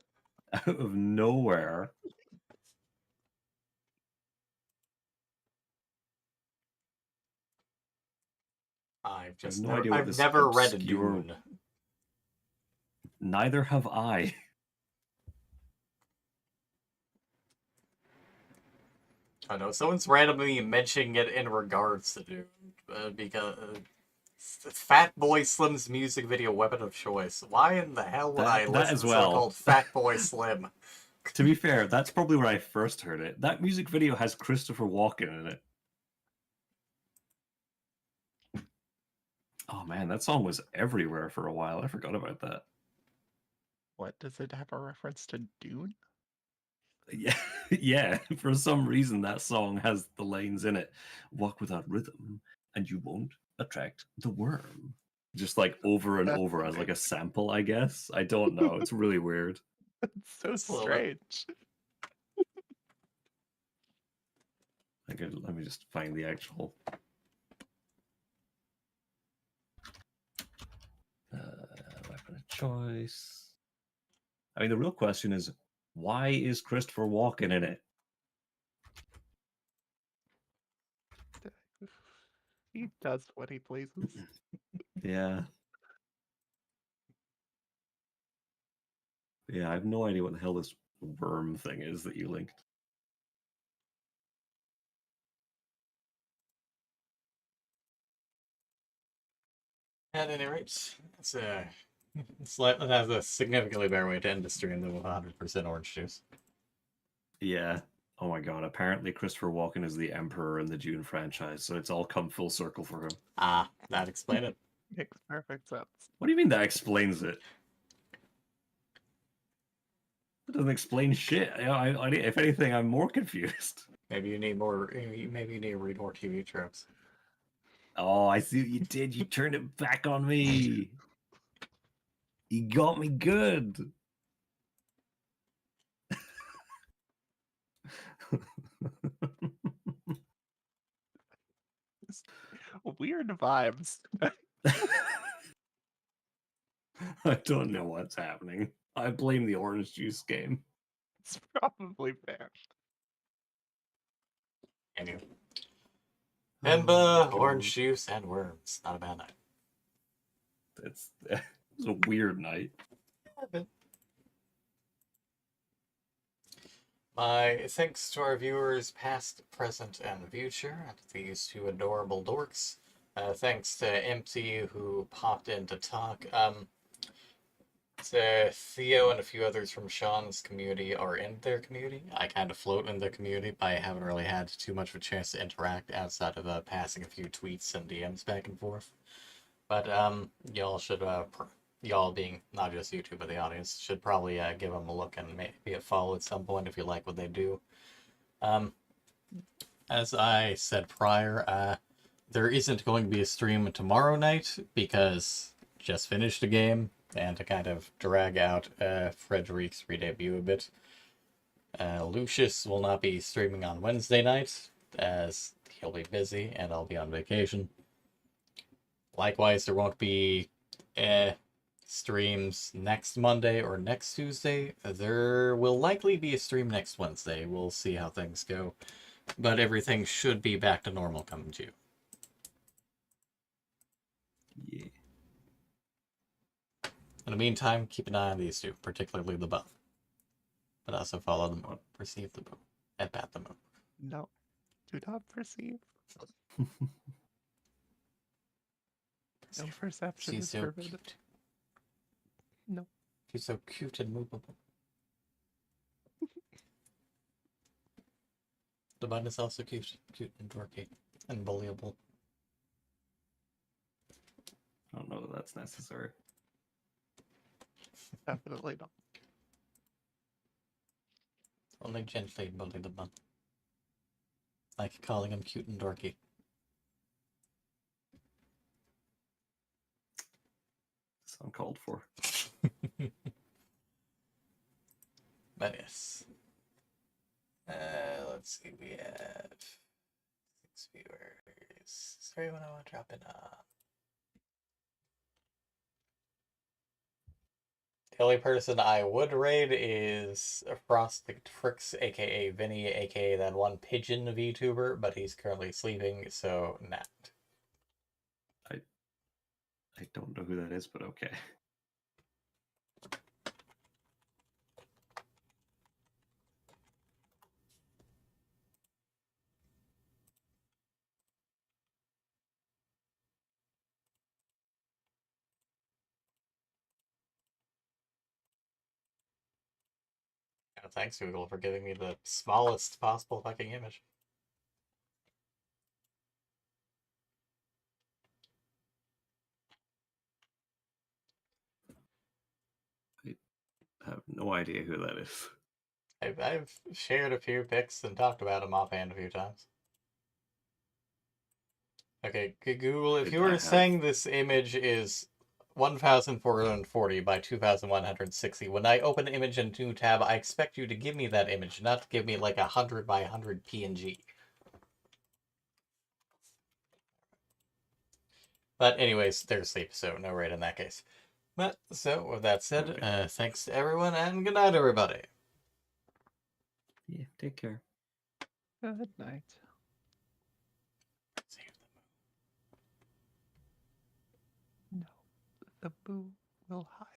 Out of nowhere. I've I have just no never, idea what I've this never read obscure- Dune. Neither have I. I know someone's randomly mentioning it in regards to Dune because Fat Boy Slim's music video weapon of choice. Why in the hell would I That listen as to well. someone called Fat Boy Slim? To be fair, that's probably where I first heard it. That music video has Christopher Walken in it. Oh man, that song was everywhere for a while. I forgot about that. What, does it have a reference to Dune? Yeah, yeah. For some reason, that song has the lines in it. Walk without rhythm, and you won't attract the worm. Just like over and That's over as like a sample, I guess. I don't know. It's really weird. It's so It's a little bit. strange. Let me just find the actual. Weapon of choice. I mean, the real question is, why is Christopher Walken in it? He does what he pleases. Yeah. Yeah, I have no idea what the hell this worm thing is that you linked. At any rate, it has a significantly better way to end the stream than 100% orange juice. Yeah. Oh my god, apparently Christopher Walken is the Emperor in the Dune franchise, so it's all come full circle for him. Ah, that explained it. Makes perfect sense. What do you mean that explains it? It doesn't explain shit. If anything, I'm more confused. Maybe you need more. Maybe you need to read more TV tropes. Oh, I see what you did. You turned it back on me. You got me good. Weird vibes. I don't know what's happening. I blame the orange juice game. It's probably fair. Anyway, Oh, Pemba, God. orange juice, and worms. Not a bad night. It's a weird night. My thanks to our viewers, past, present, and future, and these two adorable dorks. Thanks to Empty, who popped in to talk. To Theo and a few others from Sean's community are in their community. I kind of float in their community, but I haven't really had too much of a chance to interact outside of passing a few tweets and DMs back and forth. But y'all should, y'all being not just YouTube but the audience, should probably give them a look and maybe a follow at some point if you like what they do. As I said prior, there isn't going to be a stream tomorrow night because just finished a game. And to kind of drag out Frederick's re-debut a bit, Lucius will not be streaming on Wednesday night, as he'll be busy and I'll be on vacation. Likewise, there won't be streams next Monday or next Tuesday. There will likely be a stream next Wednesday. We'll see how things go. But everything should be back to normal coming to you. Yeah. In the meantime, keep an eye on these two, particularly the buff. But also follow the moon, perceive the moon, and pat the moon. No, do not perceive. No perception She's is so forbidden. cute. No. She's so cute and movable. The bun is also cute. Cute and dorky. And bullyable. I don't know that that's necessary. Definitely not. Only gently bully the bun. Like calling him cute and dorky. It's uncalled for. But yes. Let's see, we have 6 viewers. Is there anyone I want to drop in? The only person I would raid is Frosted Fricks, aka Vinny, aka that one pigeon VTuber, but he's currently sleeping, so not. I don't know who that is, but okay. Thanks, Google, for giving me the smallest possible fucking image. I have no idea who that is. I've shared a few pics and talked about them offhand a few times. Okay, Google, if you I were have- saying this image is 1440 by 2160, when I open the image in a new tab, I expect you to give me that image, not to give me like 100 by 100 PNG. But anyways, they're asleep, so no raid in that case. But, so, with that said, Okay. thanks to everyone, and good night, everybody. Yeah, take care. Good night. No. The boo will hide.